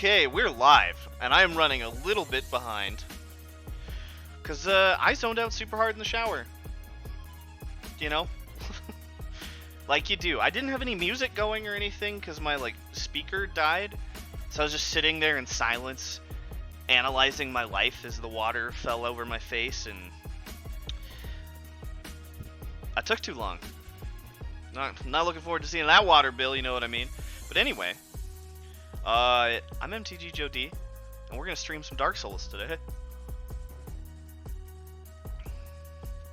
Okay, we're live, and I'm running a little bit behind. Because I zoned out super hard in the shower. You know? Like you do. I didn't have any music going or anything because my, speaker died. So I was just sitting there in silence, analyzing my life as the water fell over my face, and I took too long. Not looking forward to seeing that water bill, you know what I mean? But anyway, I'm MTGJoeD, and we're going to stream some Dark Souls today.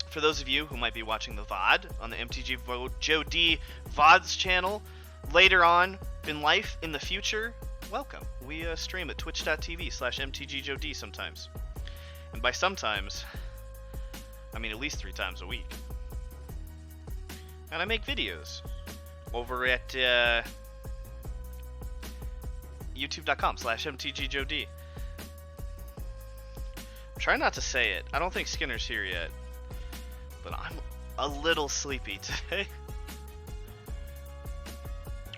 For those of you who might be watching the VOD on the MTGJoeD VODs channel, later on in life, in the future, welcome. We stream at twitch.tv/MTGJoeD sometimes. And by sometimes, I mean at least 3 times a week. And I make videos over at youtube.com/MTGJoeD. I'm trying not to say it. I don't think Skinner's here yet. But I'm a little sleepy today.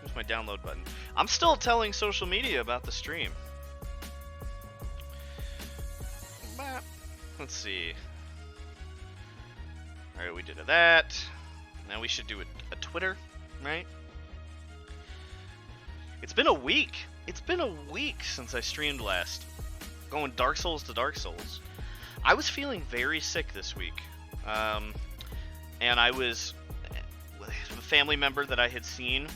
Where's my download button? I'm still telling social media about the stream. Let's see. Alright, we did that. Now we should do a Twitter, right? It's been a week. It's been a week since I streamed last. Going Dark Souls to Dark Souls. I was feeling very sick this week. And I was with a family member that I had seen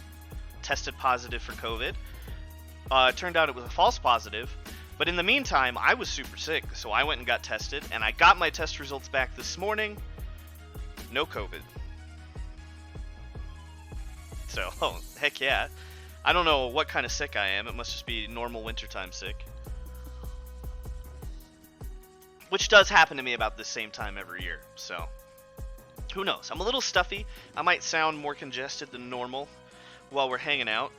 tested positive for COVID. It turned out it was a false positive, but in the meantime, I was super sick, so I went and got tested, and I got my test results back this morning. No COVID. So, heck yeah. I don't know what kind of sick I am. It must just be normal wintertime sick. Which does happen to me about the same time every year, so who knows? I'm a little stuffy. I might sound more congested than normal while we're hanging out.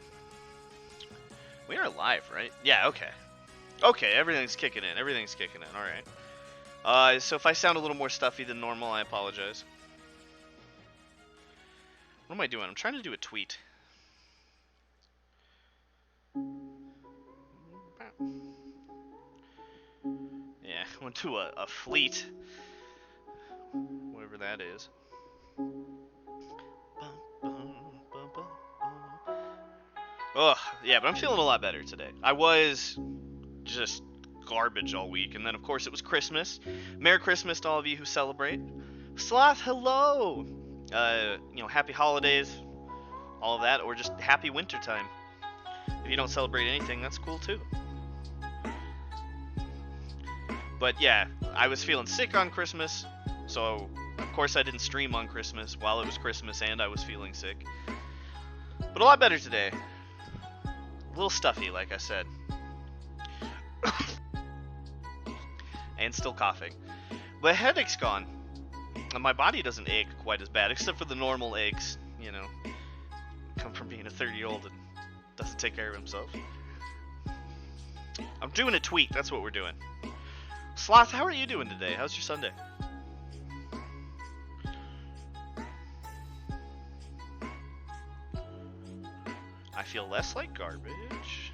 We are live, right? Yeah, okay. Okay, everything's kicking in. Everything's kicking in. Alright. So if I sound a little more stuffy than normal, I apologize. What am I doing? I'm trying to do a tweet. Yeah, I went to a fleet. Whatever that is. Ugh, yeah, but I'm feeling a lot better today. I was just garbage all week, and then of course it was Christmas. Merry Christmas to all of you who celebrate. Sloth, hello! Happy holidays, all of that, or just happy wintertime. If you don't celebrate anything, that's cool too. But yeah, I was feeling sick on Christmas, so of course I didn't stream on Christmas while it was Christmas and I was feeling sick. But a lot better today. A little stuffy, like I said. And still coughing. But headache's gone. And my body doesn't ache quite as bad, except for the normal aches, come from being a 30-year-old and doesn't take care of himself. I'm doing a tweet, that's what we're doing. Sloth, how are you doing today? How's your Sunday? I feel less like garbage.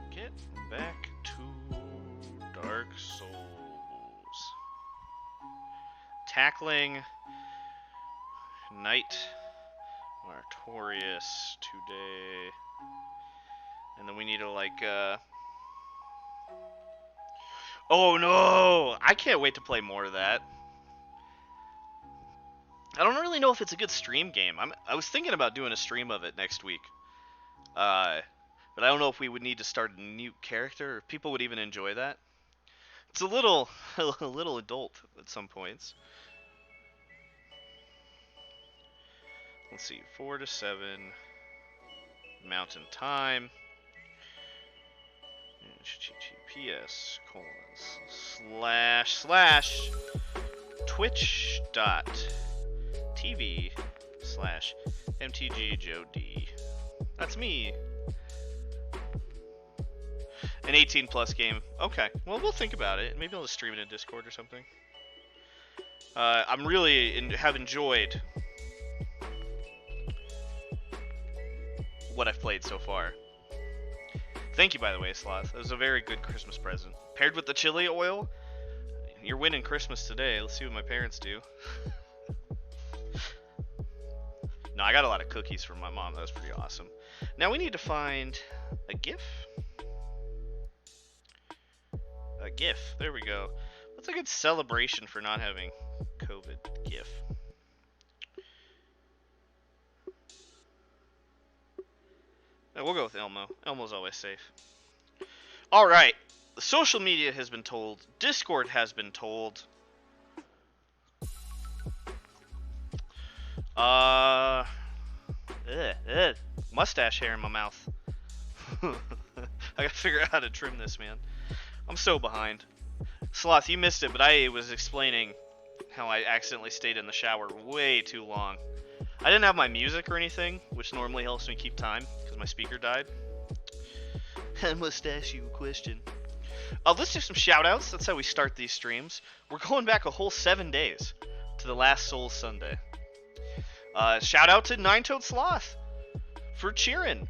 Get back to Dark Souls. Tackling Knight Artorias today. And then we need to oh no! I can't wait to play more of that. I don't really know if it's a good stream game. I was thinking about doing a stream of it next week. But I don't know if we would need to start a new character, or if people would even enjoy that. It's a little adult at some points. Let's see, 4 to 7 Mountain Time. https://twitch.tv/MTGJoeD. That's me. An 18 plus game. Okay, well, we'll think about it. Maybe I'll just stream it in Discord or something. I'm really have enjoyed what I've played so far. Thank you, by the way, Sloth. That was a very good Christmas present. Paired with the chili oil, you're winning Christmas today. Let's see what my parents do. No, I got a lot of cookies from my mom. That was pretty awesome. Now we need to find a GIF. A GIF. There we go. What's a good celebration for not having COVID? GIF. No, we'll go with Elmo. Elmo's always safe. All right. Social media has been told. Discord has been told. Mustache hair in my mouth. I gotta figure out how to trim this, man. I'm so behind. Sloth, you missed it, but I was explaining how I accidentally stayed in the shower way too long. I didn't have my music or anything, which normally helps me keep time, because my speaker died. I must ask you a question. Let's do some shout-outs. That's how we start these streams. We're going back a whole 7 days to the last Souls Sunday. Shout out to Nine-Toed Sloth for cheering.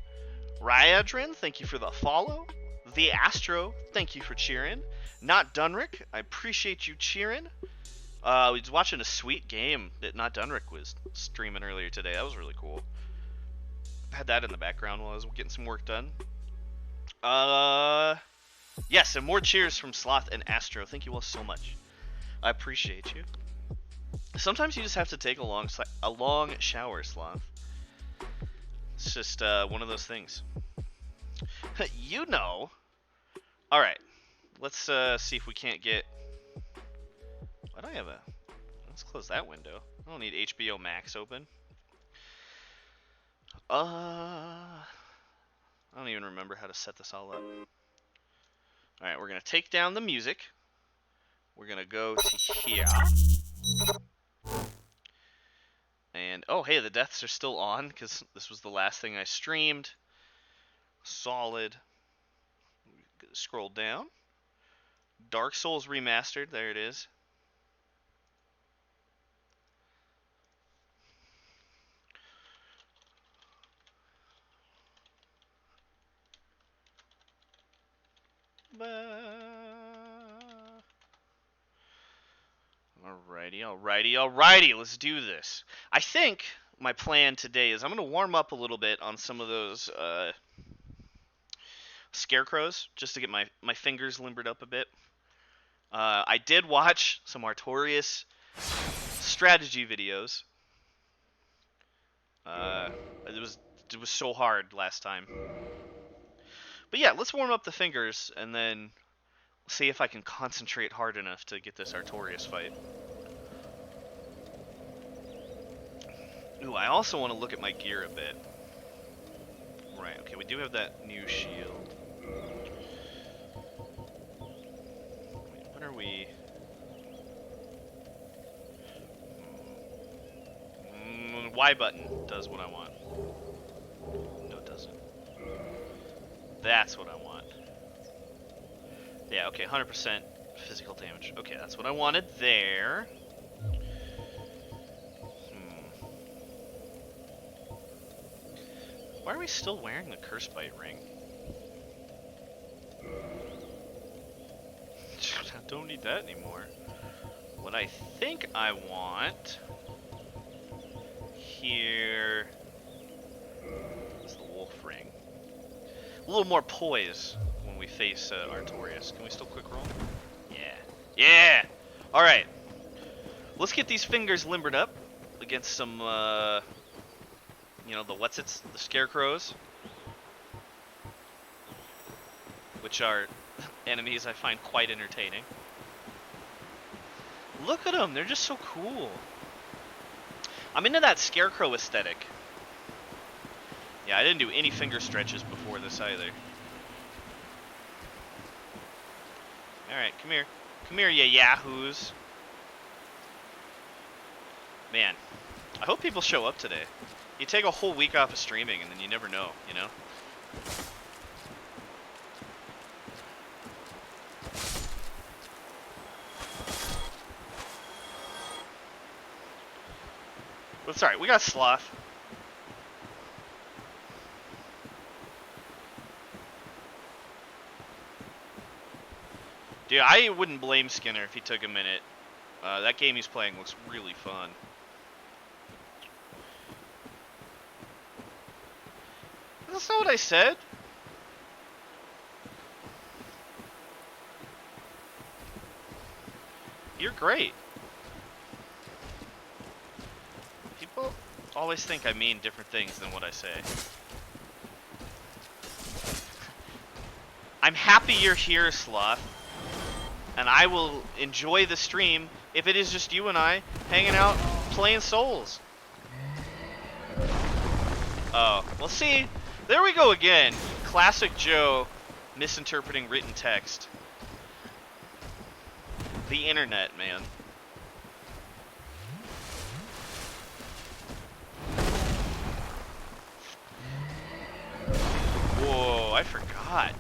Ryadrin, thank you for the follow. The Astro, thank you for cheering. Not Dunrick, I appreciate you cheering. We was watching a sweet game that Not Dunrick was streaming earlier today. That was really cool. Had that in the background while I was getting some work done. Yes, and more cheers from Sloth and Astro. Thank you all so much. I appreciate you. Sometimes you just have to take a long shower, Sloth. It's just one of those things. You know. All right, let's see if we can't get. Why do I have a? Let's close that window. I don't need HBO Max open. I don't even remember how to set this all up. All right, we're gonna take down the music. We're gonna go to here. And, oh, hey, the deaths are still on, because this was the last thing I streamed. Solid. Scroll down. Dark Souls Remastered, there it is. Alrighty, let's do this. I think my plan today is I'm going to warm up a little bit on some of those scarecrows, just to get my fingers limbered up a bit. I did watch some Artorias strategy videos. It was so hard last time. But yeah, let's warm up the fingers, and then see if I can concentrate hard enough to get this Artorias fight. Ooh, I also want to look at my gear a bit. Right, okay, we do have that new shield. Wait, what are we... Y button does what I want. No, it doesn't. That's what I want. Yeah, okay, 100% physical damage. Okay, that's what I wanted there. Why are we still wearing the Curse Bite ring? I don't need that anymore. What I think I want here is the wolf ring. A little more poise when we face Artorias. Can we still quick roll? Yeah. Yeah! Alright. Let's get these fingers limbered up against some, you know, the scarecrows. Which are enemies I find quite entertaining. Look at them, they're just so cool. I'm into that scarecrow aesthetic. Yeah, I didn't do any finger stretches before this either. Alright, come here. Come here, you yahoos. Man, I hope people show up today. You take a whole week off of streaming and then you never know, you know? But sorry, we got Sloth. Dude, I wouldn't blame Skinner if he took a minute. That game he's playing looks really fun. That's not what I said. You're great. People always think I mean different things than what I say. I'm happy you're here, Sloth. And I will enjoy the stream if it is just you and I hanging out playing Souls. Oh, well see, there we go again. Classic Joe misinterpreting written text. The internet, man. Whoa, I forgot.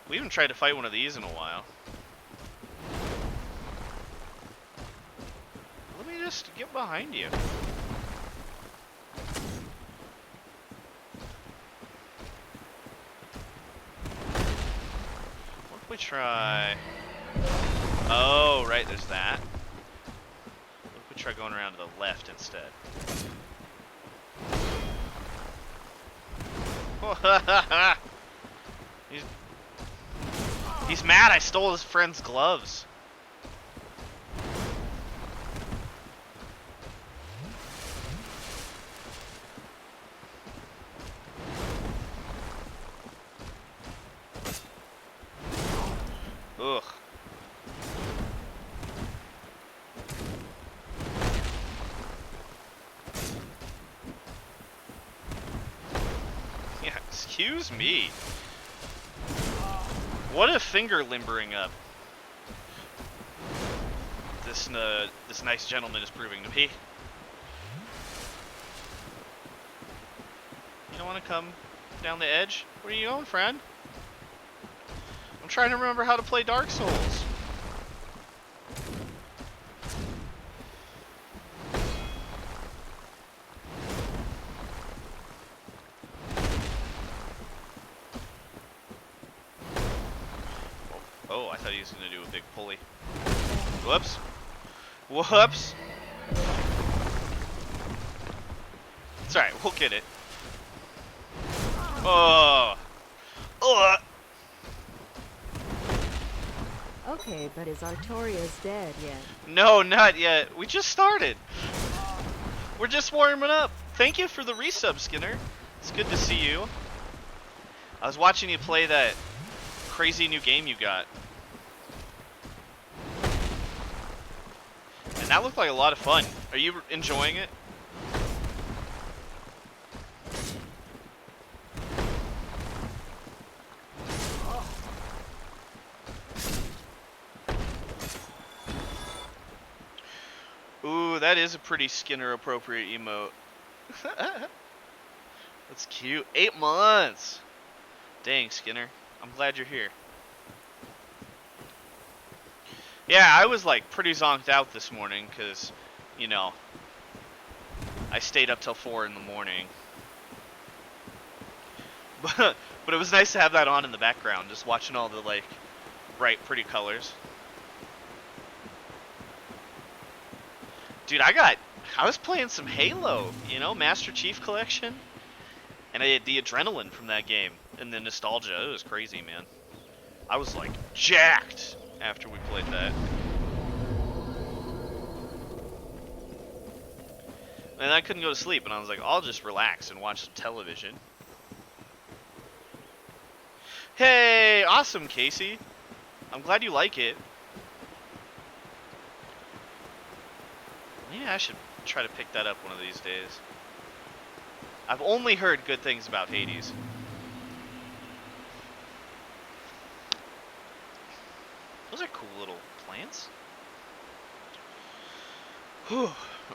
We haven't tried to fight one of these in a while. Let me just get behind you. What if we try... Oh, right, there's that. What if we try going around to the left instead? He's mad I stole his friend's gloves. Ugh. Yeah, excuse me. What a finger limbering up this nice gentleman is proving to be. You don't want to come down the edge? Where are you going, friend? I'm trying to remember how to play Dark Souls. Oh, I thought he was going to do a big pulley. Whoops. Whoops. It's alright, we'll get it. Oh. Okay, but is Artorias dead yet? No, not yet. We just started. We're just warming up. Thank you for the resub, Skinner. It's good to see you. I was watching you play that crazy new game you got. And that looked like a lot of fun. Are you enjoying it? Ooh, that is a pretty Skinner appropriate emote. That's cute. 8 months. Dang, Skinner. I'm glad you're here. Yeah, I was like pretty zonked out this morning because, you know, I stayed up till 4 in the morning. But it was nice to have that on in the background, just watching all the like bright, pretty colors. Dude, I was playing some Halo, you know, Master Chief Collection. And I had the adrenaline from that game and the nostalgia. It was crazy, man. I was like jacked after we played that. And I couldn't go to sleep, and I was like, I'll just relax and watch some television. Hey, awesome, Casey. I'm glad you like it. Yeah, I should try to pick that up one of these days. I've only heard good things about Hades. Those are cool little plants. Whew.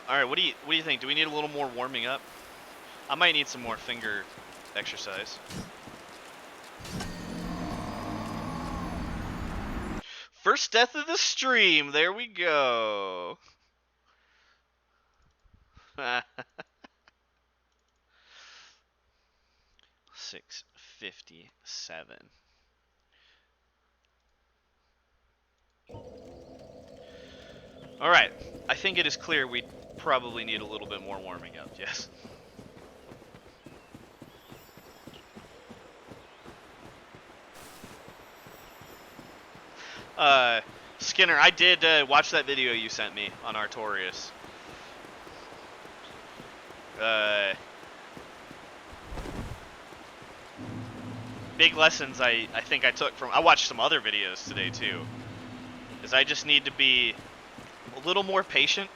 All right, what do you think? Do we need a little more warming up? I might need some more finger exercise. First death of the stream. There we go. 57. Alright, I think it is clear we probably need a little bit more warming up, yes. Skinner, I did watch that video you sent me on Artorias. Big lessons I think I took from... I watched some other videos today, too. Is I just need to be a little more patient.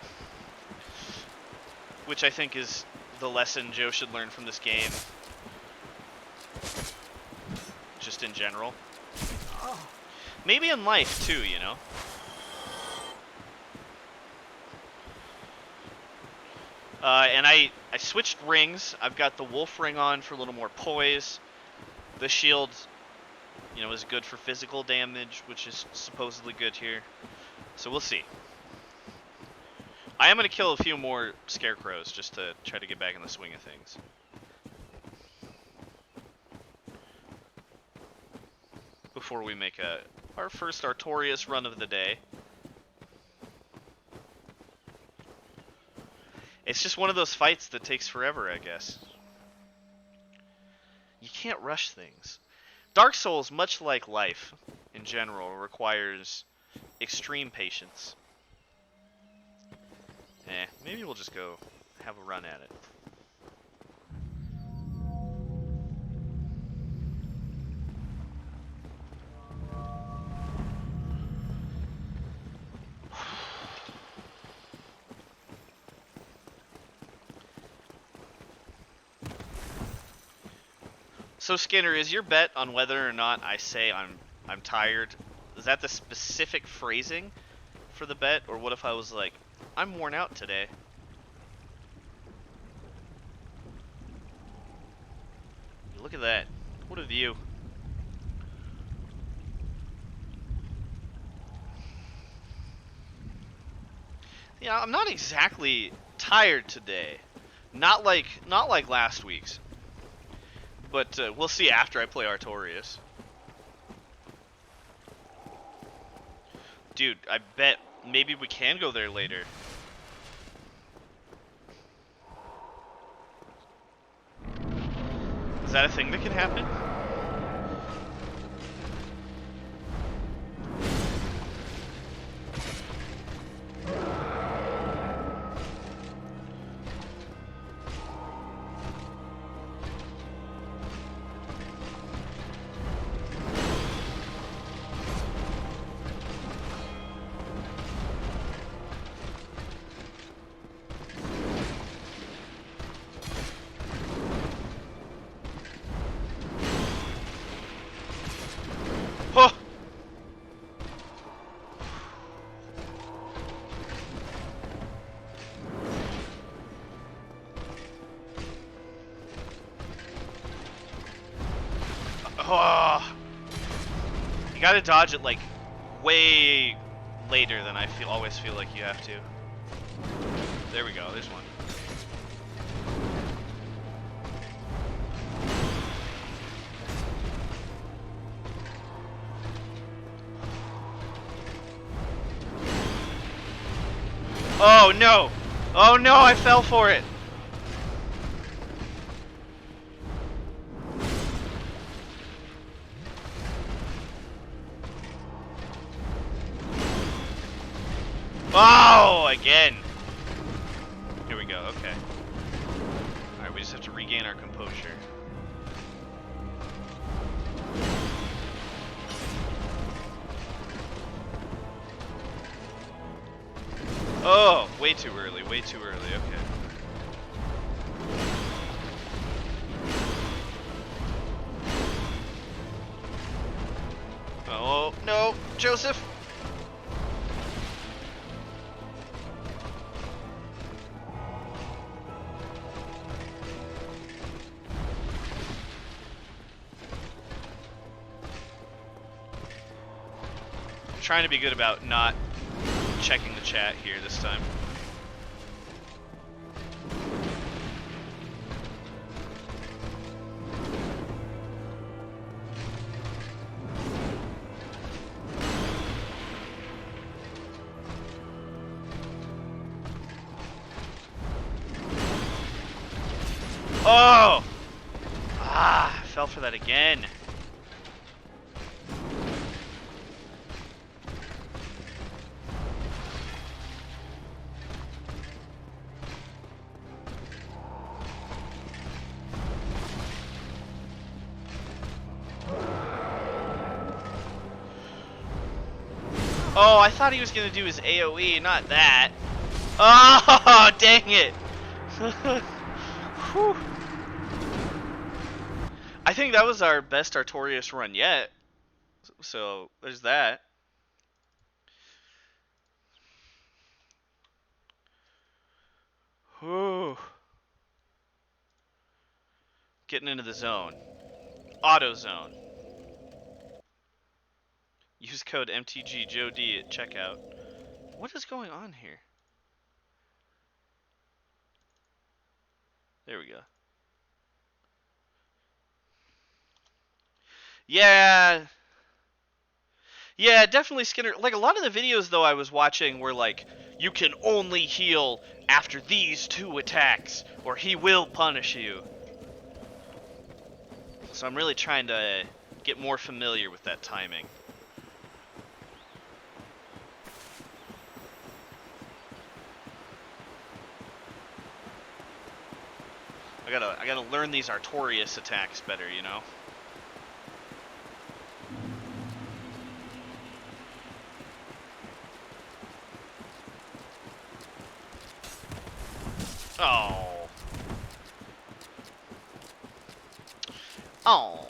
Which I think is the lesson Joe should learn from this game. Just in general. Maybe in life, too, you know? And I switched rings. I've got the wolf ring on for a little more poise. The shield, you know, is good for physical damage, which is supposedly good here. So we'll see. I am going to kill a few more scarecrows just to try to get back in the swing of things. Before we make our first Artorias run of the day. It's just one of those fights that takes forever, I guess. You can't rush things. Dark Souls, much like life in general, requires extreme patience. Maybe we'll just go have a run at it. So Skinner, is your bet on whether or not I say I'm tired, is that the specific phrasing for the bet, or what if I was like, I'm worn out today? Look at that. What a view. Yeah, I'm not exactly tired today. Not like last week's. But we'll see after I play Artorias. Dude, I bet maybe we can go there later. Is that a thing that can happen? Oh, you gotta dodge it like way later than I always feel like you have to. There we go. There's one. Oh no! Oh no! I fell for it. Oh, again. Here we go, okay. Alright, we just have to regain our composure. Oh, way too early, okay. Oh, no, Joseph! Trying to be good about not checking the chat here this time. Oh! Ah, I fell for that again. Oh, I thought he was gonna do his AoE, not that. Oh, dang it! Whew. I think that was our best Artorias run yet. So, there's that. Whew. Getting into the zone. Auto zone. Use code MTGJoeD at checkout. What is going on here? There we go. Yeah. Yeah, definitely Skinner. Like, a lot of the videos, though, I was watching were like, you can only heal after these 2 attacks, or he will punish you. So I'm really trying to get more familiar with that timing. I gotta learn these Artorias attacks better, you know? Oh. Oh.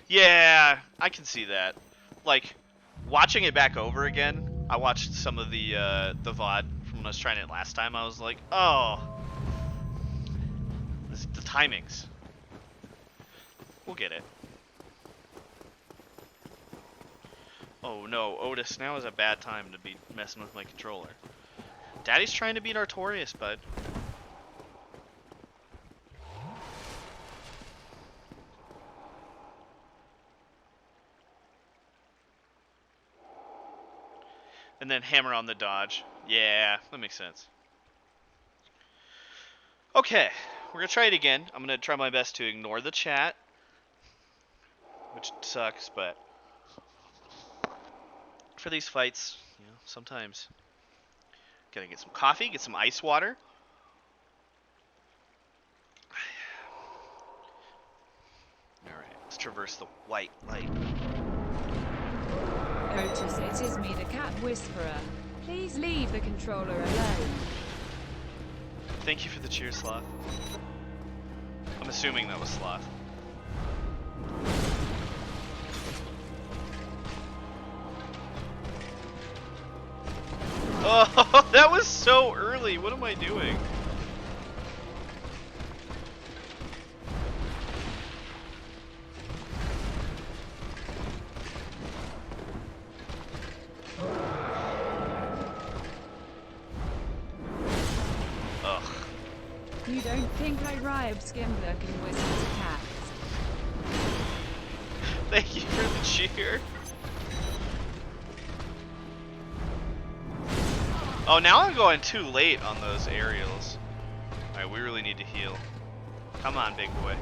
Yeah, I can see that. Like, watching it back over again, I watched some of the VOD from when I was trying it last time. I was like, oh, the timings. We'll get it. Oh no, Otis, now is a bad time to be messing with my controller. Daddy's trying to beat Artorias, bud. And then hammer on the dodge. Yeah, that makes sense. Okay, we're gonna try it again. I'm gonna try my best to ignore the chat, which sucks, but for these fights, you know, sometimes gotta get some coffee, get some ice water. Alright, let's traverse the white light. Otis, it is me, the cat whisperer. Please leave the controller alone. Thank you for the cheer, Sloth. I'm assuming that was Sloth. Oh, that was so early. What am I doing? Ugh. You don't think like Ryab Skimbler can whistle to cats? Thank you for the cheer. Oh, now I'm going too late on those aerials. Alright, we really need to heal. Come on, big boy.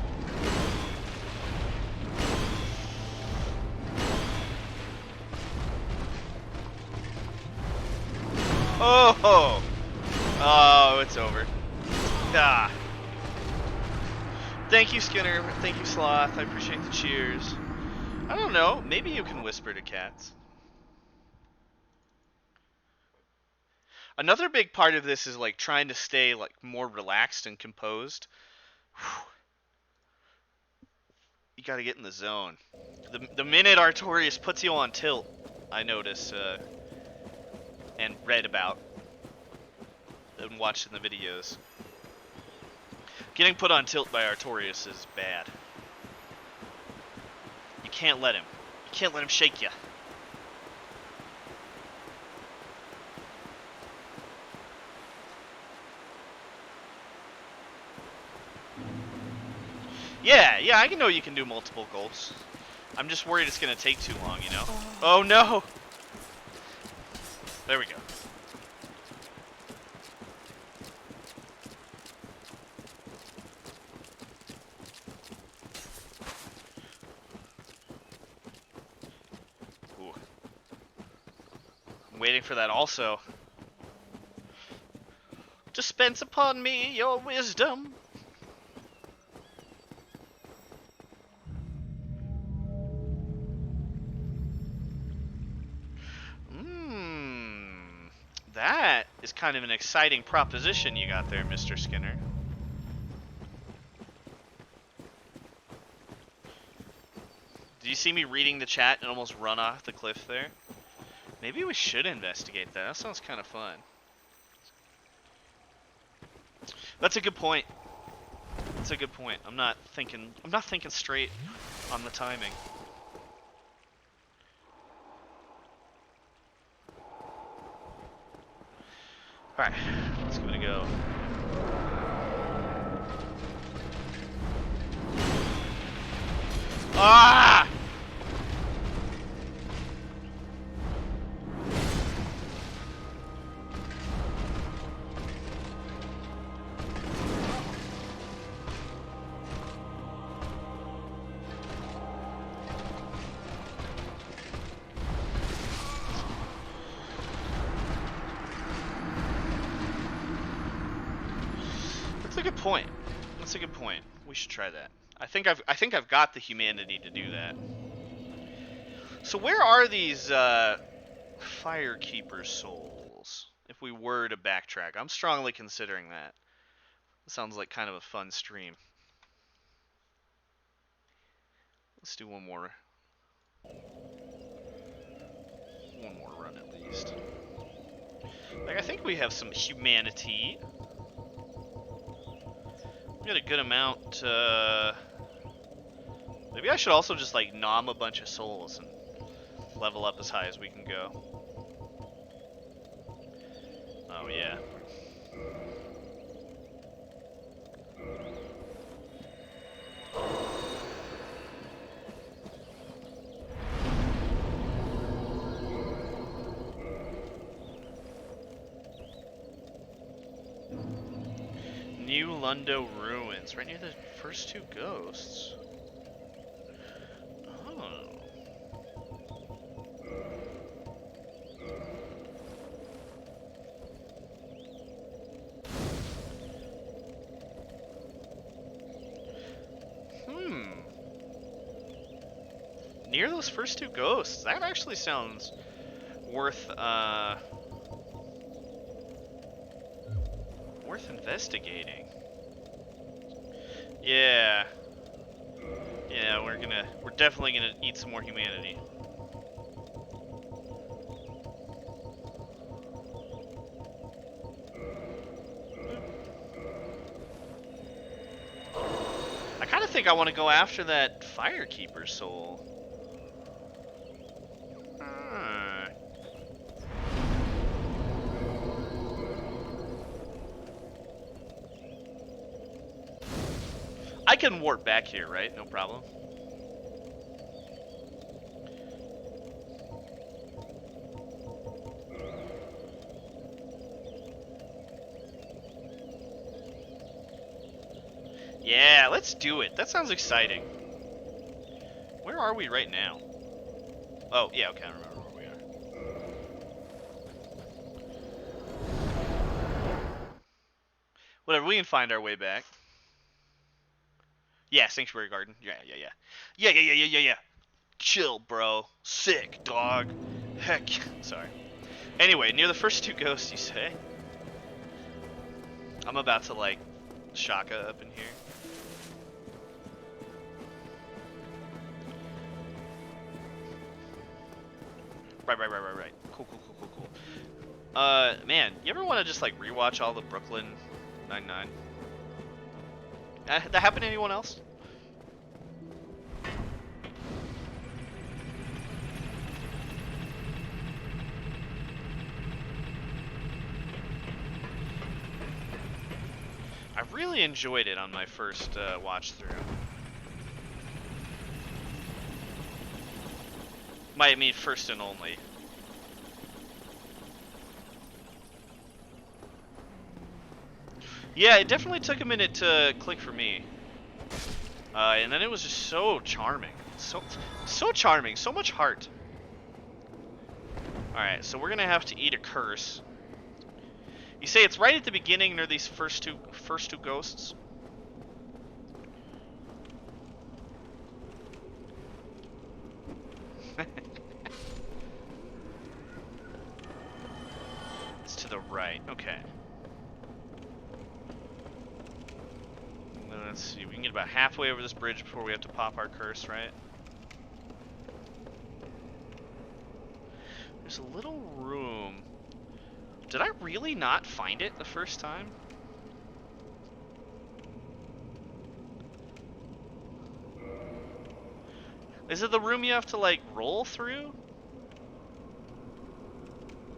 Oh! Oh, it's over. Ah. Thank you, Skinner. Thank you, Sloth. I appreciate the cheers. I don't know. Maybe you can whisper to cats. Another big part of this is like trying to stay like more relaxed and composed. Whew. You gotta get in the zone. The minute Artorias puts you on tilt, I notice and read about and watched in the videos. Getting put on tilt by Artorias is bad. You can't let him. You can't let him shake you. Yeah, I know you can do multiple gulps. I'm just worried it's gonna take too long, you know? Oh no! There we go. Ooh. I'm waiting for that also. Dispense upon me your wisdom. That is kind of an exciting proposition you got there, Mr. Skinner. Do you see me reading the chat and almost run off the cliff there? Maybe we should investigate that. That sounds kind of fun. That's a good point. That's a good point. I'm not thinking straight on the timing. Alright, let's give it a go. Ah! That's a good point. That's a good point. We should try that. I think I've got the humanity to do that. So where are these Firekeeper souls? If we were to backtrack, I'm strongly considering that. It sounds like kind of a fun stream. Let's do one more run at least. Like, I think we have some humanity. We got a good amount. Maybe I should also just like nom a bunch of souls and level up as high as we can go. Oh yeah. New Lundo Ruins, right near the first two ghosts. Oh. Near those first two ghosts. That actually sounds worth investigating. Yeah. Yeah, we're definitely gonna eat some more humanity. I kind of think I want to go after that Firekeeper soul. I can warp back here, right? No problem. Yeah, let's do it. That sounds exciting. Where are we right now? Oh, yeah, okay, I remember where we are. Whatever, we can find our way back. Yeah, Sanctuary Garden. Yeah. Chill, bro. Sick, dog. Heck, sorry. Anyway, near the first two ghosts, you say? I'm about to, like, Shaka up in here. Right. Cool. Man, you ever want to just, like, rewatch all the Brooklyn Nine-Nine? That happen to anyone else? I really enjoyed it on my first watch through. I mean first and only. Yeah, it definitely took a minute to click for me. And then it was just so charming. So charming, so much heart. Alright, so we're gonna have to eat a curse. You say it's right at the beginning near these first two ghosts? It's to the right, okay. Let's see, we can get about halfway over this bridge before we have to pop our curse, right? There's a little room. Did I really not find it the first time? Is it the room you have to, like, roll through?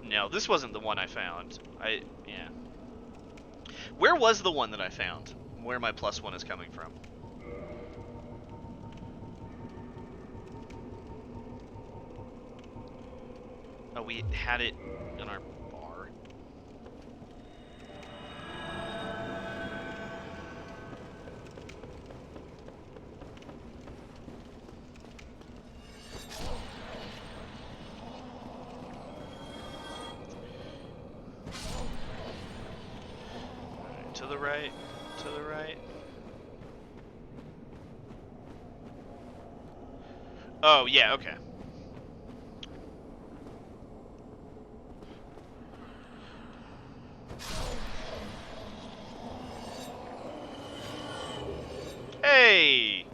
No, this wasn't the one I found. Yeah. Where was the one that I found? Where my +1 is coming from? Oh, we had it in our bar. Right, to the right, to the right. Oh, yeah, okay. Hey!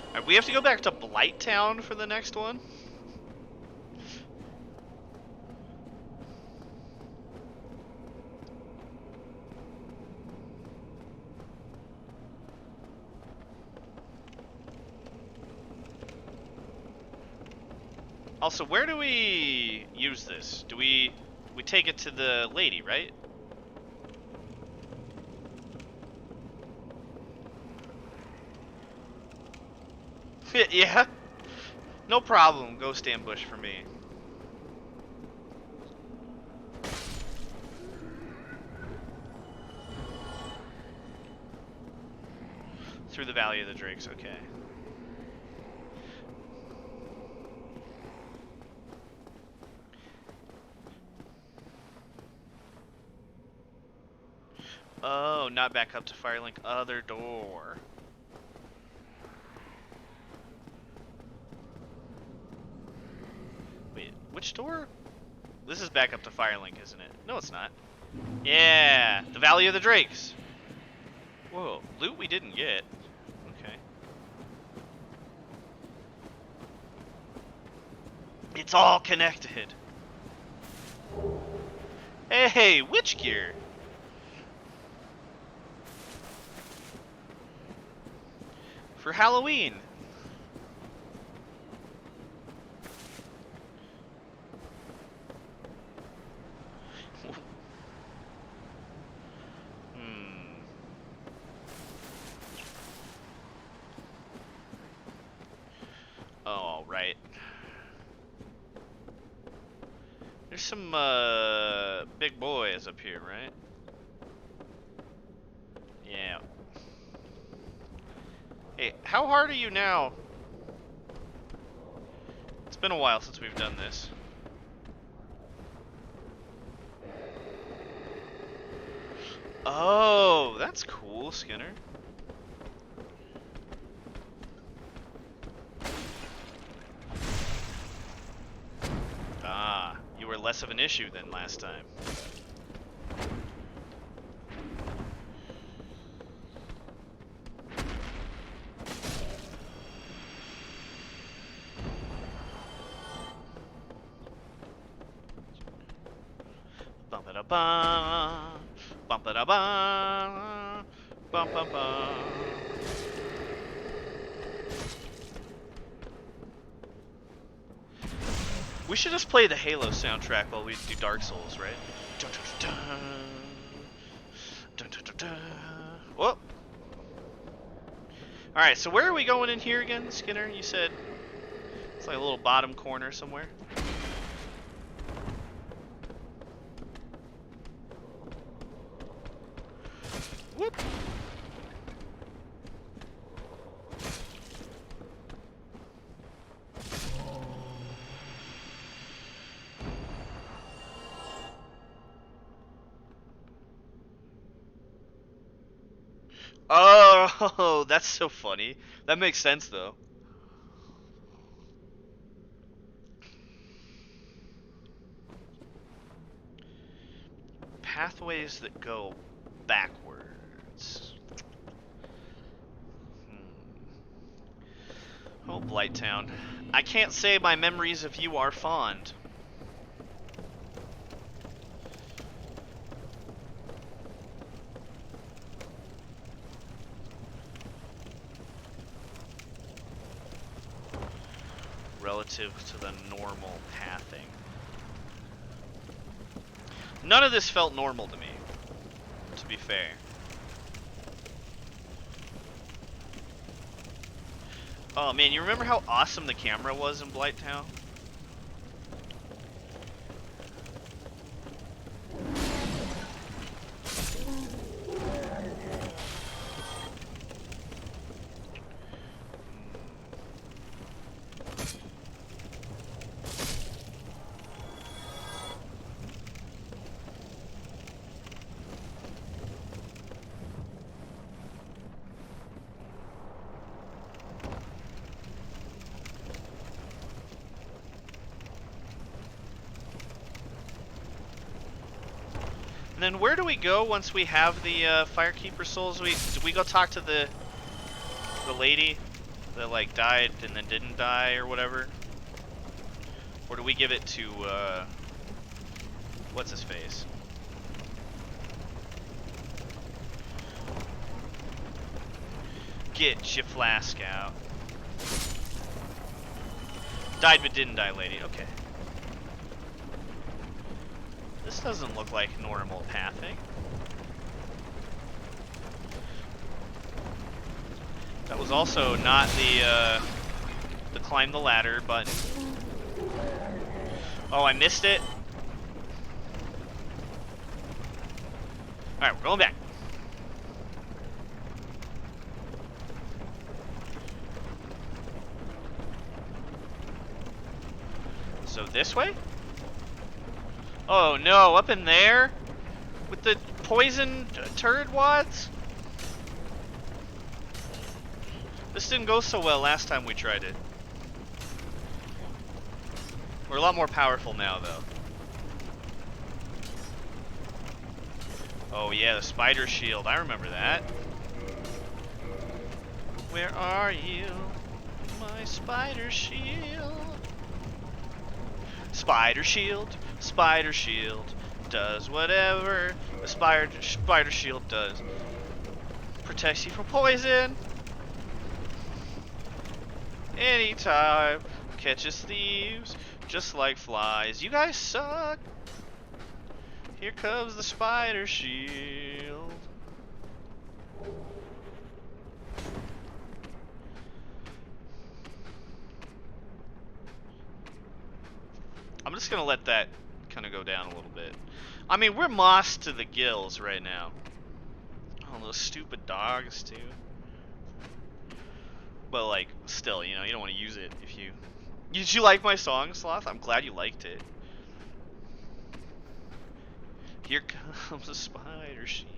Alright, we have to go back to Blight Town for the next one. Also, where do we use this? Do we take it to the lady, right? Yeah. No problem. Ghost ambush for me. Through the Valley of the Drakes, okay. Oh, not back up to Firelink. Other door. Wait, which door? This is back up to Firelink, isn't it? No, it's not. Yeah, the Valley of the Drakes. Whoa, loot we didn't get. Okay. It's all connected. Hey, witch gear. For Halloween. Oh, right. There's some big boys up here, right? Yeah. Hey, how hard are you now? It's been a while since we've done this. Oh, that's cool, Skinner. Ah, you were less of an issue than last time. Bum-ba-da-ba, bum-ba-da-ba, bum-ba-ba. We should just play the Halo soundtrack while we do Dark Souls, right? Dun, dun, dun, dun. Alright, so where are we going in here again, Skinner? You said it's like a little bottom corner somewhere. Whoop. Oh, that's so funny. That makes sense, though. Pathways that go backwards. Oh, Blighttown. I can't say my memories of you are fond. Relative to the normal pathing. None of this felt normal to me, to be fair. Oh man, you remember how awesome the camera was in Blighttown? And then where do we go once we have the Firekeeper souls? Do we go talk to the lady that like died and then didn't die or whatever? Or do we give it to what's his face? Get your flask out. Died but didn't die lady, okay. This doesn't look like normal pathing. That was also not the climb the ladder button. Oh, I missed it. Alright, we're going back. So this way? Oh no, up in there? With the poison turd wads? This didn't go so well last time we tried it. We're a lot more powerful now, though. Oh yeah, the spider shield. I remember that. Where are you, my spider shield? Spider shield. Spider shield does whatever the spider shield does. Protects you from poison. Anytime. Catches thieves just like flies. You guys suck. Here comes the spider shield. I'm just gonna let that kind of go down a little bit. I mean, we're mossed to the gills right now. Oh, those stupid dogs too. But like, still, you know, you don't want to use it if you. Did you like my song, Sloth? I'm glad you liked it. Here comes a spider shield.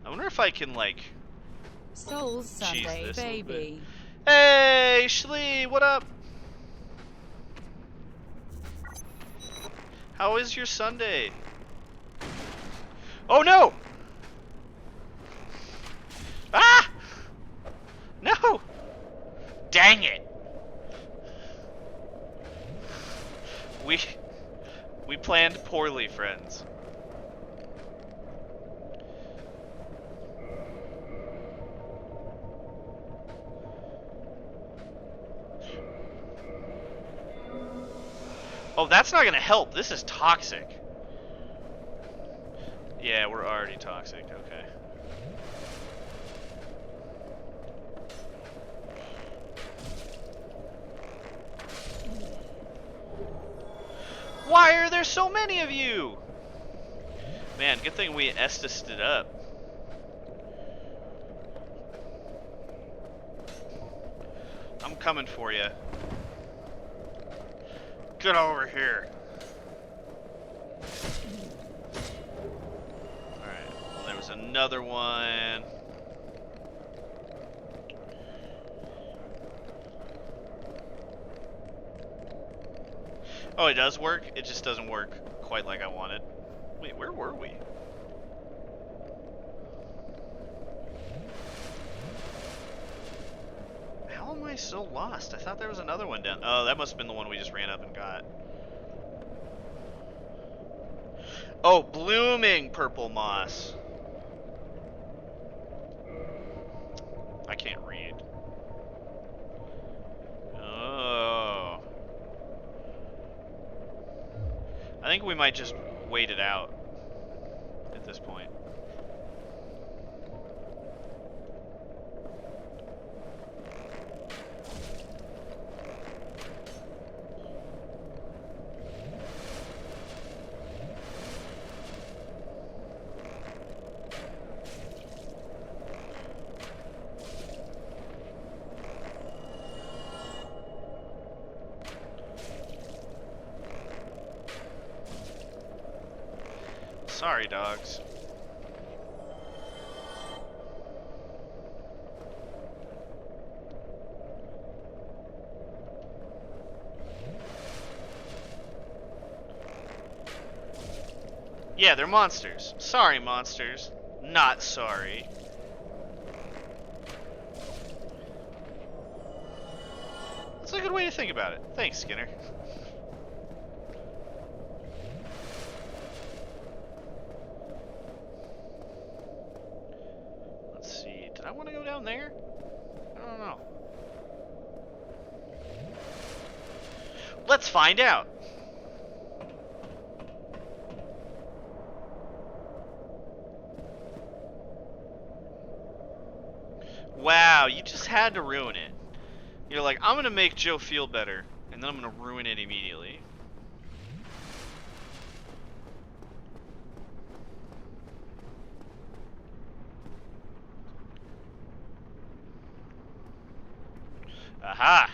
I wonder if I can like. Souls Sunday, baby. Hey, Shlee, what up? How is your Sunday? Oh no! Ah! No! Dang it! We planned poorly, friends. Oh, that's not gonna help. This is toxic. Yeah, we're already toxic. Okay. Why are there so many of you? Man, good thing we Estused it up. I'm coming for you. Get over here. Alright, well, there was another one. Oh, it does work? It just doesn't work quite like I wanted. Wait, where were we? How am I so lost? I thought there was another one down. Oh, that must have been the one we just ran up and got. Oh, blooming purple moss. I can't read. Oh. I think we might just wait it out at this point. Sorry, dogs. Yeah, they're monsters. Sorry, monsters. Not sorry. That's a good way to think about it. Thanks, Skinner. Let's see. Did I want to go down there? I don't know. Let's find out. Wow, you just had to ruin it. You're like, I'm gonna make Joe feel better, and then I'm gonna ruin it immediately. Aha!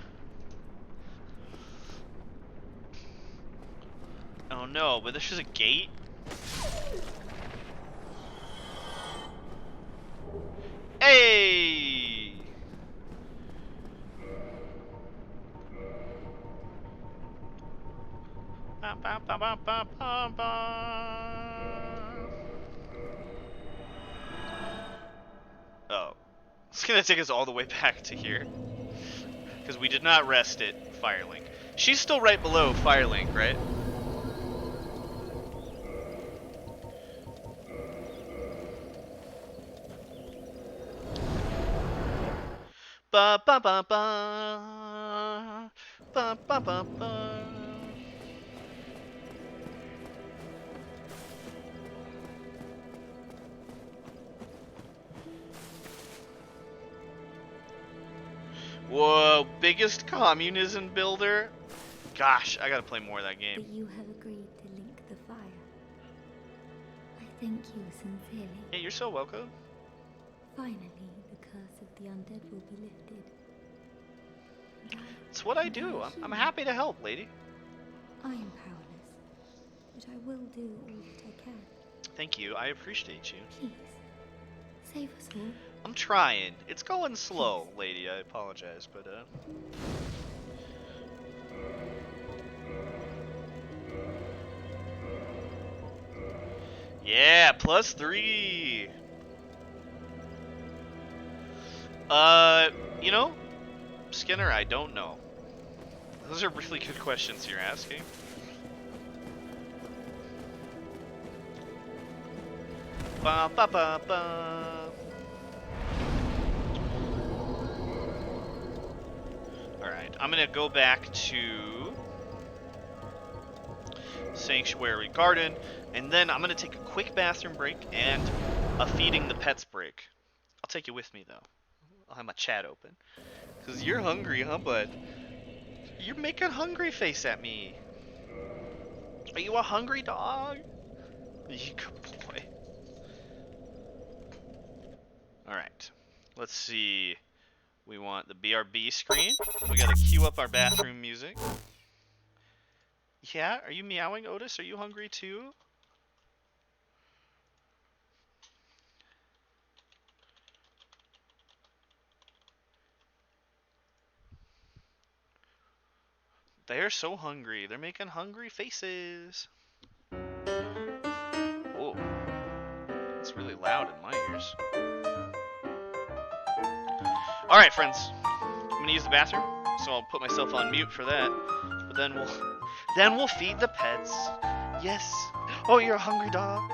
Oh no, but this is a gate? Hey! Ba, ba, ba, ba, ba, ba, ba. Oh. It's gonna take us all the way back to here. Because we did not rest at Firelink. She's still right below Firelink, right? Ba ba ba ba ba ba ba ba. Whoa, biggest communism builder? Gosh, I gotta play more of that game. That you have agreed to link the fire. I thank you sincerely. Hey, you're so welcome. Finally, the curse of the undead will be lifted. It's what I do. I'm happy to help, lady. I am powerless, but I will do all that I can. Thank you. I appreciate you. Please, save us all. I'm trying. It's going slow, lady. I apologize, but yeah, +3. You know, Skinner, I don't know. Those are really good questions you're asking. Ba ba ba ba. Alright, I'm gonna go back to sanctuary garden, and then I'm gonna take a quick bathroom break and a feeding the pets break. I'll take you with me though. I'll have my chat open. Cause you're hungry, huh, bud? You're making hungry face at me. Are you a hungry dog? You good boy. Alright. Let's see. We want the BRB screen. We gotta queue up our bathroom music. Yeah? Are you meowing, Otis? Are you hungry too? They're so hungry. They're making hungry faces. Whoa. It's really loud in my ears. Alright, friends. I'm gonna use the bathroom, so I'll put myself on mute for that. But then we'll feed the pets. Yes. Oh, you're a hungry dog.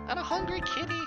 And a hungry kitty.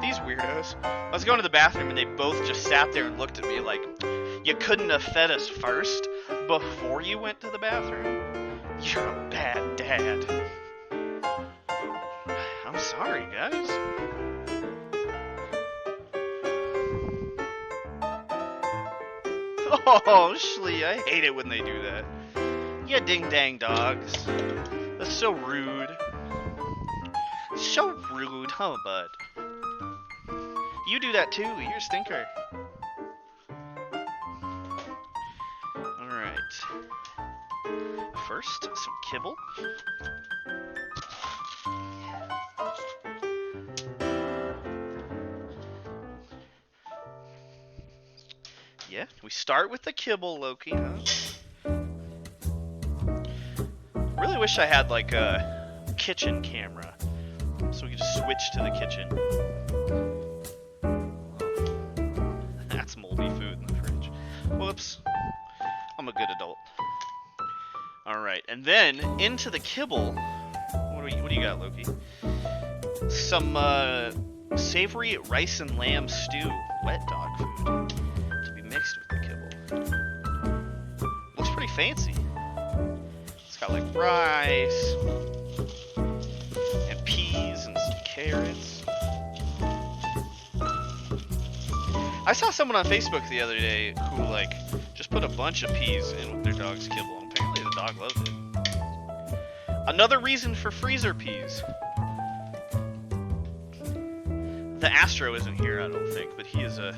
These weirdos. I was going to the bathroom and they both just sat there and looked at me like, you couldn't have fed us first before you went to the bathroom? You're a bad dad. I'm sorry, guys. Oh, Shlee, I hate it when they do that. You ding-dang dogs. That's so rude. So rude, huh, bud? You do that too, you're a stinker. Alright. First, some kibble. Yeah, we start with the kibble, Loki, huh? Really wish I had like a kitchen camera, so we could just switch to the kitchen. That's moldy food in the fridge. Whoops. I'm a good adult. Alright, and then into the kibble. What do you got, Loki? Some savory rice and lamb stew. Wet dog food. To be mixed with the kibble. Looks pretty fancy. It's got like rice and peas and some carrots. I saw someone on Facebook the other day who like just put a bunch of peas in with their dog's kibble, and apparently the dog loved it. Another reason for freezer peas. The Astro isn't here, I don't think, but he is a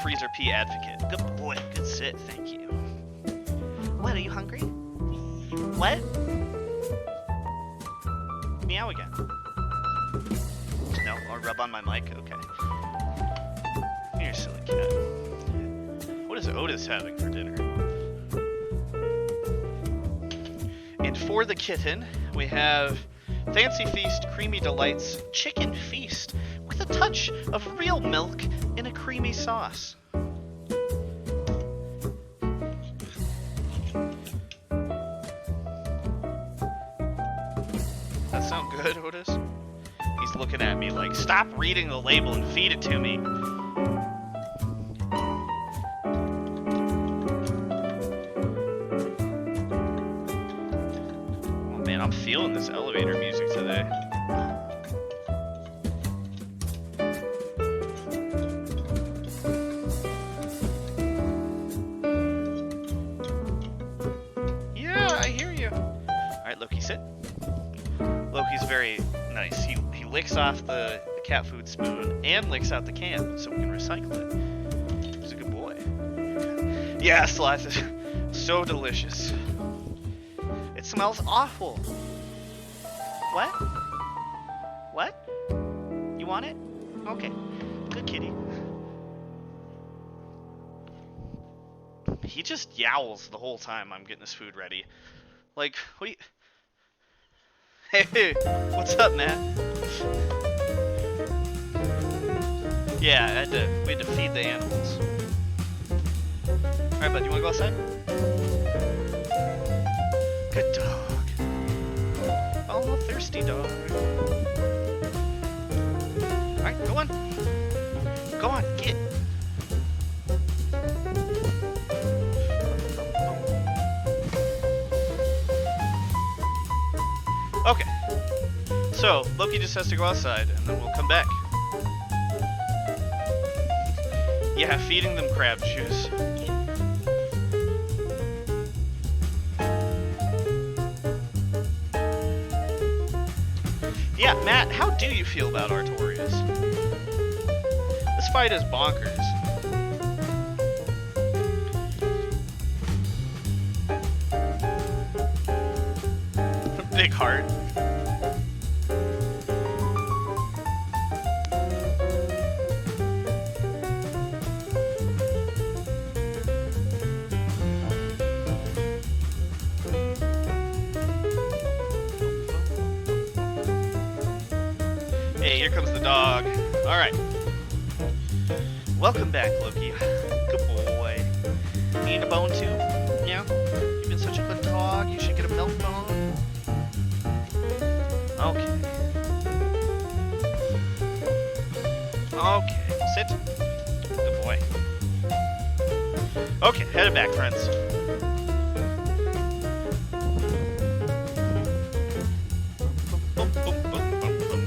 freezer pea advocate. Good boy, good sit, thank you. What, are you hungry? What? Meow again. No, or rub on my mic? Okay. You're a silly cat. What is Otis having for dinner? And for the kitten, we have Fancy Feast Creamy Delights Chicken Feast with a touch of real milk in a creamy sauce. That sound good, Otis? He's looking at me like, stop reading the label and feed it to me. I'm feeling this elevator music today. Yeah, I hear you. Alright, Loki, sit. Loki's very nice. He licks off the cat food spoon and licks out the can so we can recycle it. He's a good boy. Yeah, Sloth is so delicious. It smells awful. What? What? You want it? Okay. Good kitty. He just yowls the whole time I'm getting his food ready. Like, what do you... Hey, what's up, Matt? Yeah, we had to feed the animals. Alright, bud, you wanna go outside? Good dog. Oh, thirsty dog. Alright, go on. Go on, get. Okay. So, Loki just has to go outside, and then we'll come back. Yeah, feeding them crab juice. Yeah, Matt, how do you feel about Artorias? This fight is bonkers. Big heart. Hey, here comes the dog. Alright. Welcome back, Loki. Good boy. Need a bone too? Yeah? You've been such a good dog, you should get a milk bone. Okay. Okay, sit. Good boy. Okay, headed back, friends. Boom, boom, boom, boom, boom.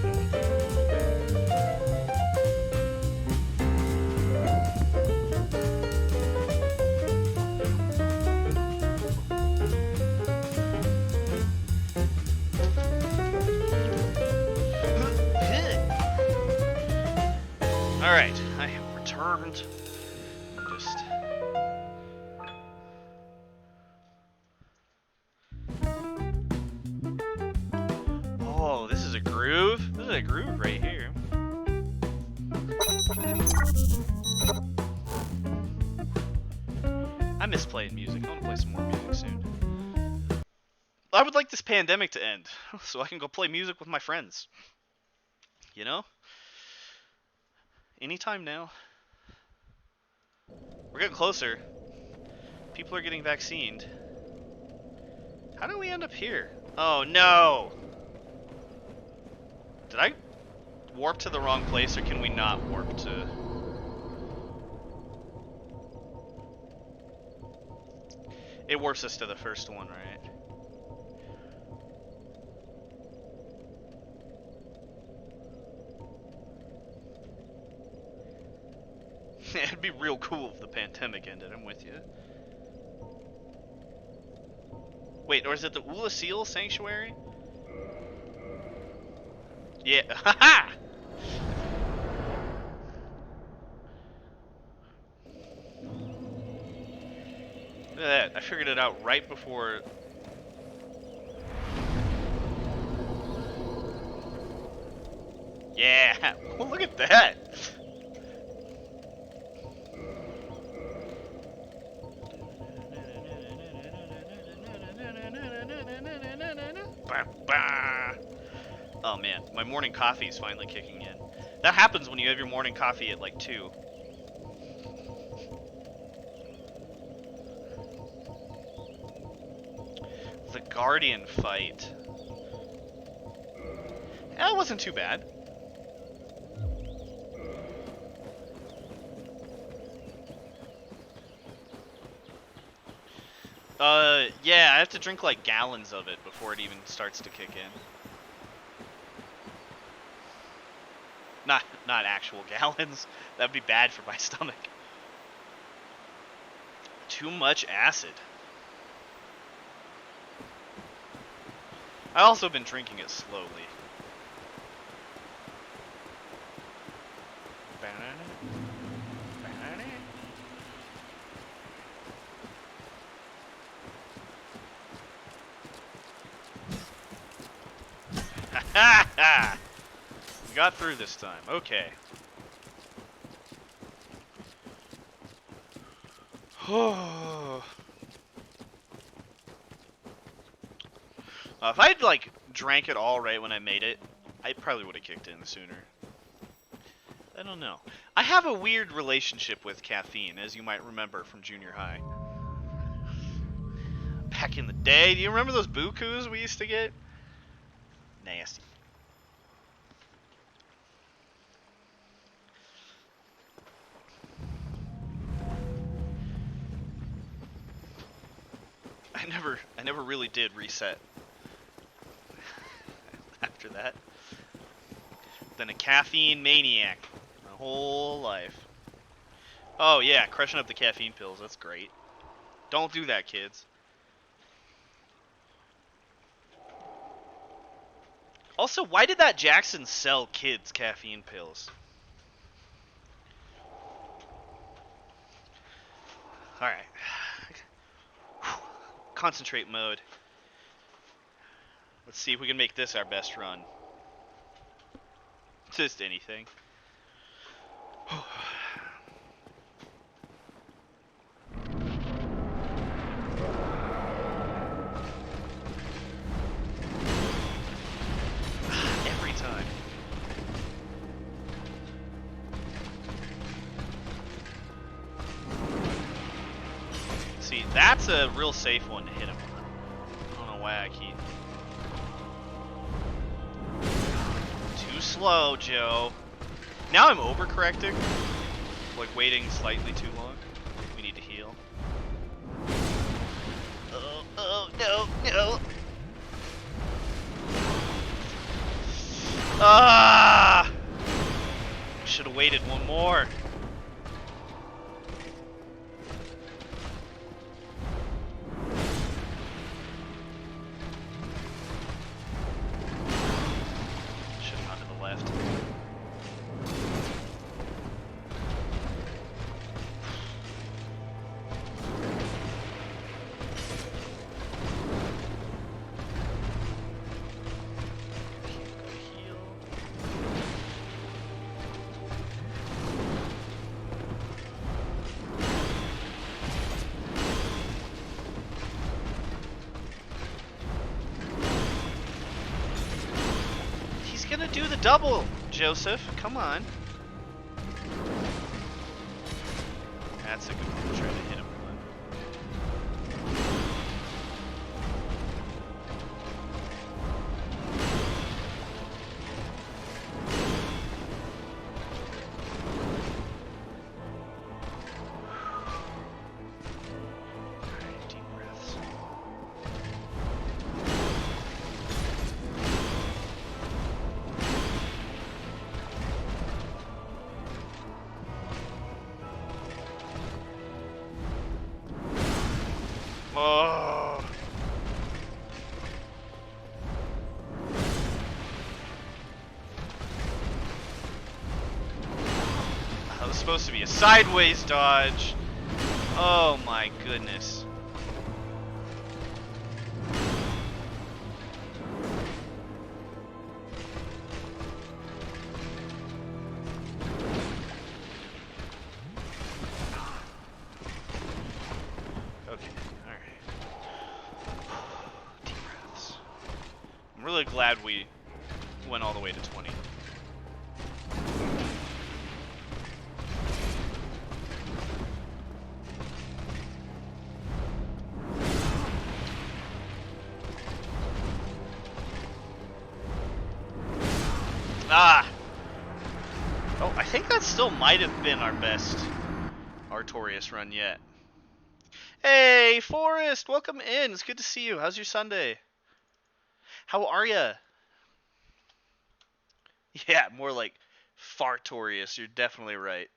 Alright, I have returned. Just... Oh, this is a groove? This is a groove right here. I miss playing music. I want to play some more music soon. I would like this pandemic to end, so I can go play music with my friends. You know? Anytime now. We're getting closer. People are getting vaccinated. How did we end up here? Oh no! Did I warp to the wrong place, or can we not warp to... It warps us to the first one, right? It'd be real cool if the pandemic ended, I'm with you. Wait, or is it the Ula Seal Sanctuary? Yeah, haha! Look at that, I figured it out right before... Yeah, well, look at that! Oh man, my morning coffee is finally kicking in. That happens when you have your morning coffee at like 2. The Guardian fight. That wasn't too bad. Yeah, I have to drink like gallons of it before it even starts to kick in. Not actual gallons. That'd be bad for my stomach. Too much acid. I've also been drinking it slowly. We got through this time. Okay. If I'd like drank it all right when I made it, I probably would have kicked in sooner. I don't know. I have a weird relationship with caffeine, as you might remember from junior high. Back in the day, do you remember those bukus we used to get? Nasty. I never really did reset after that. Then a caffeine maniac my whole life. Oh yeah, crushing up the caffeine pills, that's great. Don't do that, kids. Also, why did that Jackson sell kids caffeine pills? Alright. Concentrate mode. Let's see if we can make this our best run. Just anything. Every time. See, that's a real safe one to hit him on. I don't know why I keep... Too slow, Joe. Now I'm overcorrecting. Like waiting slightly too long. We need to heal. Oh, no, no. Ah! Should have waited one more. Should have gone to the left. Gonna do the double, Joseph. Come on. That's a good one to try to hit him on. Alright, deep breaths. Oh. That was supposed to be a sideways dodge. Oh my goodness. Okay, alright. Deep breaths. I'm really glad we went all the way to 20. Ah! Oh, I think that still might have been our best Artorias run yet. Hey, Forrest! Welcome in. It's good to see you. How's your Sunday? How are ya? Yeah, more like Fartorius. You're definitely right.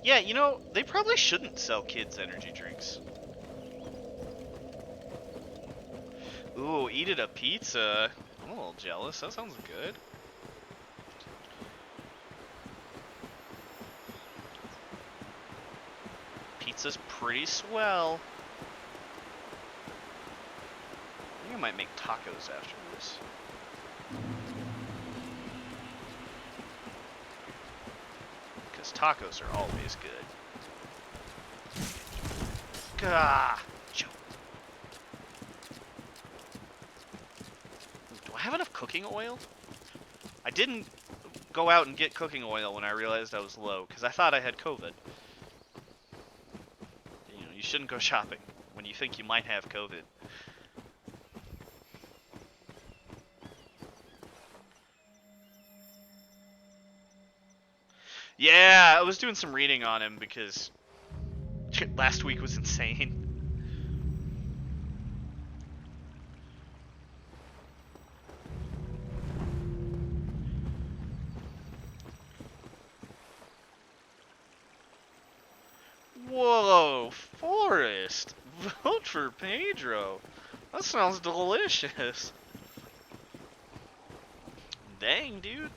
Yeah, you know, they probably shouldn't sell kids energy drinks. Ooh, eat it a pizza. I'm a little jealous. That sounds good. Pizza's pretty swell. I might make tacos after this. Because tacos are always good. Gah! Joe. Do I have enough cooking oil? I didn't go out and get cooking oil when I realized I was low, because I thought I had COVID. You know, you shouldn't go shopping when you think you might have COVID. Yeah, I was doing some reading on him because last week was insane. Whoa, Forrest! Vote for Pedro. That sounds delicious. Dang, dude.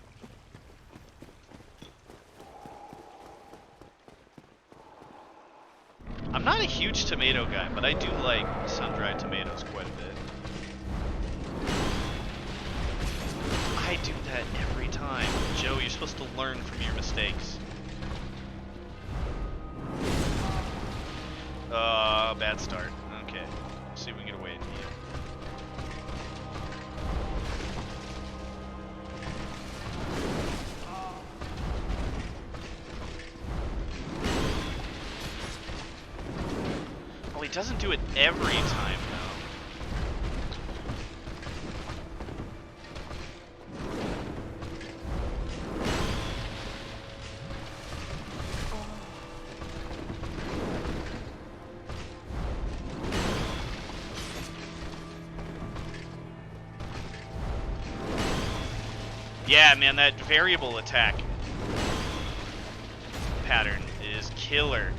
I'm not a huge tomato guy, but I do like sun-dried tomatoes quite a bit. I do that every time. Joe, you're supposed to learn from your mistakes. Bad start. Okay. Let's see if we can get away to you. Well, he doesn't do it every time, though. Yeah, man, that variable attack pattern is killer.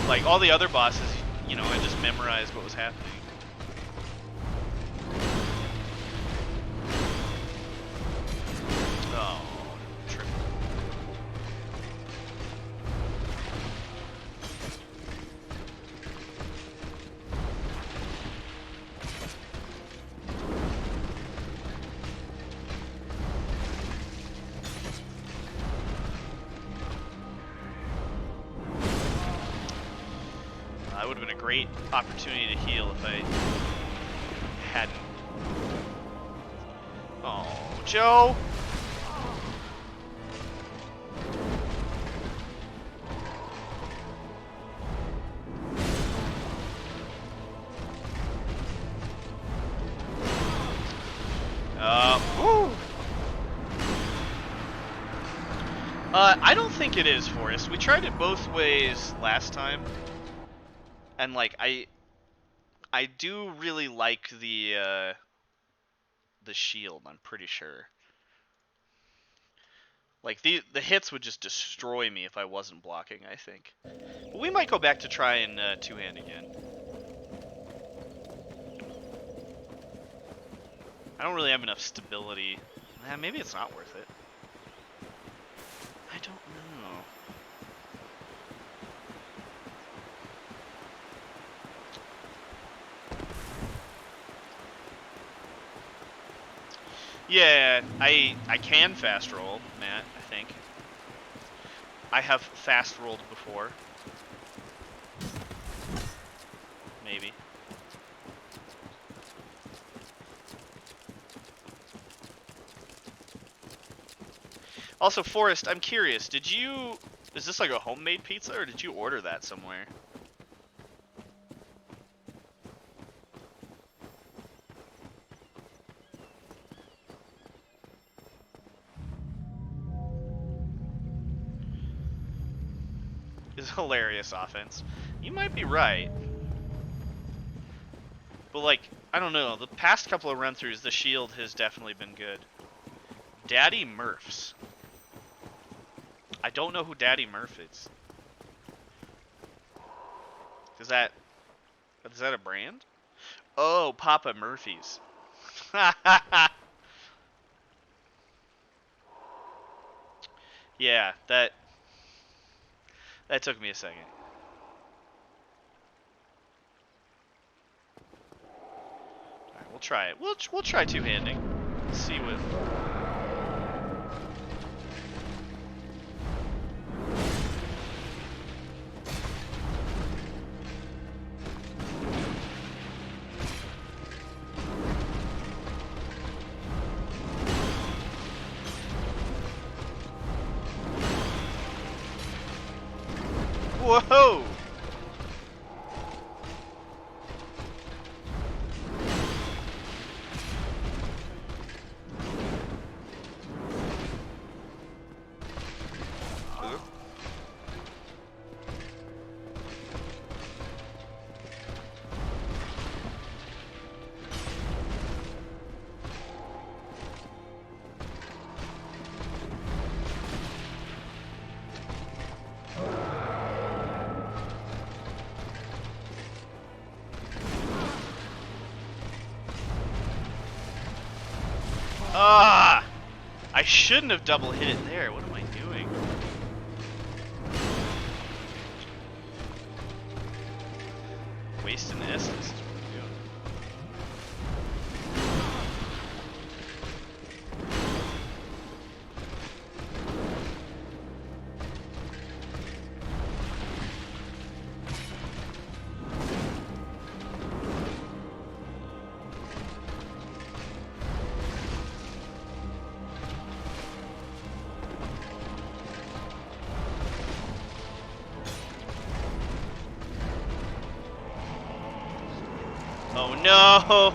Like, all the other bosses, you know, I just memorized what was happening. Oh, triple. That would have been a great opportunity to heal if I hadn't. Oh, Joe! Woo! I don't think it is, Forrest. We tried it both ways last time. And like I do really like the shield, I'm pretty sure. Like the hits would just destroy me if I wasn't blocking, I think. But we might go back to try and two-hand again. I don't really have enough stability. Maybe it's not worth it. I don't know. Yeah, I can fast roll, Matt, I think. I have fast rolled before. Maybe. Also, Forrest, I'm curious, is this like a homemade pizza, or did you order that somewhere? Is hilarious offense. You might be right. But like, I don't know, the past couple of run-throughs, the shield has definitely been good. Daddy Murphs. I don't know who Daddy Murph is. Is that a brand? Oh, Papa Murphy's. Yeah, that took me a second. Alright, we'll try it. We'll try two-handing. See what. Whoa! Ah! I shouldn't have double hit it there. What am I doing? Wasting the essence is what I'm doing. Oh no!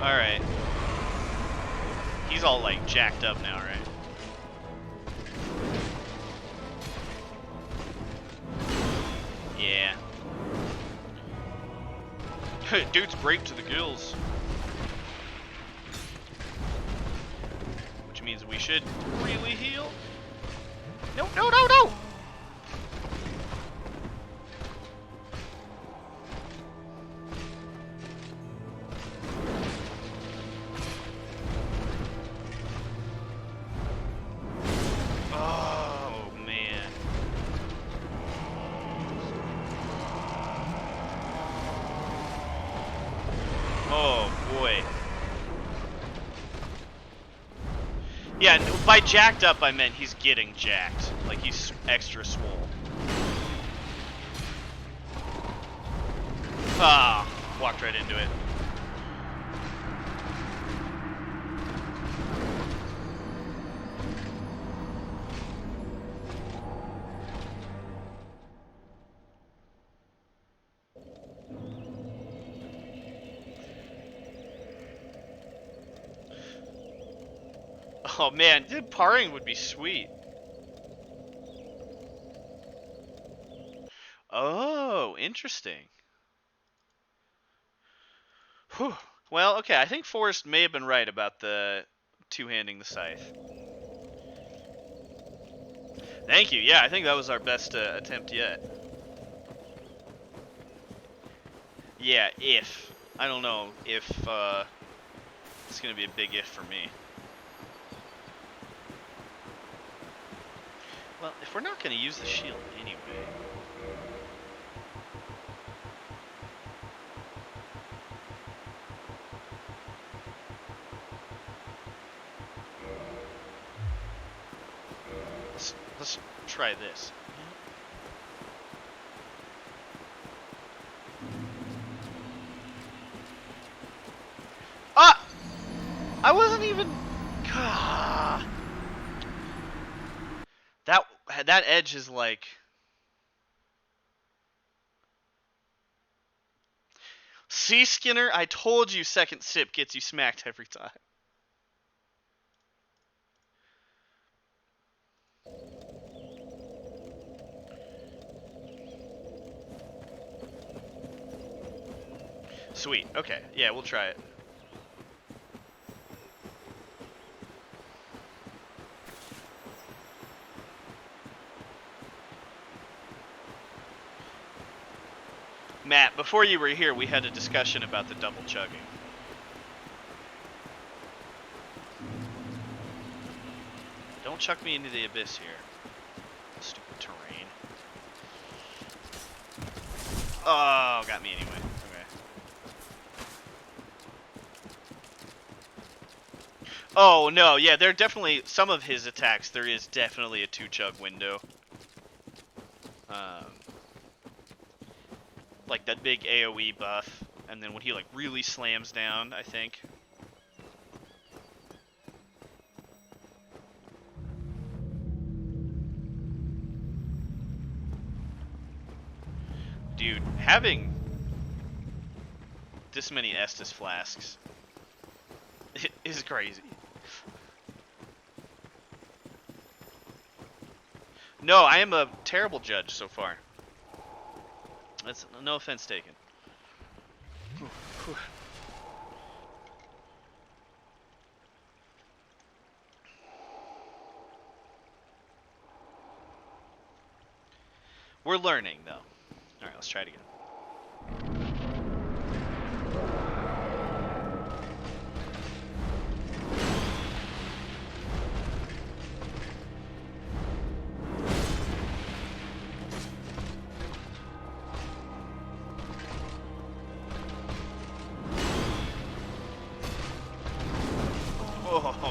Alright. He's all like jacked up now, right? Yeah. Dude's break to the gills. Which means we should really heal. No, no, no, no! Yeah, by jacked up I meant he's getting jacked. Like he's extra swole. Ah, walked right into it. Oh man, dude, parring would be sweet. Oh, interesting. Whew. Well, okay, I think Forrest may have been right about the two-handing the scythe. Thank you. Yeah, I think that was our best attempt yet. Yeah, if. I don't know if it's going to be a big if for me. Well, if we're not going to use the shield anyway. Let's try this. Ah! I wasn't even... Ah. That edge is like... See, Skinner? I told you second sip gets you smacked every time. Sweet. Okay. Yeah, we'll try it. Matt, before you were here, we had a discussion about the double chugging. Don't chuck me into the abyss here. Stupid terrain. Oh, got me anyway. Okay. Oh no, yeah, there are definitely some of his attacks. There is definitely a 2-chug window. Um, like that big AOE buff, and then when he like really slams down, I think. Dude, having this many Estus flasks is crazy. No, I am a terrible judge so far. That's no offense taken. We're learning though. All right, let's try it again. Oh.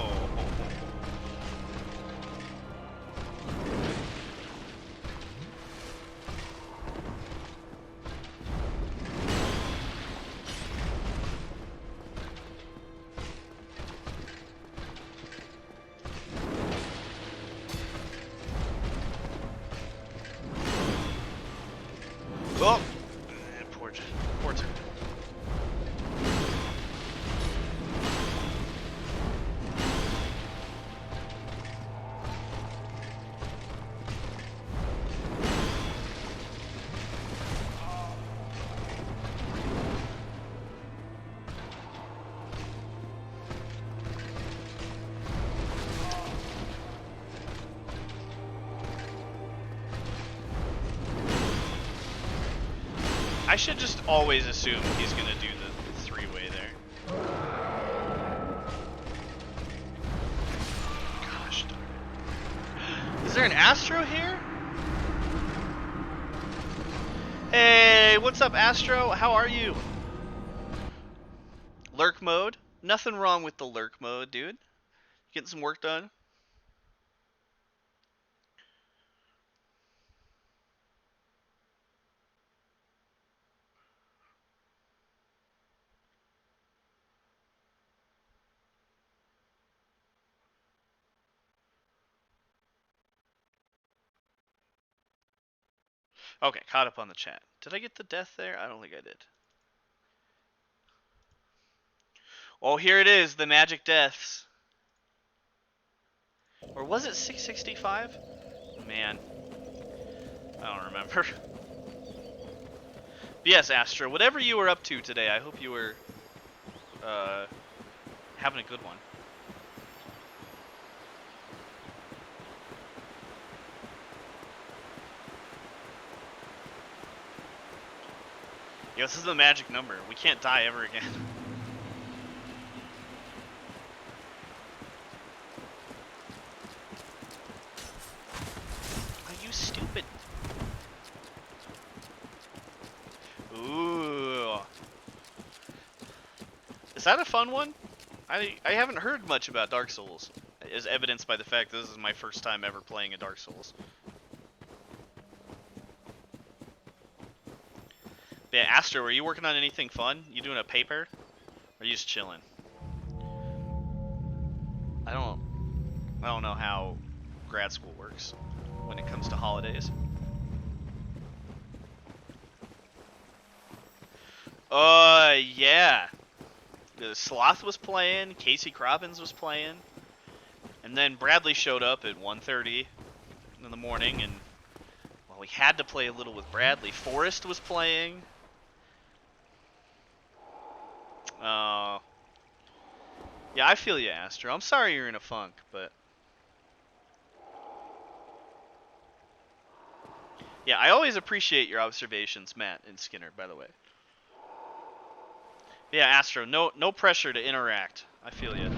Oh, poor turn. I should just always assume he's gonna do the 3-way there. Gosh darn it. Is there an Astro here? Hey, what's up, Astro? How are you? Lurk mode? Nothing wrong with the lurk mode, dude. Getting some work done? Okay, caught up on the chat. Did I get the death there? I don't think I did. Oh, here it is, the magic deaths. Or was it 665? Man, I don't remember. But yes, Astro, whatever you were up to today, I hope you were having a good one. Yeah, this is the magic number. We can't die ever again. Are you stupid? Ooh. Is that a fun one? I haven't heard much about Dark Souls, as evidenced by the fact this is my first time ever playing a Dark Souls. Yeah, Astro, are you working on anything fun? You doing a paper? Or are you just chilling? I don't know how grad school works when it comes to holidays. Yeah. The Sloth was playing, Casey Crobbins was playing, and then Bradley showed up at 1:30 in the morning, and well, we had to play a little with Bradley. Forrest was playing. Yeah, I feel you, Astro. I'm sorry you're in a funk, but yeah, I always appreciate your observations, Matt and Skinner, by the way. Yeah, Astro, no pressure to interact. I feel you.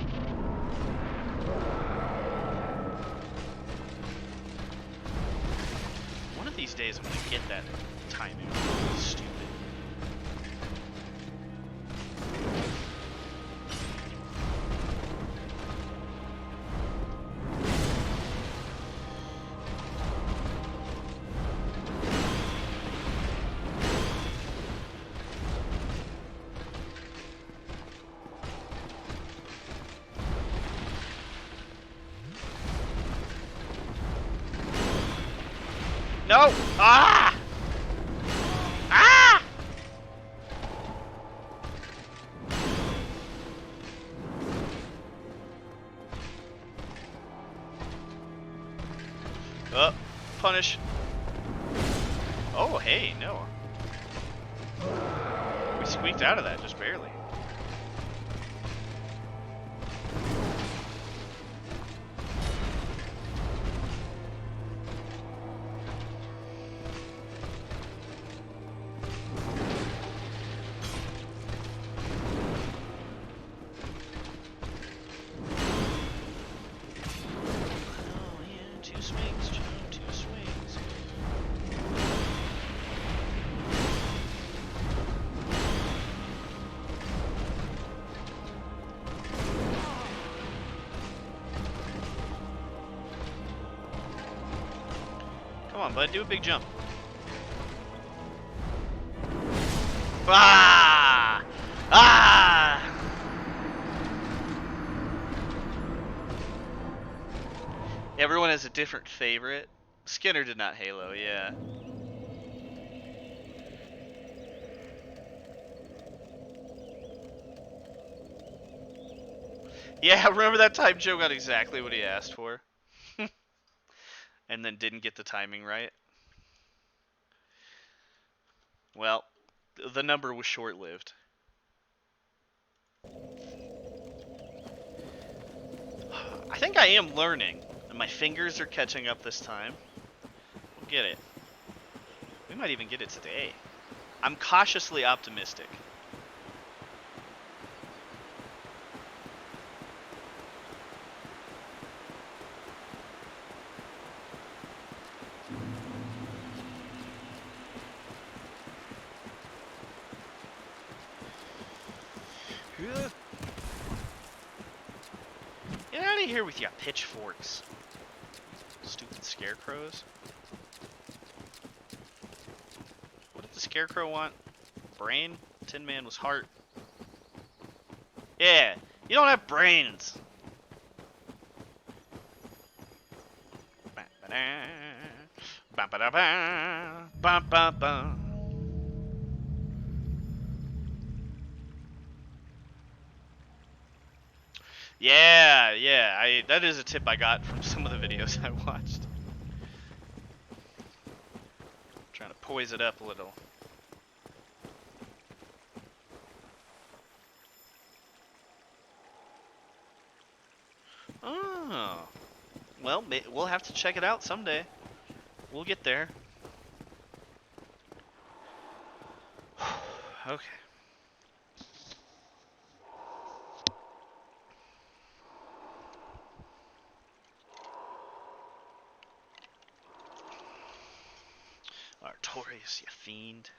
One of these days I'm gonna get that timing. Stupid. No! Ah! Ah! Punish. Oh, hey, no. We squeaked out of that just barely. Come on, bud, do a big jump. Ah! Ah! Everyone has a different favorite. Skinner did not Halo, yeah. Yeah, remember that time Joe got exactly what he asked for? And then didn't get the timing right? Well, the number was short-lived. I think I am learning, and my fingers are catching up this time. We'll get it. We might even get it today. I'm cautiously optimistic. Get out of here with your pitchforks. Stupid scarecrows. What did the scarecrow want? Brain? Tin Man was heart. Yeah, you don't have brains. Yeah, that is a tip I got from some of the videos I watched. Trying to poise it up a little. Oh. Well, we'll have to check it out someday. We'll get there. Okay. Artorias, you fiend.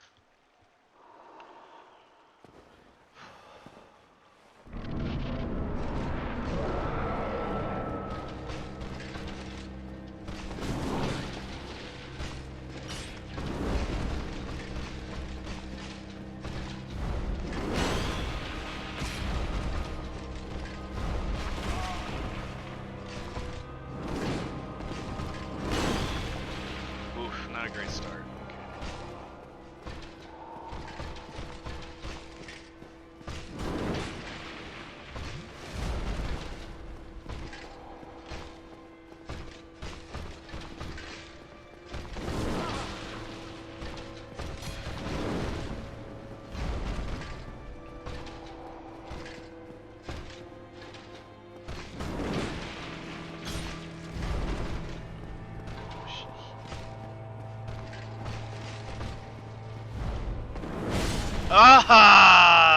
Oof, not a great start. Ah!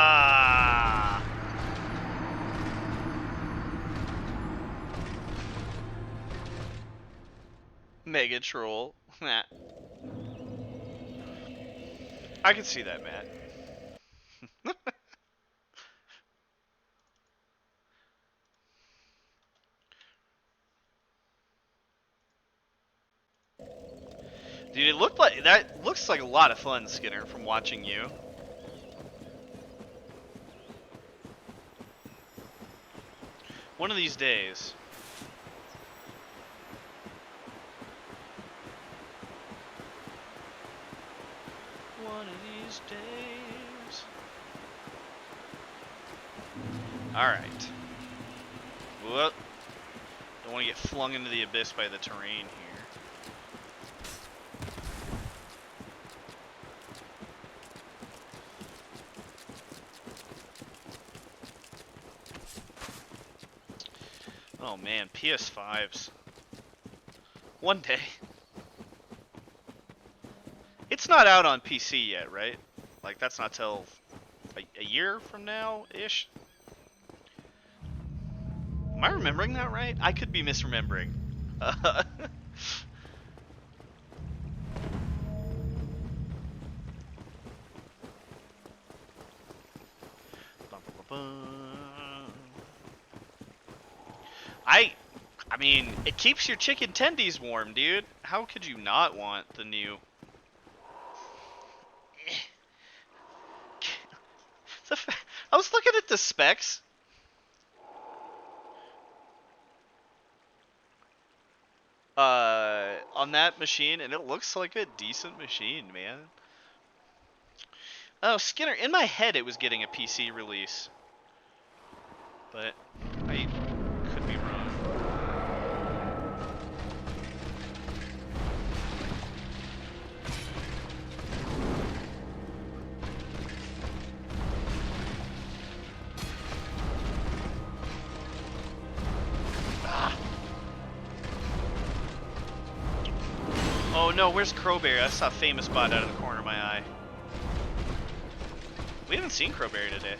Mega troll. Nah. I can see that, Matt. Dude, it looked like that looks like a lot of fun, Skinner, from watching you. One of these days. days. Alright. Whoop. Don't want to get flung into the abyss by the terrain here. Oh man, PS5s. One day. It's not out on PC yet, right? Like, that's not till a year from now-ish? Am I remembering that right? I could be misremembering. I mean, it keeps your chicken tendies warm, dude. How could you not want the new... I was looking at the specs. On that machine, and it looks like a decent machine, man. Oh, Skinner, in my head it was getting a PC release. But I could be wrong. Oh no, where's Crowberry? I saw a famous spot out of the corner of my eye. We haven't seen Crowberry today.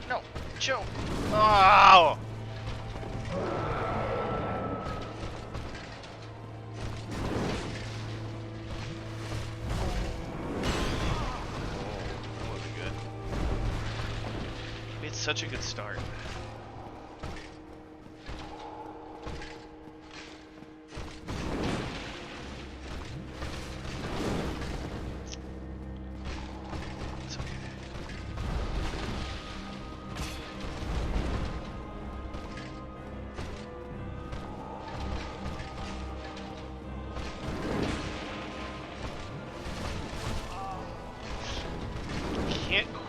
No, Joe. Oh! That wasn't good. We had such a good start.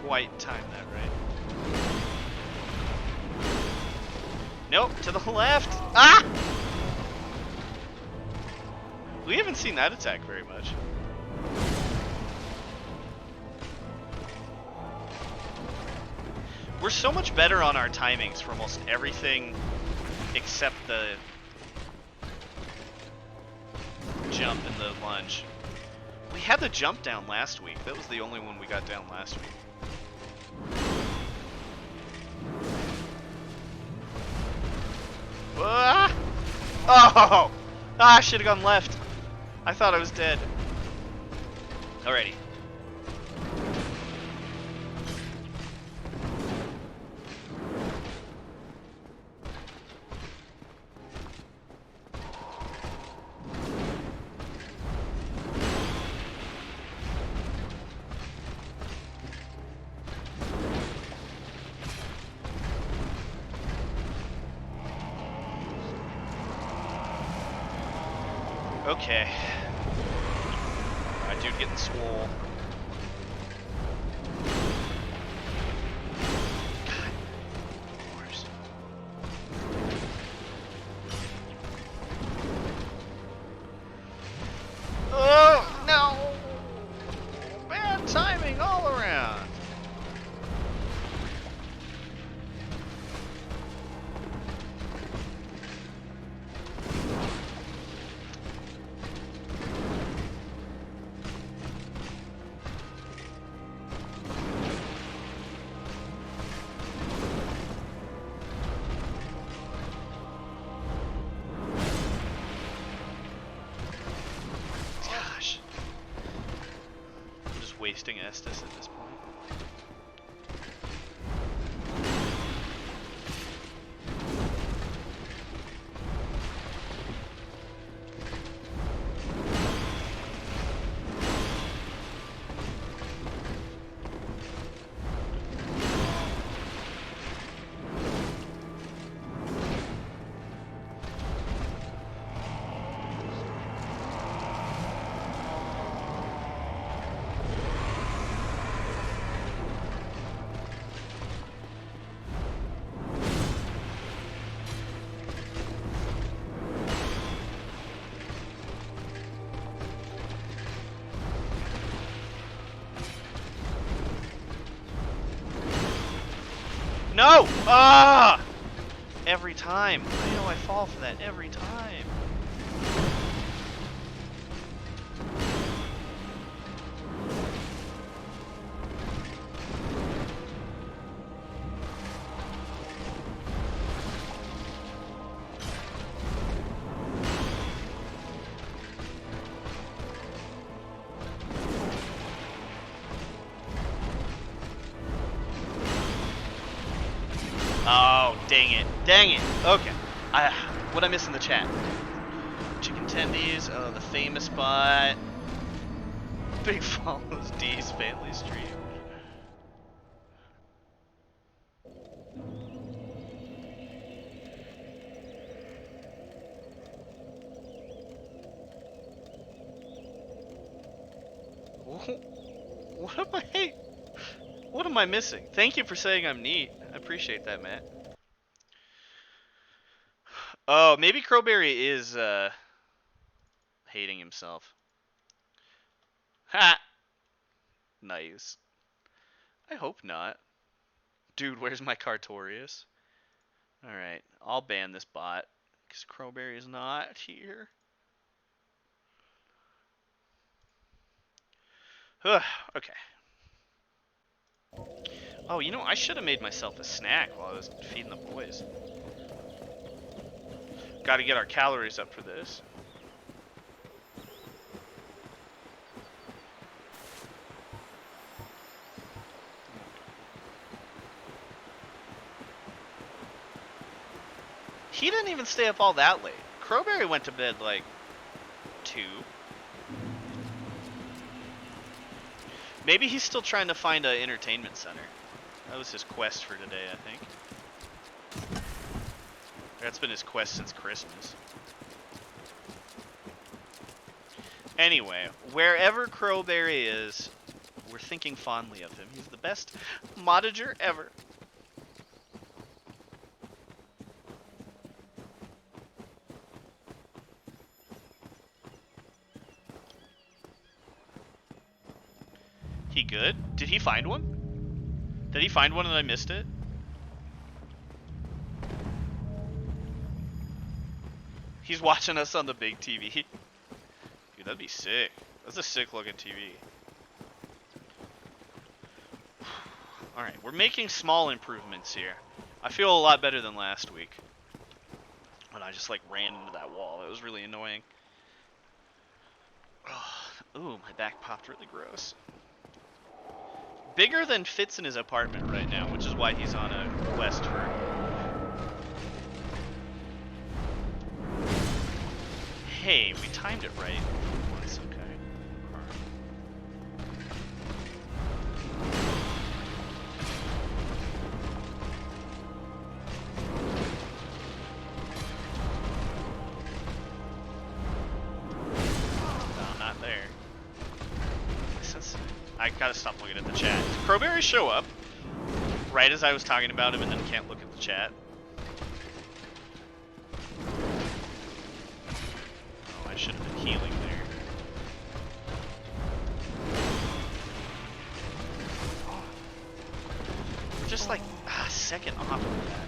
Quite time that, right? Nope, to the left. Ah! We haven't seen that attack very much. We're so much better on our timings for almost everything except the jump and the lunge. We had the jump down last week. That was the only one we got down last week. Ah! Oh! Ah, I should have gone left. I thought I was dead. Alrighty. Okay. Alright, dude, getting swole. God. Of course. Oh, no! Bad timing all around. Wasting Estus at this point. No! Ah! Every time. I know I fall for that every time. Oh, dang it. Dang it. Okay. What'd I miss in the chat? Chicken tendies. Oh, the famous bot. Big follows D's family stream. What am I missing? Thank you for saying I'm neat. I appreciate that, Matt. Oh, maybe Crowberry is hating himself. Ha! Nice. I hope not. Dude, where's my Artorias? Alright, I'll ban this bot. Because Crowberry is not here. Okay. Oh, you know, I should have made myself a snack while I was feeding the boys. Gotta get our calories up for this. He didn't even stay up all that late. Crowberry went to bed like 2. Maybe he's still trying to find an entertainment center. That was his quest for today, I think. That's been his quest since Christmas. Anyway, wherever Crowberry is, we're thinking fondly of him. He's the best modager ever. He good? Did he find one? Did he find one and I missed it? He's watching us on the big TV. Dude, that'd be sick. That's a sick looking TV. Alright, we're making small improvements here. I feel a lot better than last week. When I just like ran into that wall. It was really annoying. Ooh, my back popped really gross. Bigger than fits in his apartment right now, which is why he's on a quest for... Hey, we timed it right once, okay. No, not there. I gotta stop looking at the chat. Did Crowberry show up right as I was talking about him and then can't look at the chat? Oh, I should have been healing there. We're just like a second off of that.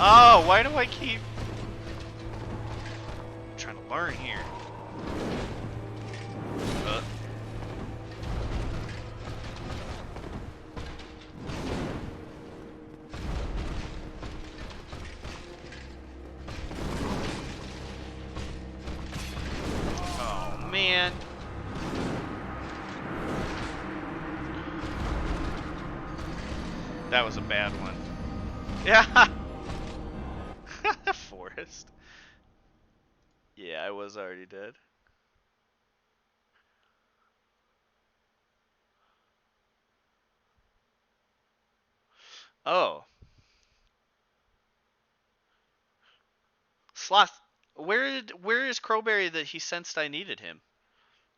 Oh, why do I keep trying to learn here? Oh man. That was a bad one. Yeah. Forest. Yeah, I was already dead. Oh. Sloth, where is Crowberry that he sensed I needed him?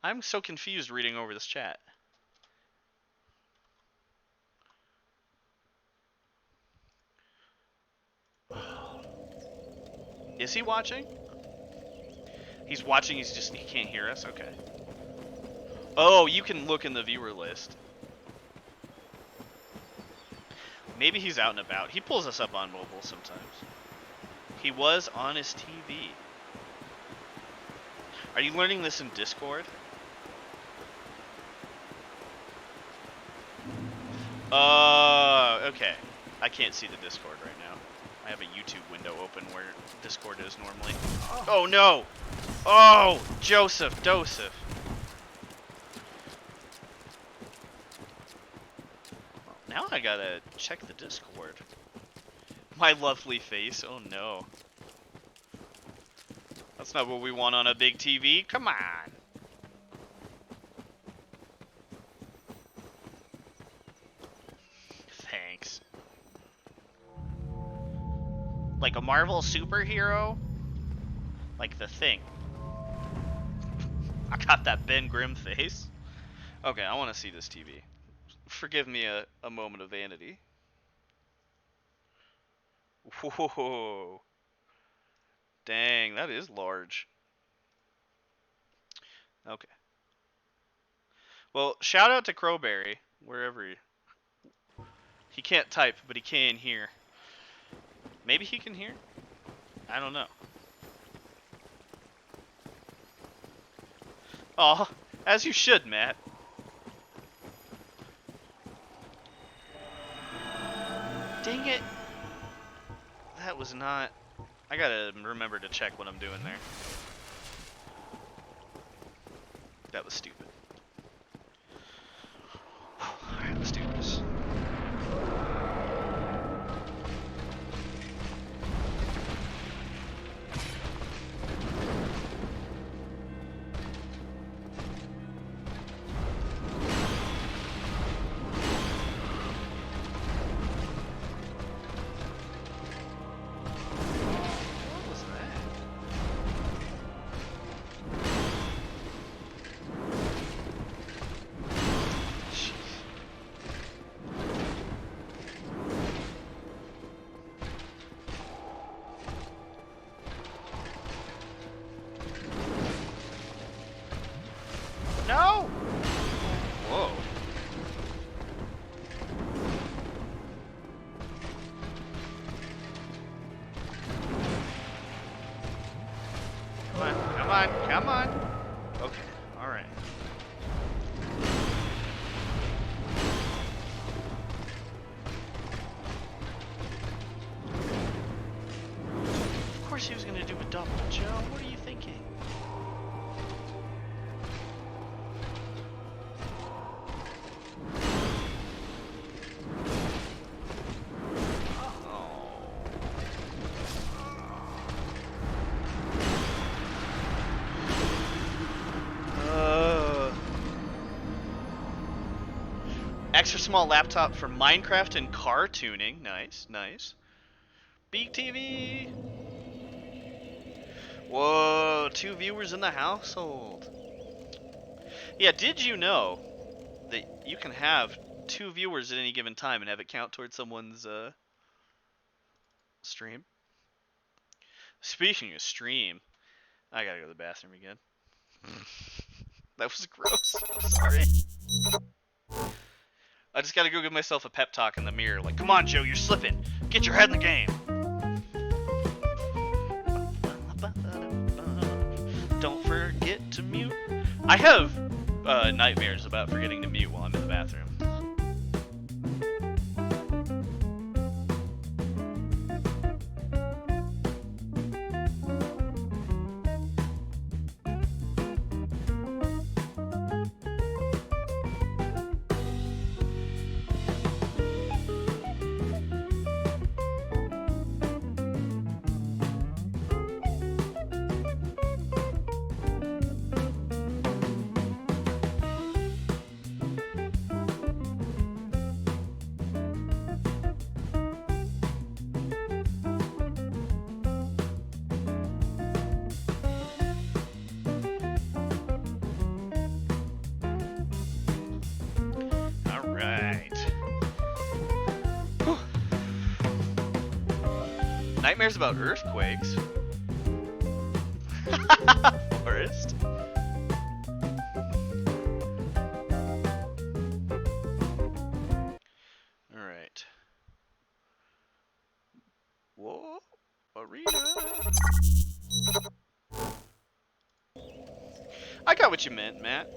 I'm so confused reading over this chat. Is he watching? He's watching, he can't hear us? Okay. Oh, you can look in the viewer list. Maybe he's out and about. He pulls us up on mobile sometimes. He was on his TV. Are you learning this in Discord? Okay. I can't see the Discord right now. I have a YouTube window open where Discord is normally. Oh no! Oh! Joseph! Now I gotta check the Discord. My lovely face, oh no. That's not what we want on a big TV, come on! Thanks. Like a Marvel superhero? Like the Thing. I got that Ben Grimm face. Okay, I want to see this TV. Forgive me a moment of vanity. Whoa. Dang, that is large. Okay. Well, shout out to Crowberry, wherever he can't type, but he can hear. Maybe he can hear? I don't know. Aw, as you should, Matt. Dang it. That was not... I gotta remember to check what I'm doing there. That was stupid. Alright, let's do this. No! Whoa. Come on, come on, come on. Okay, alright. Of course he was gonna do a double, Joe. What are you thinking? Extra small laptop for Minecraft and car tuning. Nice, nice. Big TV. Whoa, 2 viewers in the household. Yeah, did you know that you can have 2 viewers at any given time and have it count towards someone's stream? Speaking of stream, I gotta go to the bathroom again. That was gross. I'm sorry. I just gotta go give myself a pep talk in the mirror. Like, come on, Joe, you're slipping. Get your head in the game. Don't forget to mute. I have nightmares about forgetting to mute while I'm in the bathroom. Nightmares about earthquakes? Forest. Alright. Whoa. Arena. I got what you meant, Matt.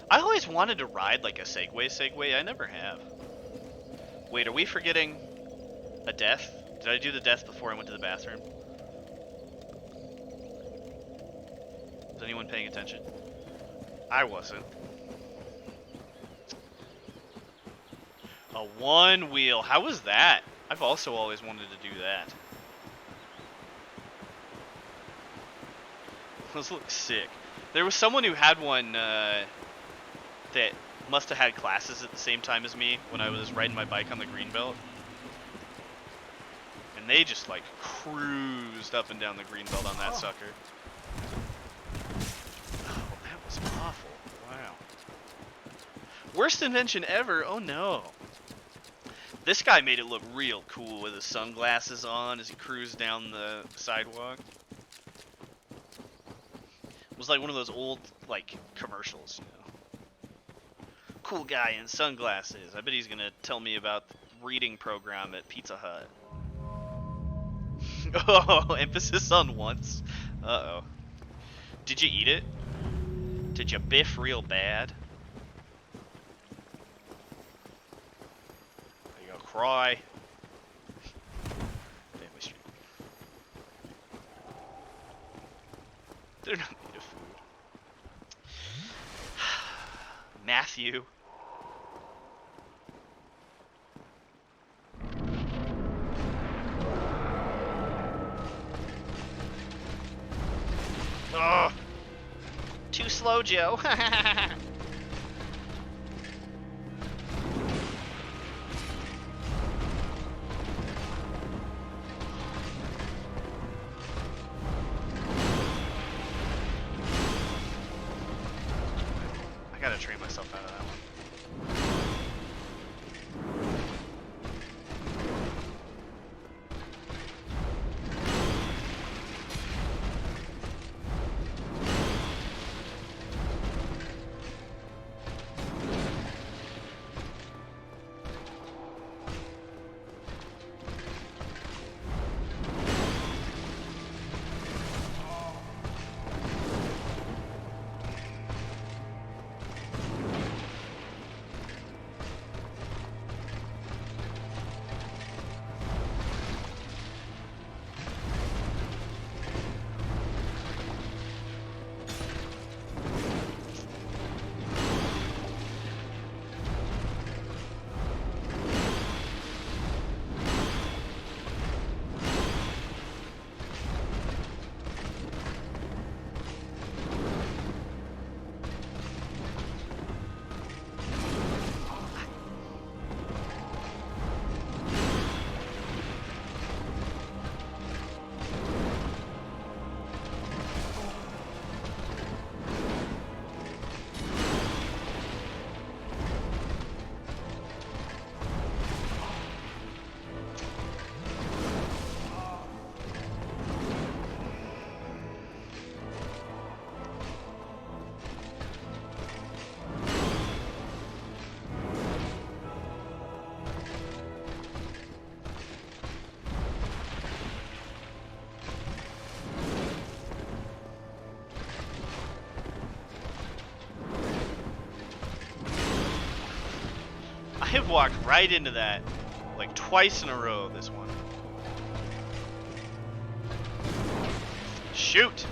I always wanted to ride like a Segway. I never have. Wait, are we forgetting a death? Did I do the death before I went to the bathroom? Was anyone paying attention? I wasn't. A one wheel. How was that? I've also always wanted to do that. Those look sick. There was someone who had one that must have had classes at the same time as me when I was riding my bike on the greenbelt. And they just like cruised up and down the greenbelt on that sucker. Oh, that was awful. Wow. Worst invention ever? Oh no. This guy made it look real cool with his sunglasses on as he cruised down the sidewalk. It was like one of those old, like, commercials, you know. Cool guy in sunglasses. I bet he's gonna tell me about the reading program at Pizza Hut. Oh, emphasis on once. Uh-oh. Did you eat it? Did you biff real bad? There you go, cry. Family Street. They're not made of food. Matthew. Ugh. Too slow, Joe. I gotta train myself out of that one. I have walked right into that, like twice in a row this one. Shoot!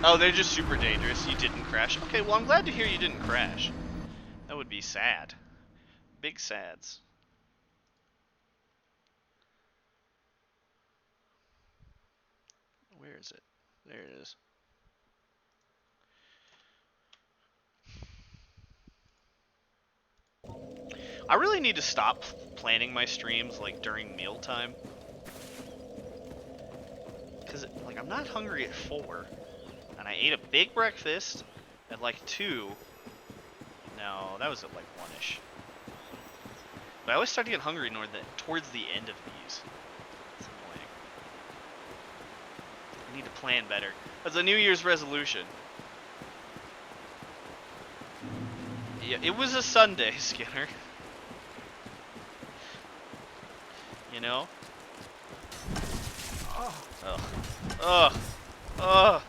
Oh, they're just super dangerous. You didn't crash. Okay, well I'm glad to hear you didn't crash. That would be sad. Big sads. Where is it? There it is. I really need to stop planning my streams like during mealtime. Cause like I'm not hungry at 4. And I ate a big breakfast at like 2. No, that was at like 1-ish. But I always start to get hungry towards the end of these. It's annoying. I need to plan better. That's a New Year's resolution. Yeah, it was a Sunday, Skinner. You know? Ugh. Ugh. Ugh.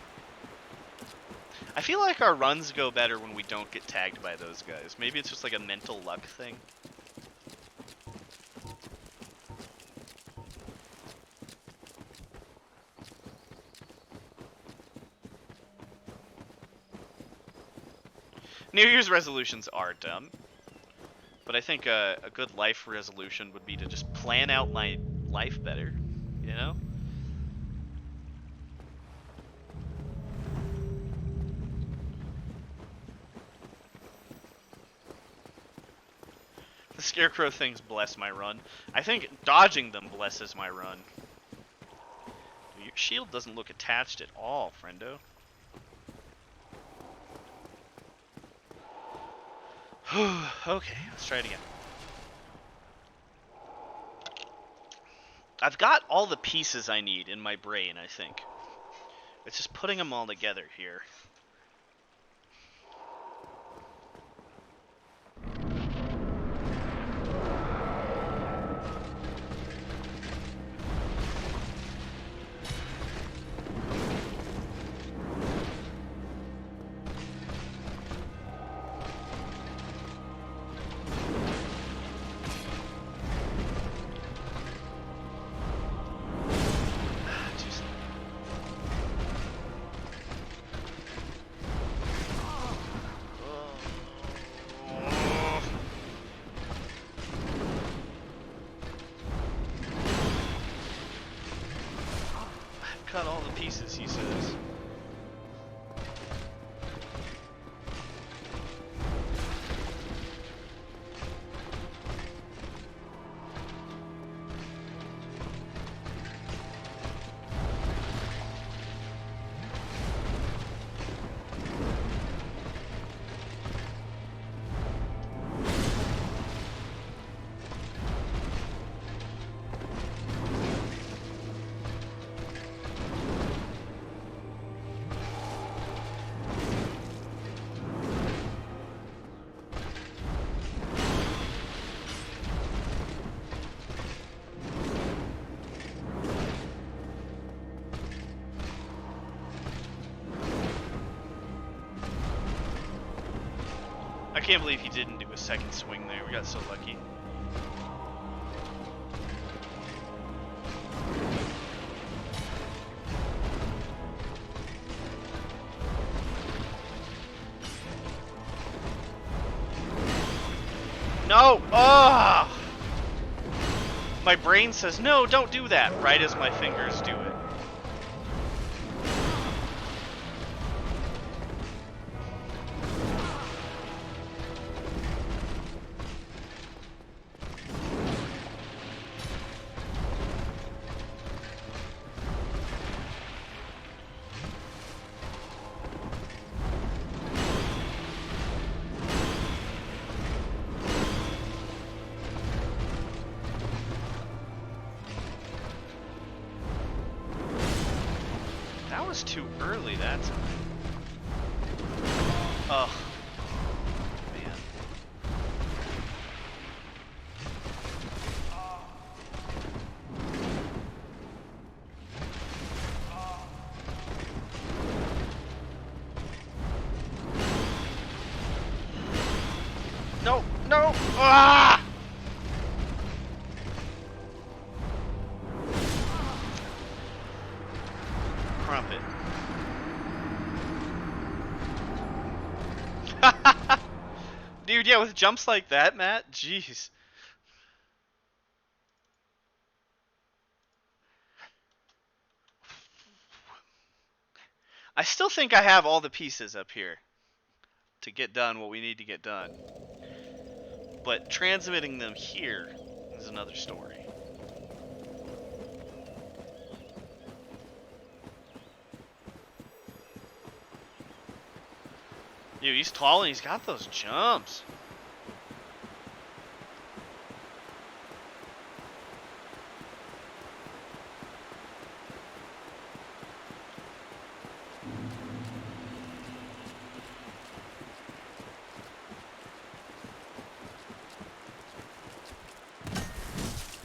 I feel like our runs go better when we don't get tagged by those guys. Maybe it's just like a mental luck thing. New Year's resolutions are dumb. But I think a good life resolution would be to just plan out my life better, you know? The scarecrow things bless my run. I think dodging them blesses my run. Your shield doesn't look attached at all, friendo. Okay, let's try it again. I've got all the pieces I need in my brain, I think. It's just putting them all together here. Cut all the pieces, he says. I can't believe he didn't do a second swing there. We got so lucky. No! Ah! My brain says, no, don't do that, right as my fingers do it. That was too early that time. Ugh. Man. No, no! Ah! Crumpet. Dude, yeah, with jumps like that, Matt, jeez. I still think I have all the pieces up here to get done what we need to get done. But transmitting them here is another story. Dude, he's tall and he's got those jumps.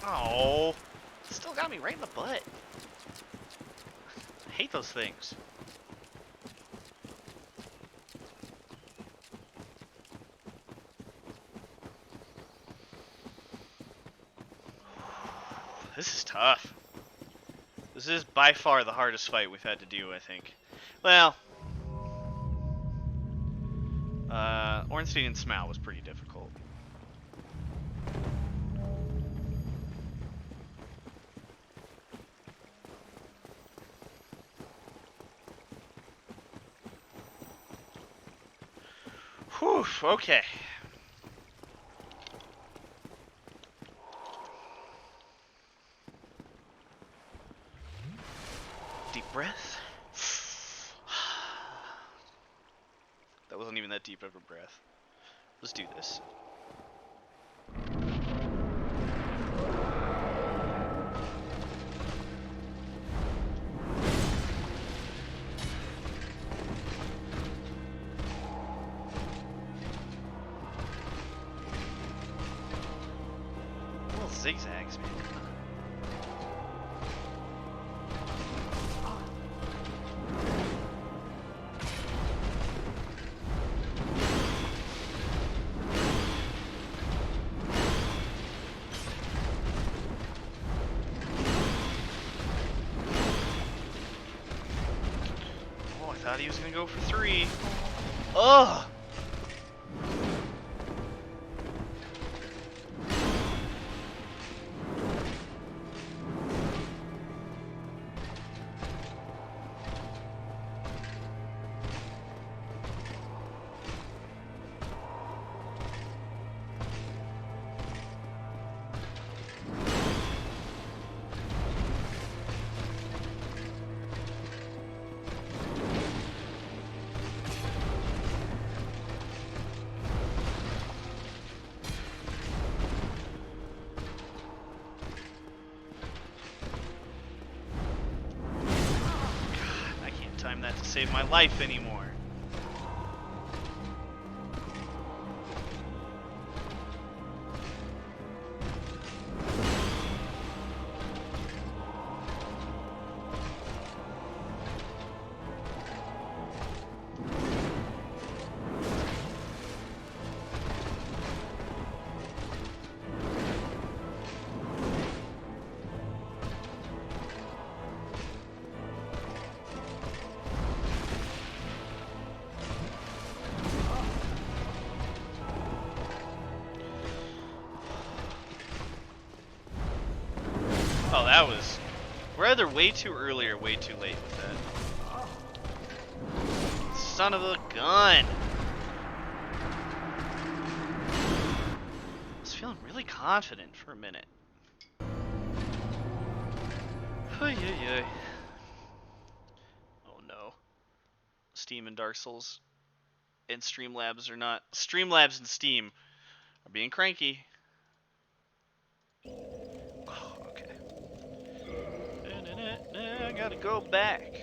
Oh, still got me right in the butt. I hate those things. This is tough. This is by far the hardest fight we've had to do, I think. Well, Ornstein and Smal was pretty difficult. Whew, okay. Deep breath. That wasn't even that deep of a breath. Let's do this. Little zigzags, man. Thought he was gonna go for 3. Ugh! That to save my life anymore. Oh, that was... We're either way too early or way too late with that. Son of a gun! I was feeling really confident for a minute. Oh no. Steam and Dark Souls and Streamlabs are not... Streamlabs and Steam are being cranky. I gotta go back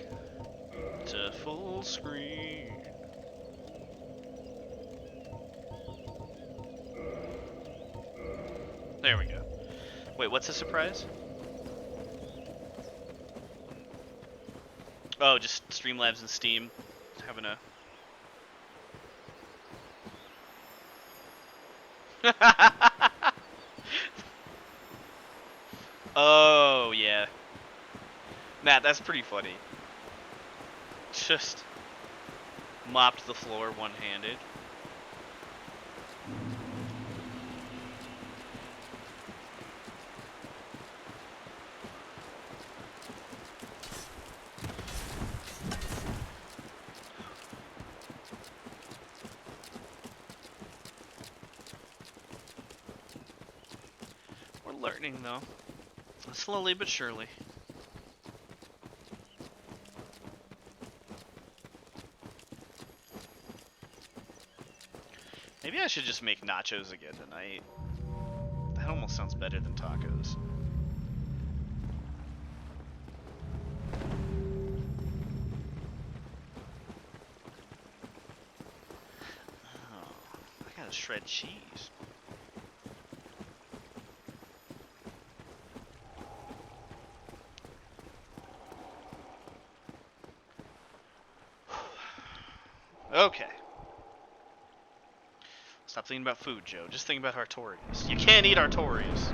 to full screen. There we go. Wait, what's the surprise? Oh, just Streamlabs and Steam having a... Oh, yeah. Matt, that's pretty funny. Just mopped the floor one-handed. We're learning, though. Slowly but surely. Maybe I should just make nachos again tonight. That almost sounds better than tacos. Oh, I gotta shred cheese. Okay. Stop thinking about food, Joe. Just think about Artorias. You can't eat Artorias.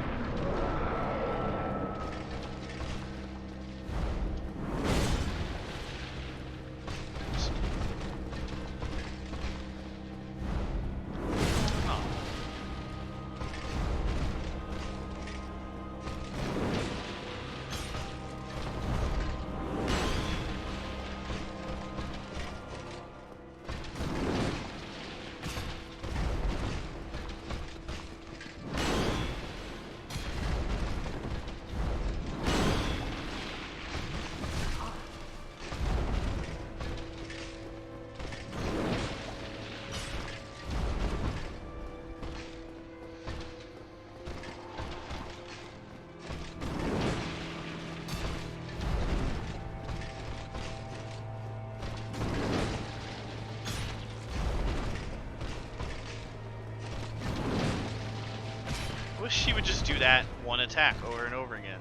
She would just do that one attack over and over again.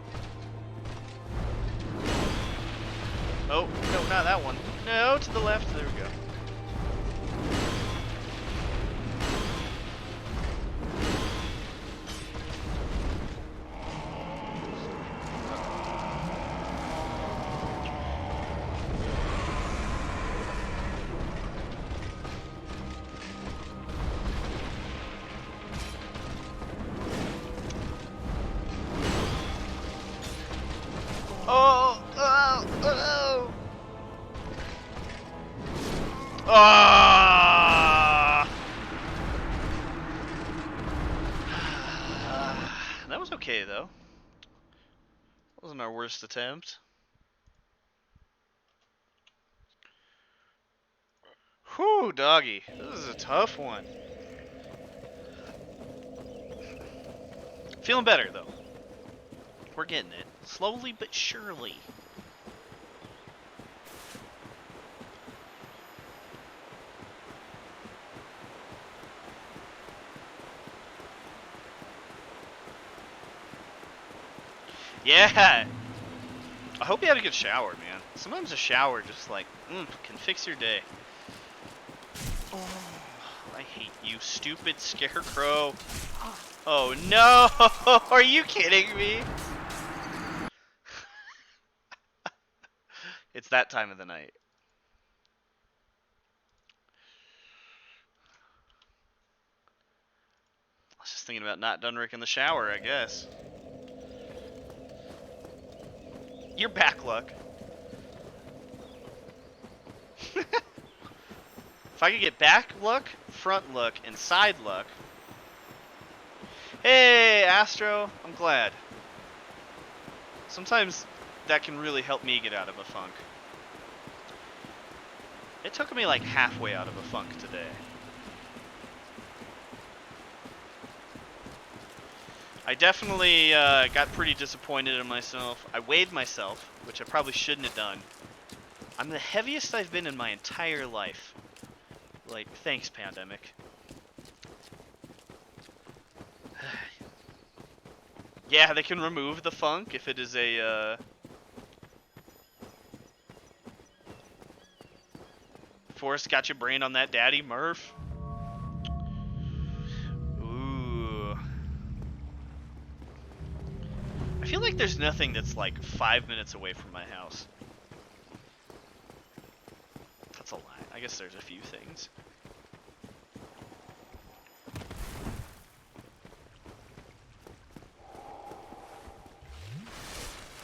Oh, no, not that one. No, to the left. There we go. That was okay, though. Wasn't our worst attempt. Whew, doggy. This is a tough one. Feeling better, though. We're getting it. Slowly but surely. Yeah! I hope you had a good shower, man. Sometimes a shower just like, can fix your day. Oh, I hate you, stupid scarecrow. Oh no! Are you kidding me? It's that time of the night. I was just thinking about not done Rick in the shower, I guess. You're back, luck. If I could get back luck, front luck, and side luck. Hey, Astro, I'm glad. Sometimes that can really help me get out of a funk. It took me like halfway out of a funk today. I definitely got pretty disappointed in myself. I weighed myself, which I probably shouldn't have done. I'm the heaviest I've been in my entire life. Like, thanks, pandemic. Yeah, they can remove the funk if it is a, Forrest got your brain on that, Daddy Murph. Ooh. I feel like there's nothing that's like 5 minutes away from my house. That's a lie. I guess there's a few things.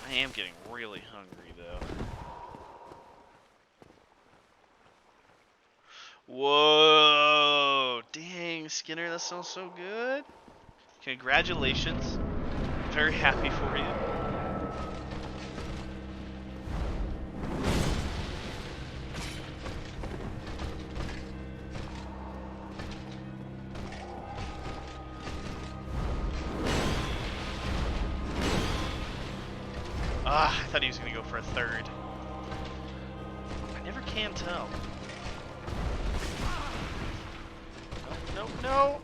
I am getting really hungry, though. Whoa! Dang, Skinner, that sounds so good. Congratulations. Very happy for you. Ah, I thought he was going to go for a third. I never can tell. No, no, no!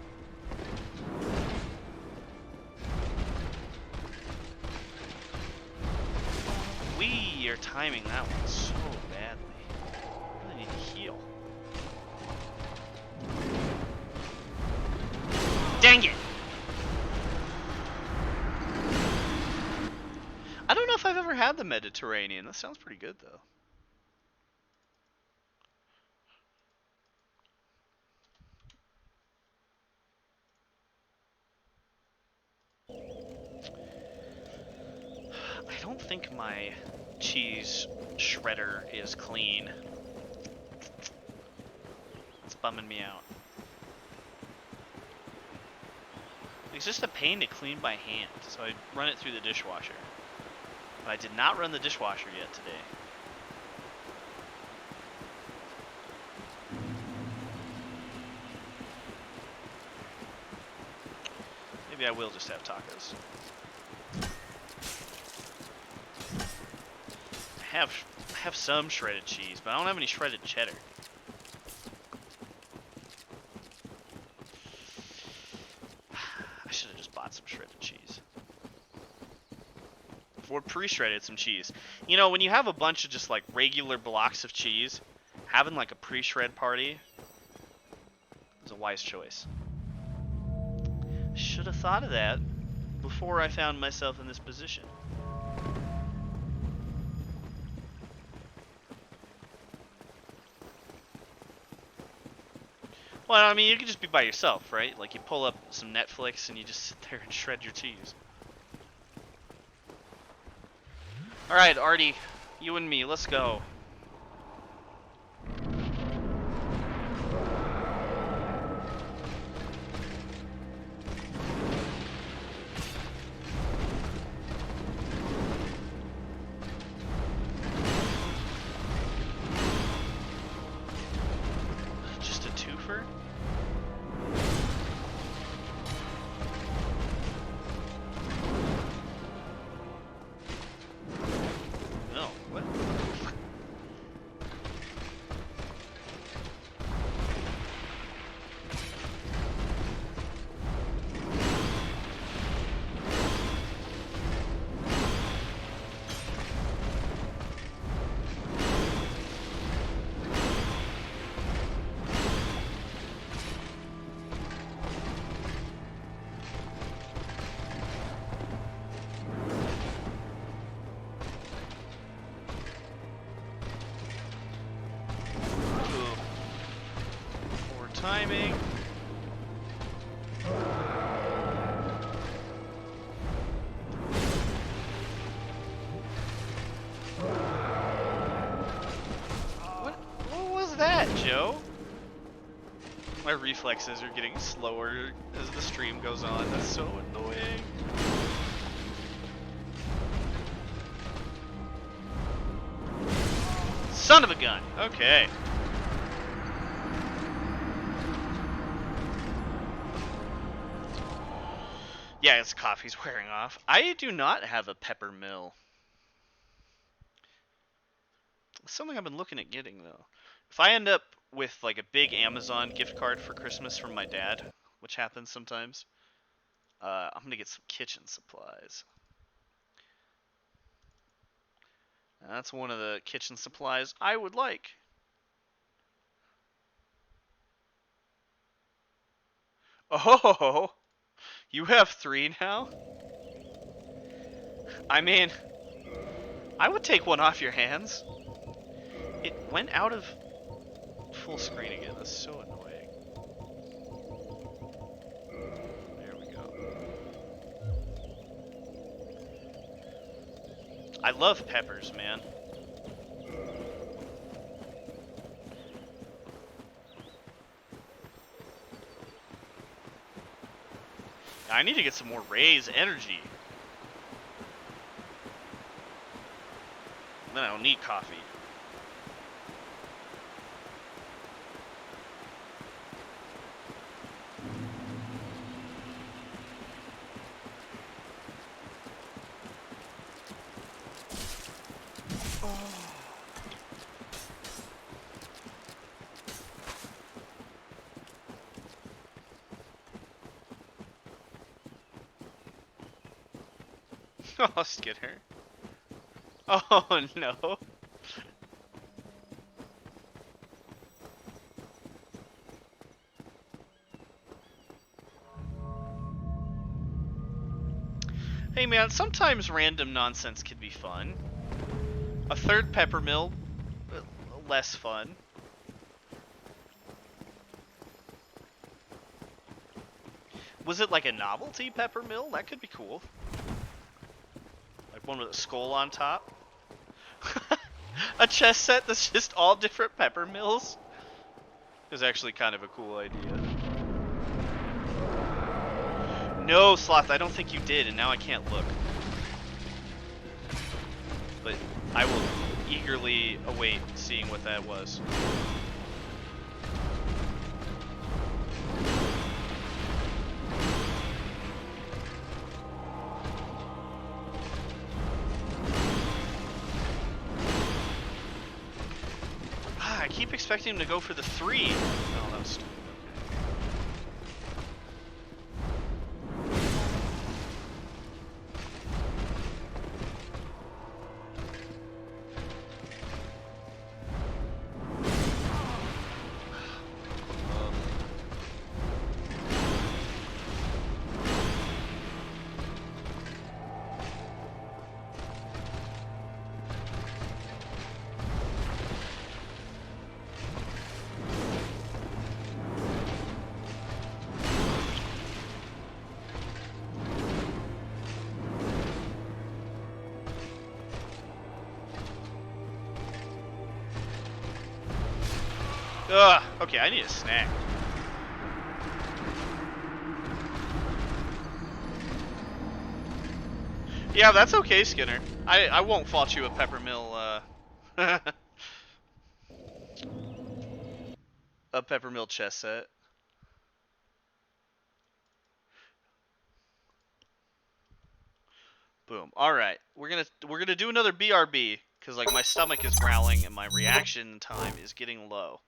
We are timing that one so badly. I really need to heal. Dang it! I don't know if I've ever had the Mediterranean. That sounds pretty good, though. I don't think my cheese shredder is clean. It's bumming me out. It's just a pain to clean by hand, so I run it through the dishwasher. But I did not run the dishwasher yet today. Maybe I will just have tacos. I have some shredded cheese, but I don't have any shredded cheddar. I should have just bought some shredded cheese. Or pre-shredded some cheese. You know, when you have a bunch of just like regular blocks of cheese, having like a pre-shred party is a wise choice. Should have thought of that before I found myself in this position. Well, I mean, you can just be by yourself, right? Like, you pull up some Netflix and you just sit there and shred your cheese. Alright, Artie, you and me, let's go. Just a twofer? No, what? Timing. What was that, Joe? My reflexes are getting slower as the stream goes on. That's so annoying. Son of a gun. Okay. Yeah, his coffee's wearing off. I do not have a pepper mill. It's something I've been looking at getting, though. If I end up with like a big Amazon gift card for Christmas from my dad, which happens sometimes, I'm gonna get some kitchen supplies. That's one of the kitchen supplies I would like. Oh, you have 3 now? I mean, I would take one off your hands. It went out of full screen again. That's so annoying. There we go. I love peppers, man. I need to get some more Raise energy. Then I don't need coffee. Oh, Skidder. Oh no. Hey man, sometimes random nonsense can be fun. A third peppermill, less fun. Was it like a novelty peppermill? That could be cool. Like one with a skull on top. A chess set that's just all different peppermills is actually kind of a cool idea. No, Sloth, I don't think you did, and now I can't look. But I will eagerly await seeing what that was. I keep expecting him to go for the 3. Oh, that was stupid. Ugh, okay, I need a snack. Yeah, that's okay, Skinner. I won't fault you a peppermill, a peppermill chess set. Boom. All right, we're gonna do another BRB because like my stomach is growling and my reaction time is getting low.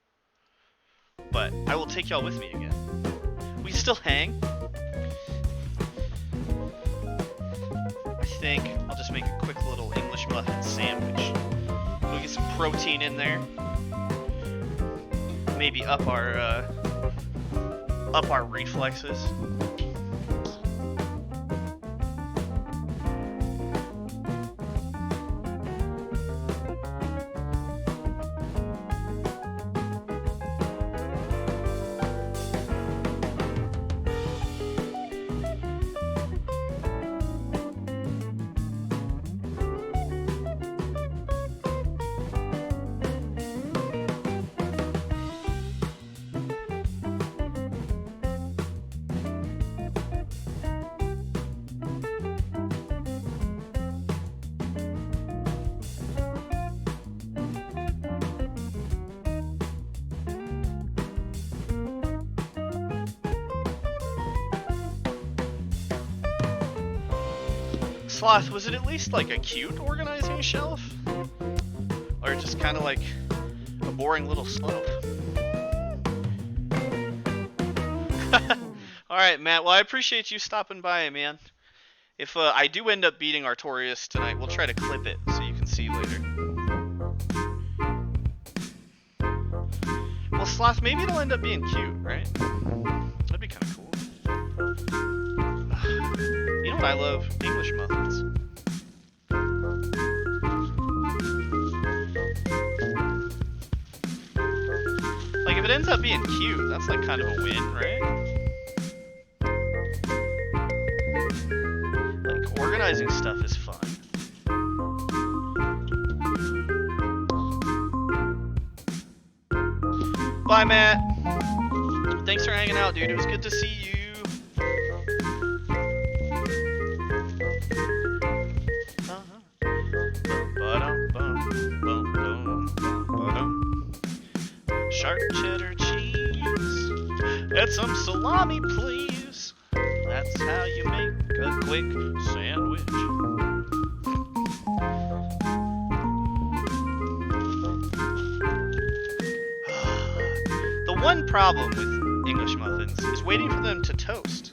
But I will take y'all with me again. We still hang. I think I'll just make a quick little English muffin sandwich. We'll get some protein in there. Maybe up our reflexes. Sloth, was it at least like a cute organizing shelf? Or just kind of like a boring little slope? Alright, Matt, well I appreciate you stopping by, man. If I do end up beating Artorias tonight, we'll try to clip it so you can see later. Well, Sloth, maybe it'll end up being cute, right? That'd be kind of cool. You know what I love? English muffins. Like, if it ends up being cute, that's like kind of a win, right? Like, organizing stuff is fun. Bye, Matt. Thanks for hanging out, dude. It was good to see you. Sharp cheddar cheese and some salami, please. That's how you make a quick sandwich. The one problem with English muffins is waiting for them to toast.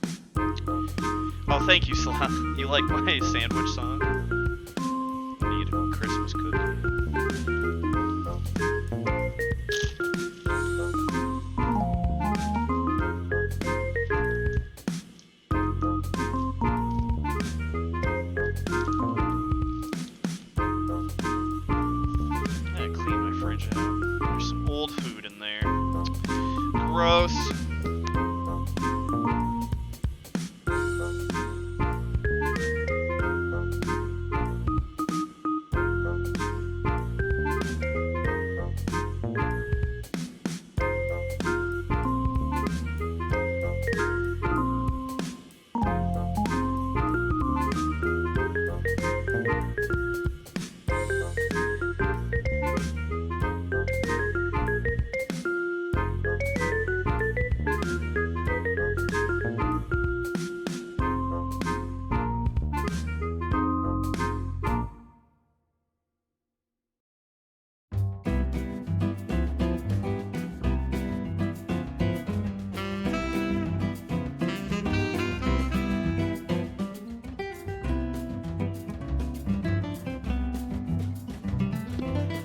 Oh, thank you, Sloth. You like my sandwich song? Need a Christmas cookie. Gross.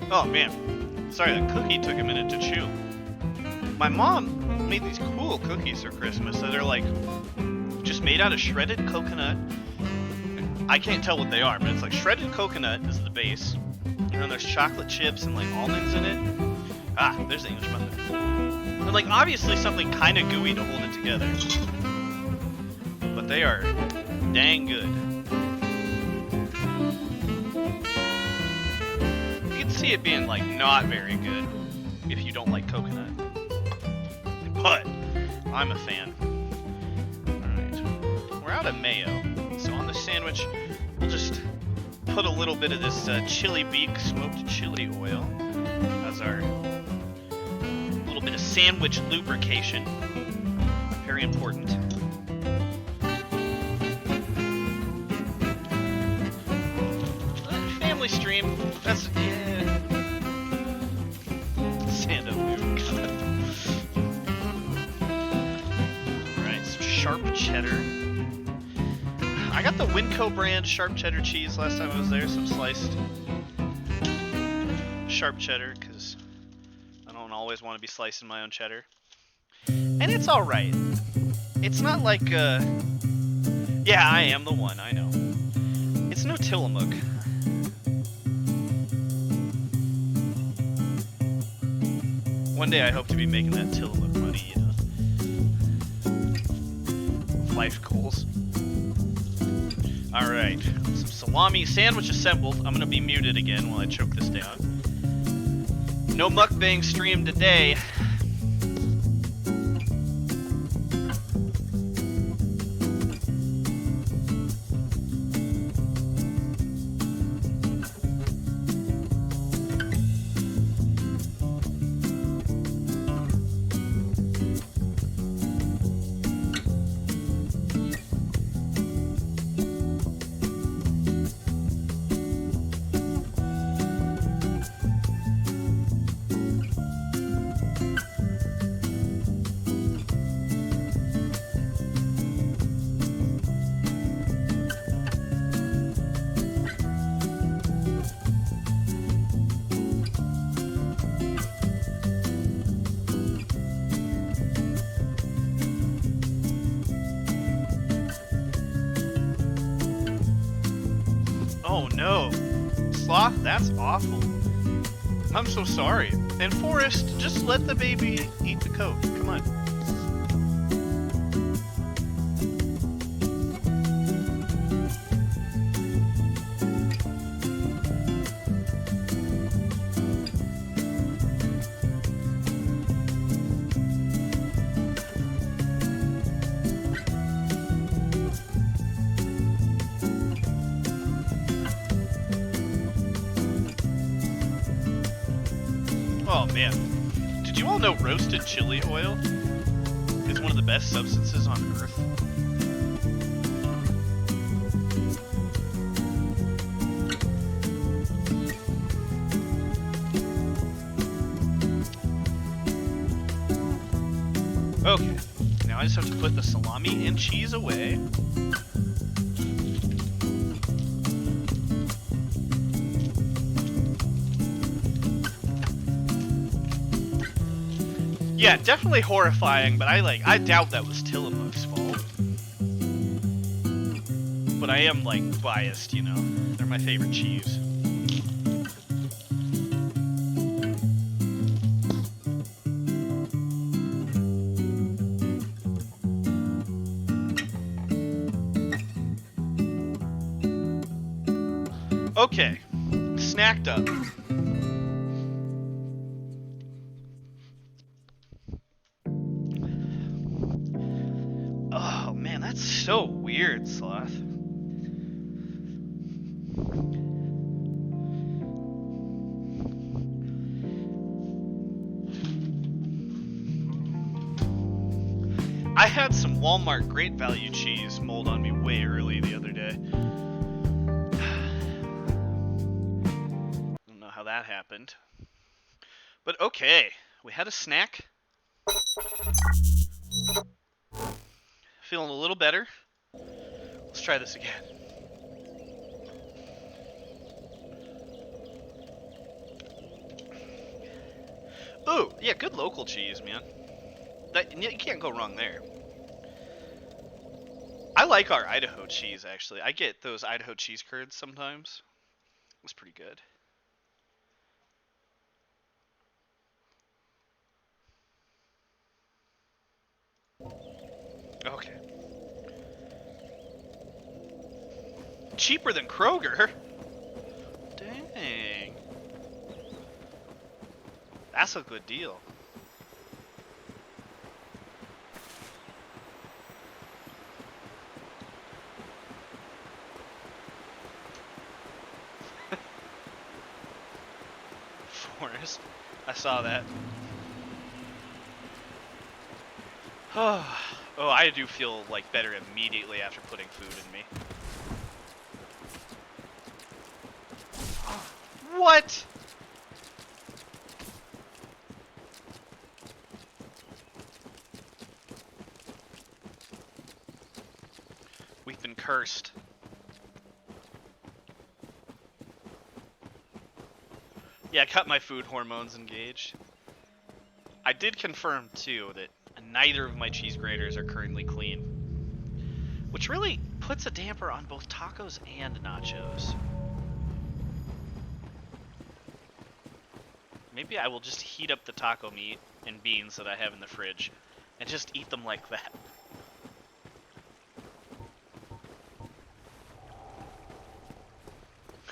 Oh man, sorry, that cookie took a minute to chew. My mom made these cool cookies for Christmas that are like just made out of shredded coconut. I can't tell what they are, but it's like shredded coconut is the base, and then there's chocolate chips and like almonds in it. Ah, there's the English method. And like obviously something kind of gooey to hold it together, but they are dang good. See it being like not very good if you don't like coconut, but I'm a fan. Alright, we're out of mayo, so on the sandwich we'll just put a little bit of this chili beak smoked chili oil as our little bit of sandwich lubrication. Very important. Family stream, that's Alright, some sharp cheddar. I got the Winco brand sharp cheddar cheese last time I was there, some sliced sharp cheddar, because I don't always want to be slicing my own cheddar. And it's alright. It's not like, yeah, I am the one, I know. It's no Tillamook. One day I hope to be making that Tillamook money, you know. Life goals. Alright, some salami sandwich assembled. I'm gonna be muted again while I choke this down. No mukbang stream today. Oh no. Sloth, that's awful. I'm so sorry. And Forrest, just let the baby eat the Coke. Come on. Oh man, did you all know roasted chili oil is one of the best substances on earth? Okay, now I just have to put the salami and cheese away. Yeah, definitely horrifying, but I doubt that was Tillamook's fault. But I am, like, biased, you know? They're my favorite cheese. Okay, snacked up. Oh man, that's so weird, Sloth. I had some Walmart Great Value cheese mold on me way early the other day. Don't know how that happened. But okay, we had a snack. Feeling a little better. Let's try this again. Ooh, yeah, good local cheese, man. You can't go wrong there. I like our Idaho cheese, actually. I get those Idaho cheese curds sometimes. It's pretty good. Okay. Cheaper than Kroger? Dang. That's a good deal. Forrest. I saw that. Oh, I do feel like better immediately after putting food in me. What? We've been cursed. Yeah, I got my food hormones engaged. I did confirm, too, that neither of my cheese graters are currently clean. Which really puts a damper on both tacos and nachos. Maybe I will just heat up the taco meat and beans that I have in the fridge and just eat them like that.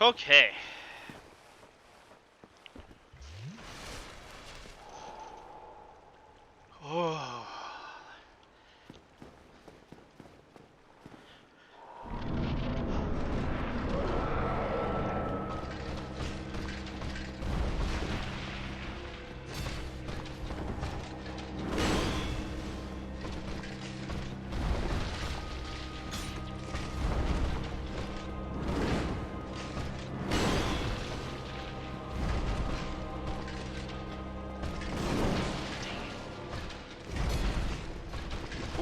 Okay. Oh.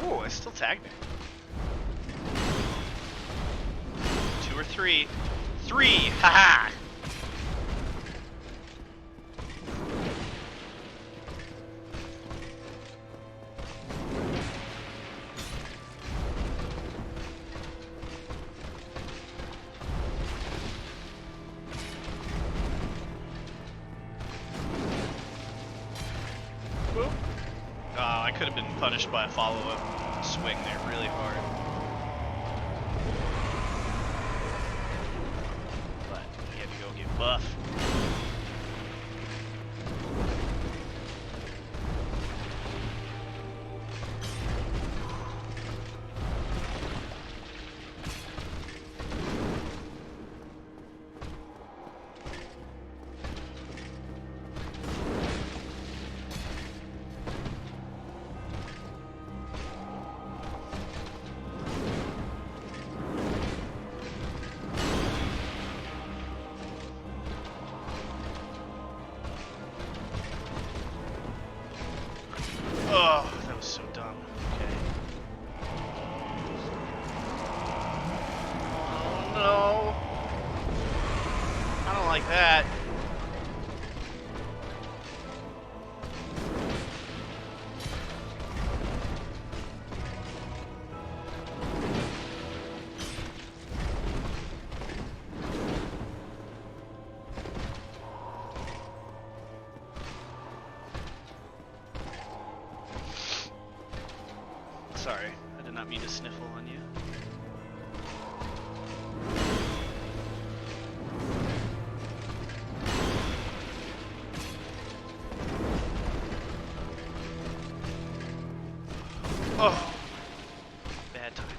Ooh, I still tagged it. 2 or 3. 3! Haha! Whoop. I could have been punished by a follow-up swing there really hard. But he had to go get buff. Oh, that was so dumb. Okay. Oh no. I don't like that. Sorry, I did not mean to sniffle on you. Oh, bad timing.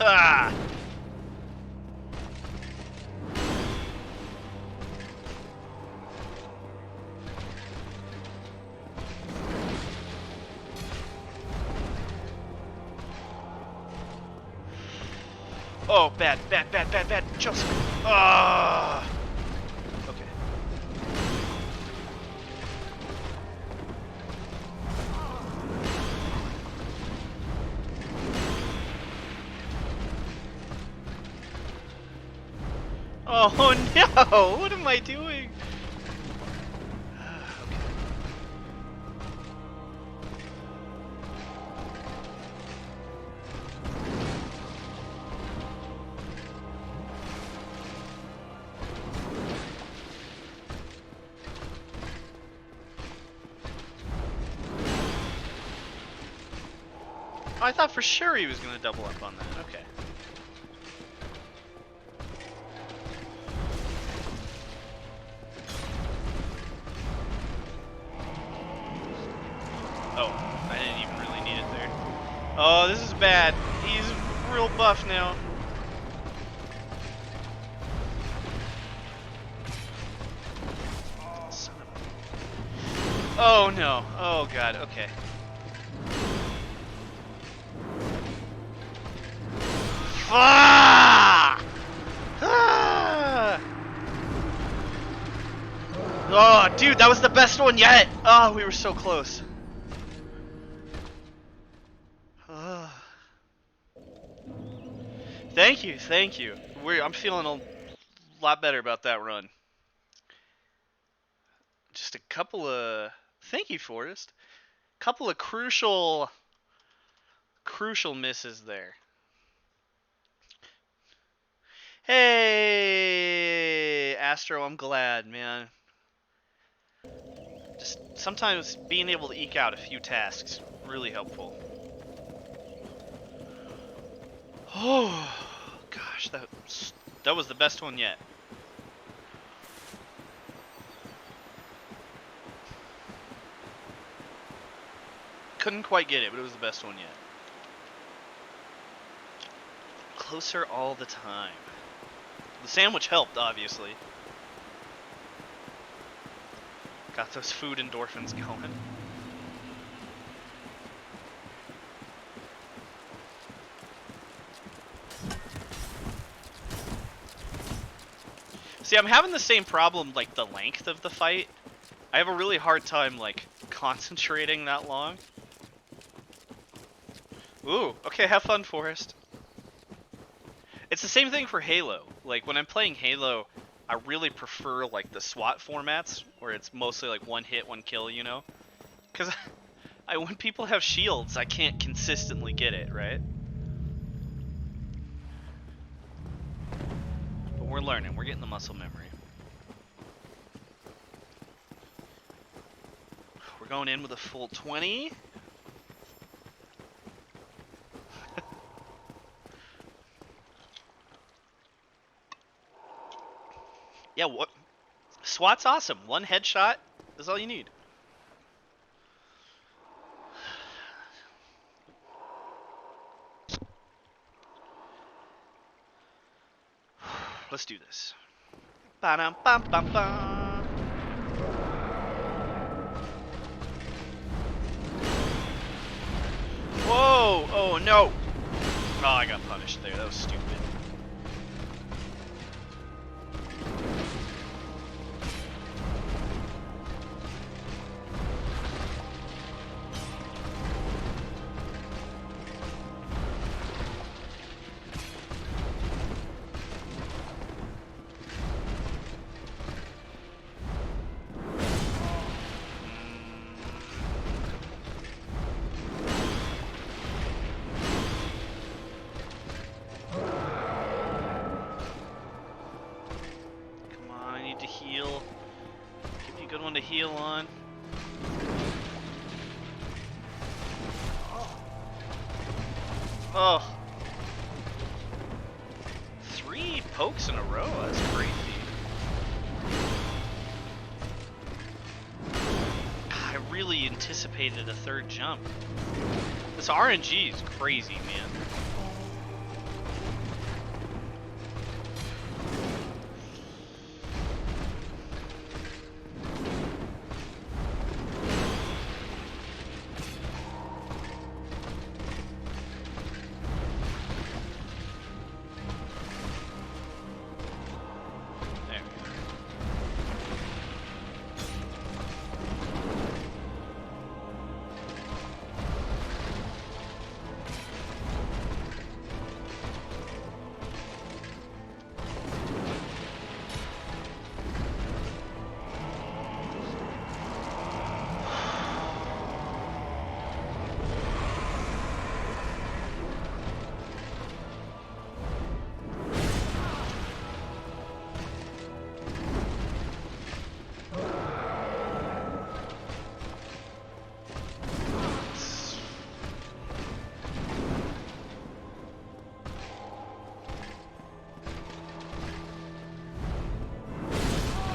Ah! Oh, bad, bad, bad, bad, bad. Joseph. Ah. Okay. Oh no! What am I doing? Okay. I thought for sure he was gonna double up on that. Okay. Oh, I didn't even really need it there. Oh, this is bad. He's real buff now. Son of a... Oh no. Oh god. Okay. Ah! Ah! Oh, dude, that was the best one yet. Oh, we were so close. Thank you, thank you. I'm feeling a lot better about that run. Just a couple of... Thank you, Forrest. Couple of crucial misses there. Hey, Astro, I'm glad, man. Just sometimes being able to eke out a few tasks, really helpful. Oh, gosh, that was the best one yet. Couldn't quite get it, but it was the best one yet. Closer all the time. The sandwich helped, obviously. Got those food endorphins going. See, I'm having the same problem, like, the length of the fight. I have a really hard time, like, concentrating that long. Ooh, okay, have fun, Forrest. It's the same thing for Halo. Like, when I'm playing Halo, I really prefer, like, the SWAT formats, where it's mostly, like, one hit, one kill, you know? Because when people have shields, I can't consistently get it, right? But we're learning. We're getting the muscle memory. We're going in with a full 20. Yeah, what? SWAT's awesome. One headshot is all you need. Let's do this. Ba-dum-bum-bum-bum. Whoa! Oh no! Oh, I got punished there. That was stupid. To heal on. Oh. 3 pokes in a row, that's crazy. I really anticipated a 3rd jump. This RNG is crazy, man.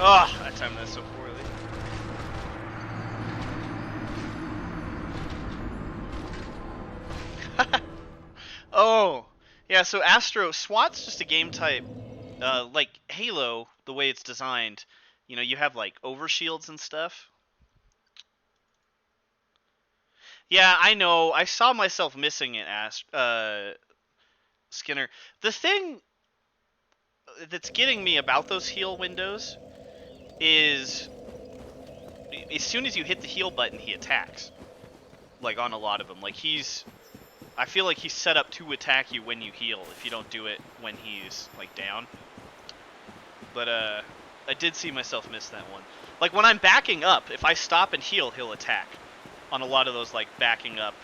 Oh, I timed that so poorly. Oh, yeah, so SWAT's just a game type, like Halo, the way it's designed. You know, you have like overshields and stuff. Yeah, I know. I saw myself missing it, Skinner. The thing that's getting me about those heal windows is as soon as you hit the heal button, he attacks. Like on a lot of them. Like I feel like he's set up to attack you when you heal if you don't do it when he's like down. But I did see myself miss that one. Like when I'm backing up, if I stop and heal, he'll attack. On a lot of those like backing up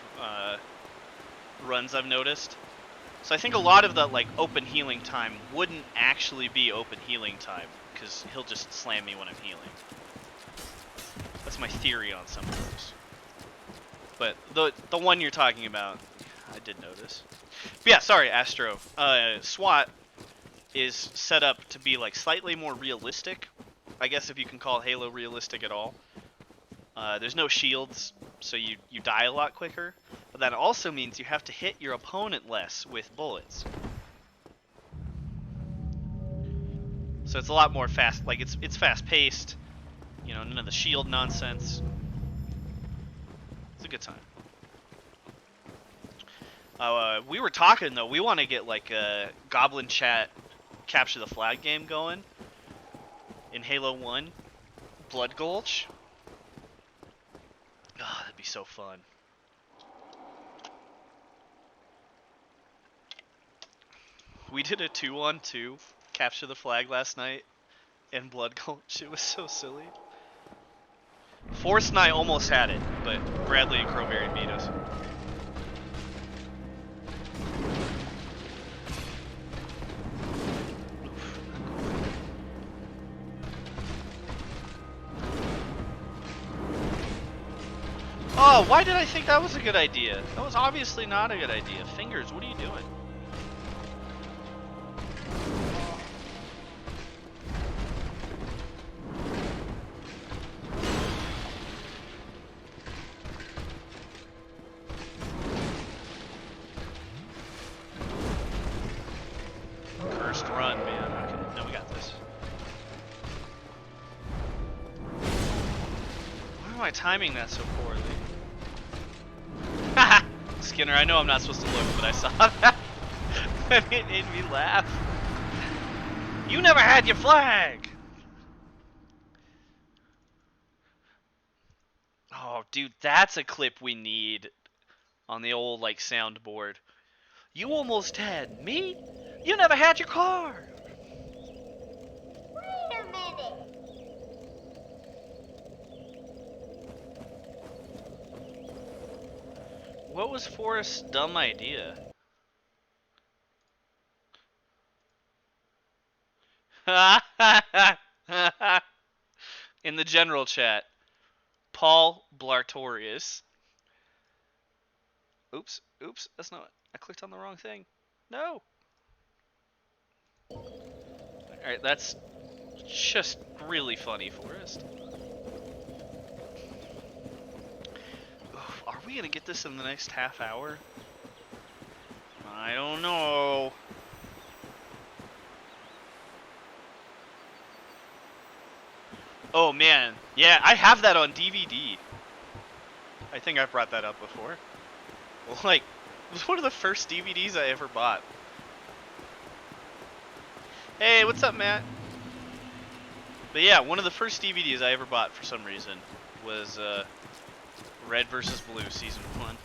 runs I've noticed. So I think a lot of the like open healing time wouldn't actually be open healing time because he'll just slam me when I'm healing. That's my theory on some of those. But the one you're talking about, I did notice. But yeah, sorry, Astro. SWAT is set up to be like slightly more realistic. I guess if you can call Halo realistic at all. There's no shields, so you die a lot quicker. But that also means you have to hit your opponent less with bullets. So it's a lot more fast. Like it's fast paced. You know, none of the shield nonsense. It's a good time. We were talking though. We want to get like a Goblin Chat capture the flag game going in Halo 1, Blood Gulch. Oh, that'd be so fun. We did a 2-on-2 capture the flag last night in Blood Gulch. It was so silly. Forrest and I almost had it, but Bradley and Crowberry beat us. Oh, why did I think that was a good idea? That was obviously not a good idea. Fingers, what are you doing? Cursed run, man. No, we got this. Why am I timing that so poorly? Skinner, I know I'm not supposed to look, but I saw that. And it made me laugh. You never had your flag! Oh, dude, that's a clip we need on the old, like, soundboard. You almost had me? You never had your car! Wait a minute. What was Forrest's dumb idea? In the general chat, Paul Blartorius. Oops, that's not. I clicked on the wrong thing. No. Alright, that's just really funny, Forrest. Oof, are we gonna get this in the next half hour? I don't know. Oh man, yeah, I have that on DVD. I think I brought that up before. Like, it was one of the first DVDs I ever bought. Hey, what's up, Matt? But yeah, one of the first DVDs I ever bought for some reason was Red vs. Blue Season 1.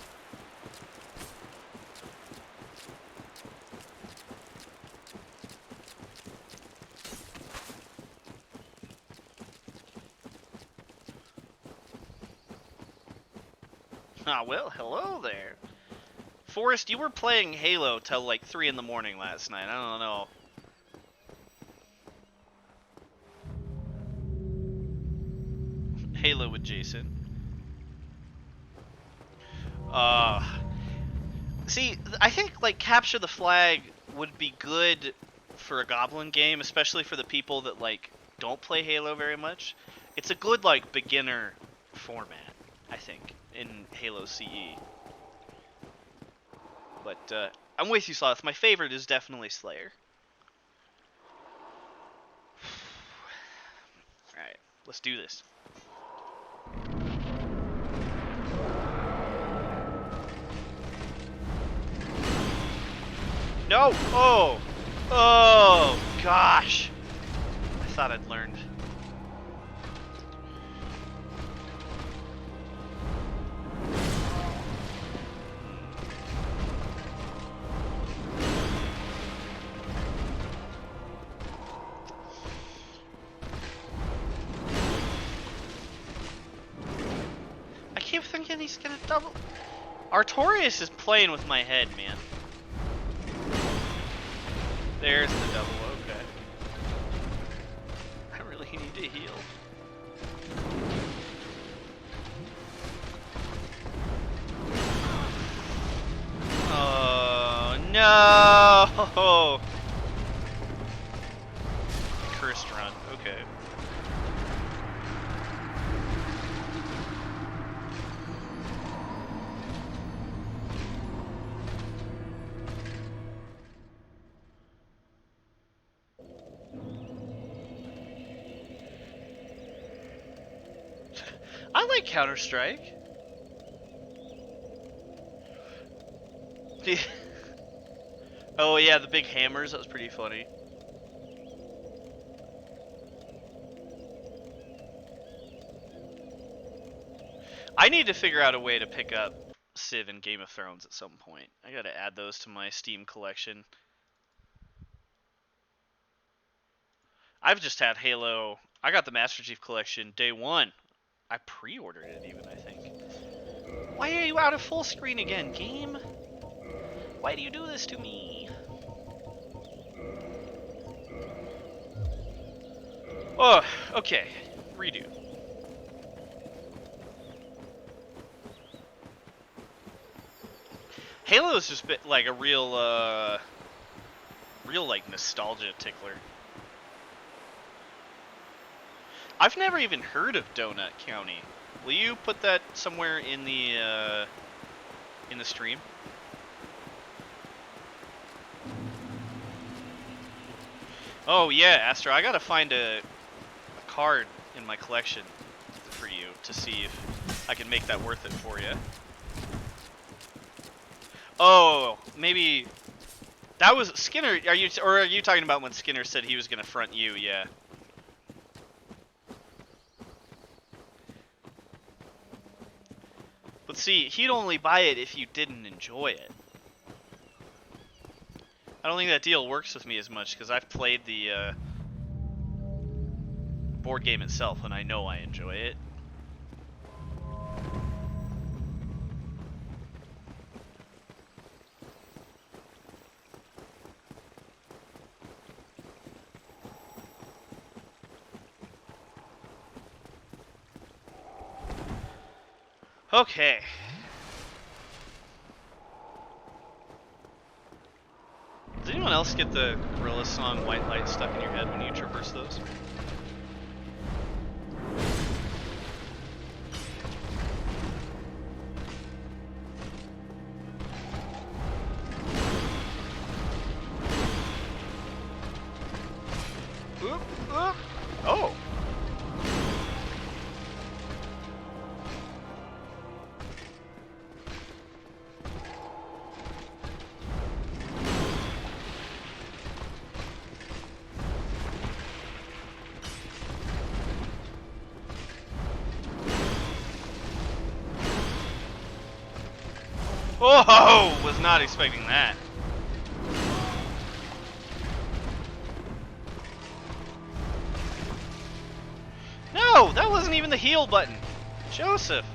Ah, well, hello there. Forrest, you were playing Halo till like 3 in the morning last night. I don't know. Halo with Jason. See, I think like Capture the Flag would be good for a Goblin game, especially for the people that like don't play Halo very much. It's a good like beginner format, I think, in Halo CE. But I'm with you, Sloth. My favorite is definitely Slayer. Alright, let's do this. No! Oh! Oh, gosh! I thought I'd learned. I keep thinking he's gonna double. Artorias is playing with my head, man. There's the double, okay. I really need to heal. Oh, no! Cursed run, okay. I like Counter-Strike. Oh yeah, the big hammers, that was pretty funny. I need to figure out a way to pick up Civ and Game of Thrones at some point. I gotta add those to my Steam collection. I've just had Halo. I got the Master Chief Collection day one. I pre-ordered it even, I think. Why are you out of full screen again, game? Why do you do this to me? Oh, okay. Redo. Halo's just been like a real like nostalgia tickler. I've never even heard of Donut County. Will you put that somewhere in the stream? Oh yeah, Astra, I gotta find a card in my collection for you to see if I can make that worth it for you. Oh, maybe that was Skinner. Are you talking about when Skinner said he was gonna front you? Yeah. But see, he'd only buy it if you didn't enjoy it. I don't think that deal works with me as much because I've played the board game itself and I know I enjoy it. Okay. else get the Gorilla song White Light stuck in your head when you traverse those? Oop, oop. Oh! Whoa! Was not expecting that. No! That wasn't even the heal button! Joseph!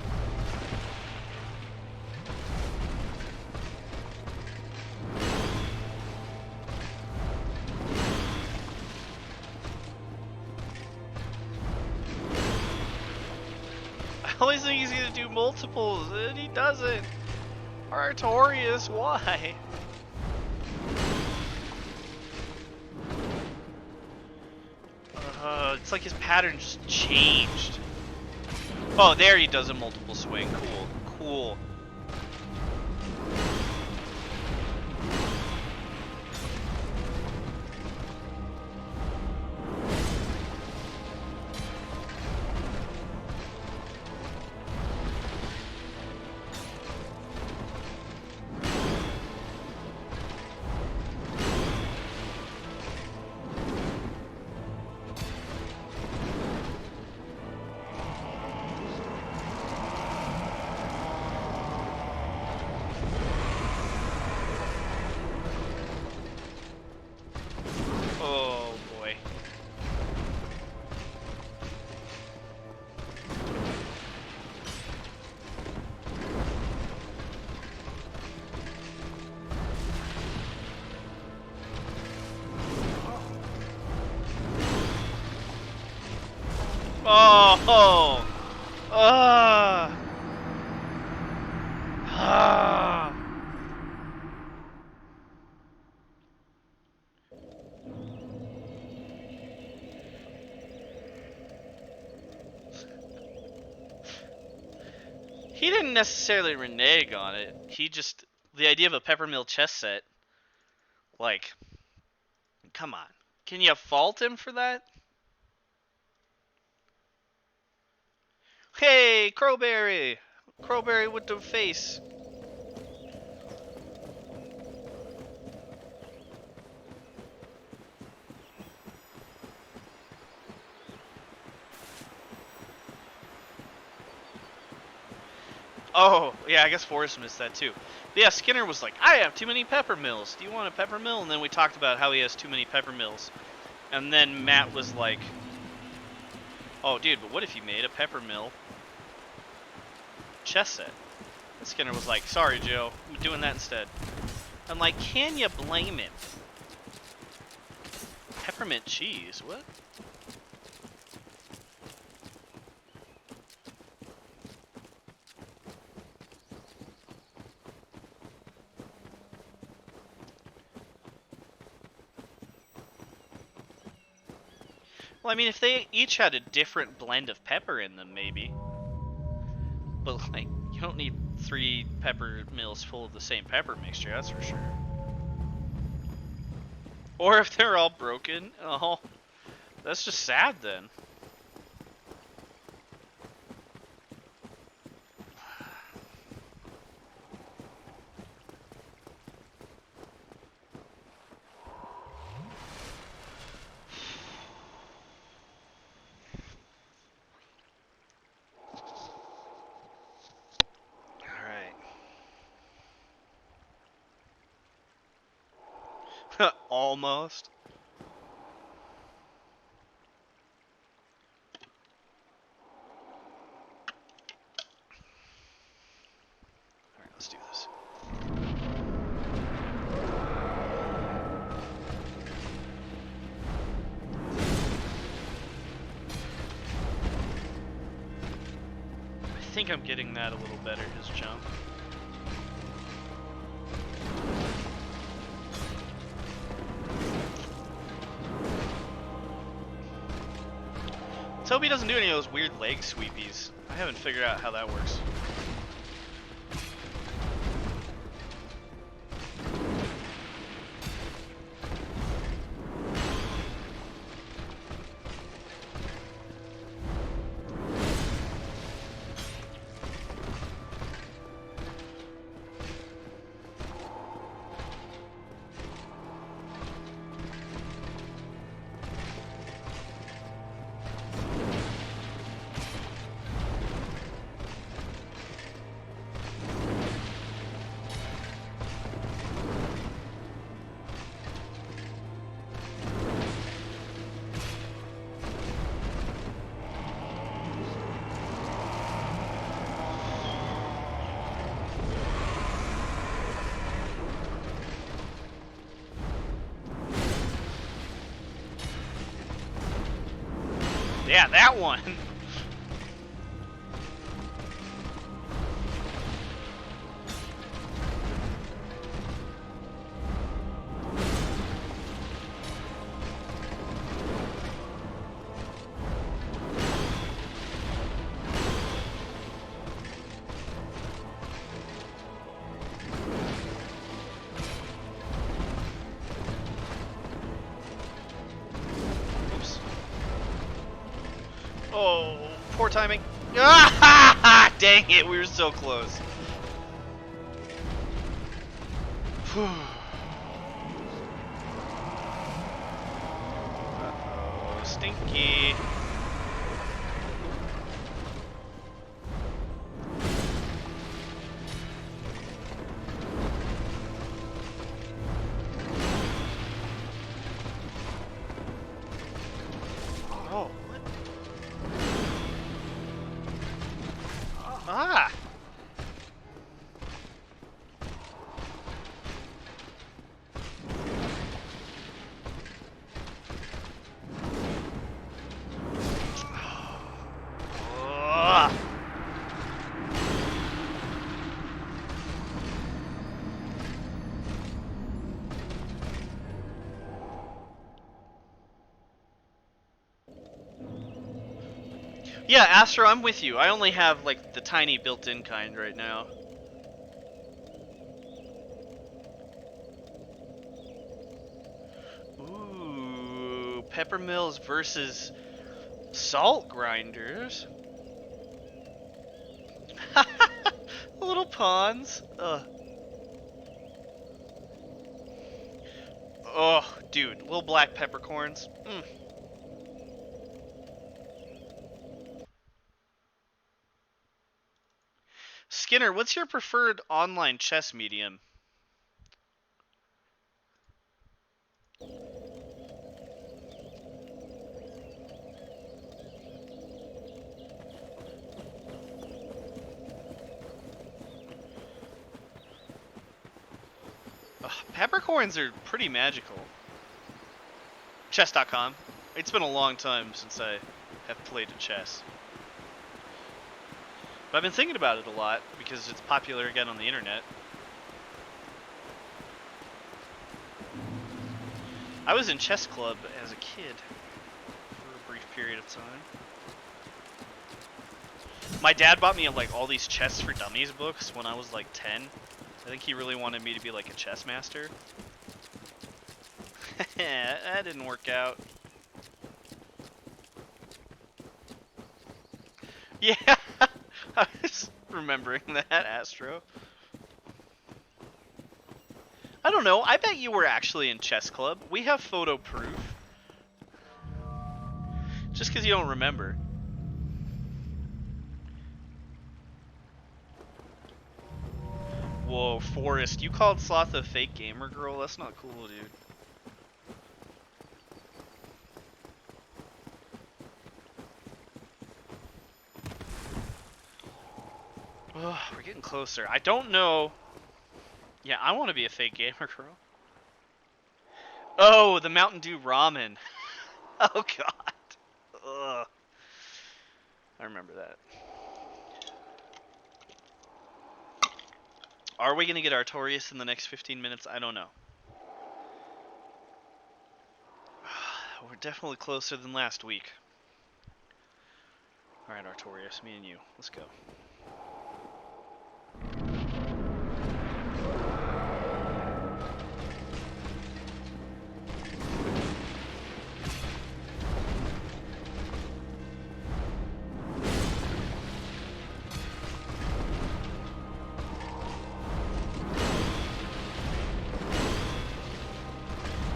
I always think he's gonna do multiples, and he doesn't. Artorias, why? It's like his pattern just changed. Oh, there he does a multiple swing. Cool, cool. Oh boy. Oh, oh. Ah. He didn't necessarily renege on it. He just, the idea of a Peppermill chess set, like, come on. Can you fault him for that? Hey, Crowberry! Crowberry with the face. Oh, yeah, I guess Forrest missed that too. But yeah, Skinner was like, I have too many Peppermills. Do you want a Peppermill? And then we talked about how he has too many Peppermills. And then Matt was like, oh, dude, but what if you made a Peppermill chess set? And Skinner was like, sorry, Joe, I'm doing that instead. I'm like, can you blame him? Peppermint cheese, what? Well, I mean, if they each had a different blend of pepper in them, maybe. But, like, you don't need 3 pepper mills full of the same pepper mixture, that's for sure. Or if they're all broken, oh, that's just sad then. Almost. Alright, let's do this. I think I'm getting that a little better, his jump. Let's hope he doesn't do any of those weird leg sweepies. I haven't figured out how that works. Yeah, that one. Oops. Oh, poor timing. Ah, dang it, we were so close. Uh-oh, stinky. Oh, what? Ah! Ugh. Yeah, Astro, I'm with you. I only have like the tiny built-in kind right now. Ooh, pepper mills versus salt grinders. Little pawns. Ugh. Oh, dude, little black peppercorns. Mm. Skinner, what's your preferred online chess medium? Ugh, peppercorns are pretty magical. Chess.com. It's been a long time since I have played a chess. But I've been thinking about it a lot because it's popular again on the internet. I was in chess club as a kid for a brief period of time. My dad bought me like all these Chess for Dummies books when I was like 10. I think he really wanted me to be like a chess master. That didn't work out. Yeah, I was remembering that, Astro. I don't know, I bet you were actually in chess club. We have photo proof. Just because you don't remember. Whoa, Forrest, you called Sloth a fake gamer girl? That's not cool, dude. Oh, we're getting closer. I don't know. Yeah, I want to be a fake gamer girl. Oh, the Mountain Dew ramen. Oh, God. Ugh. I remember that. Are we going to get Artorias in the next 15 minutes? I don't know. We're definitely closer than last week. Alright, Artorias, me and you. Let's go.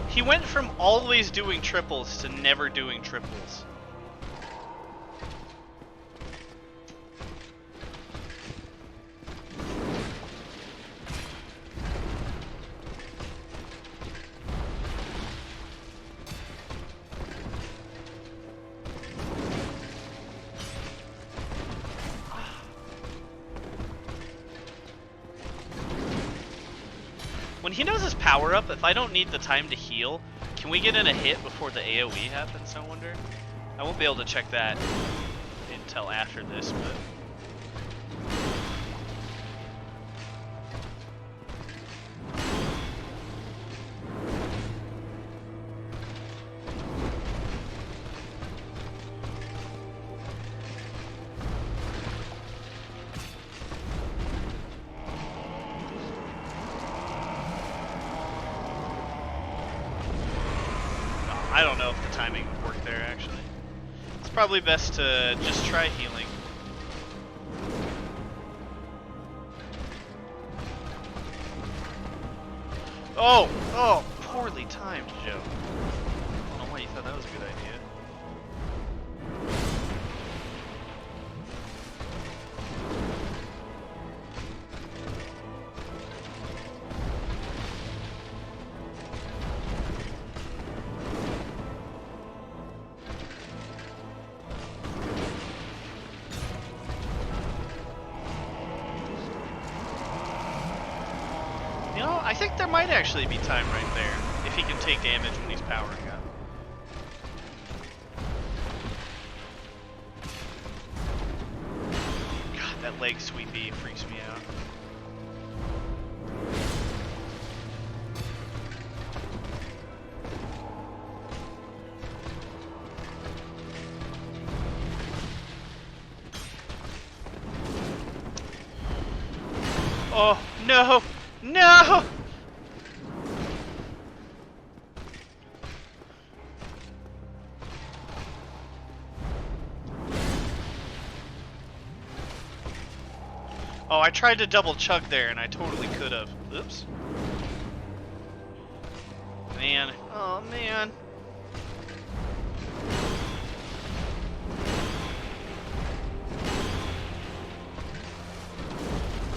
He went from always doing triples to never doing triples. When he knows his power up, if I don't need the time to heal, can we get in a hit before the AoE happens, I wonder? I won't be able to check that until after this, but... I don't know if the timing would work there, actually. It's probably best to just try healing. Oh! Oh! Poorly timed, Joe. I don't know why you thought that was a good idea. You know, I think there might actually be time right there, if he can take damage when he's powering up. God, that leg sweepy freaks me out. Oh, no! No! Oh, I tried to double chug there and I totally could have. Oops. Man. Oh, man.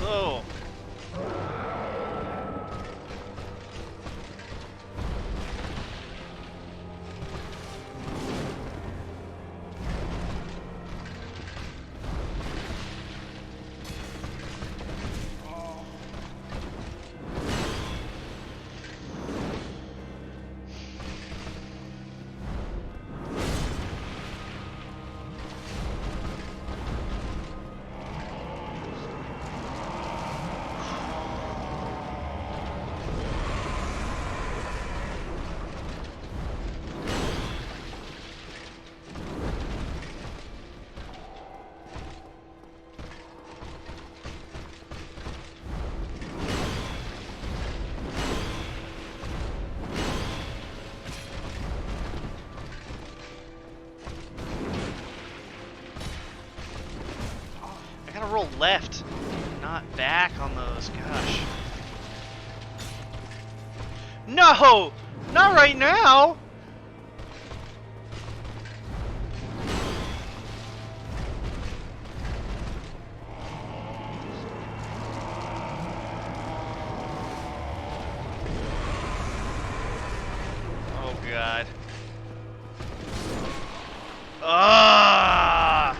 Oh. I gotta roll left, not back on those, gosh. No! Not right now! Oh god. Ah!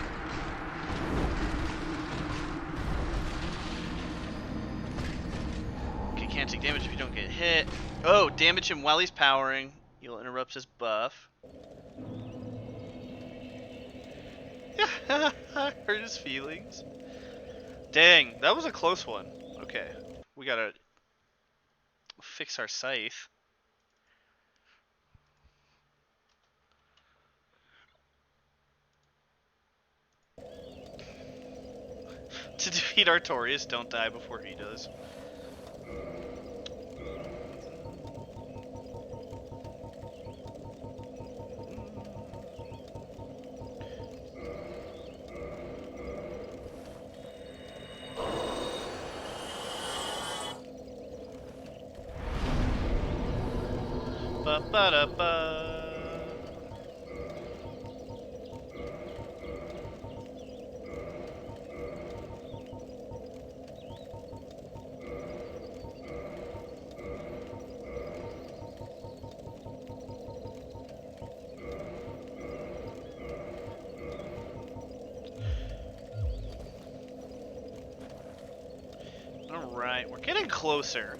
Okay, can't take damage if you don't get hit. Oh, damage him while he's powering. You'll interrupt his buff. Hurt his feelings. Dang, that was a close one. Okay, we gotta fix our scythe. To defeat Artorias, don't die before he does. Ba-ba-da-ba. Alright, we're getting closer.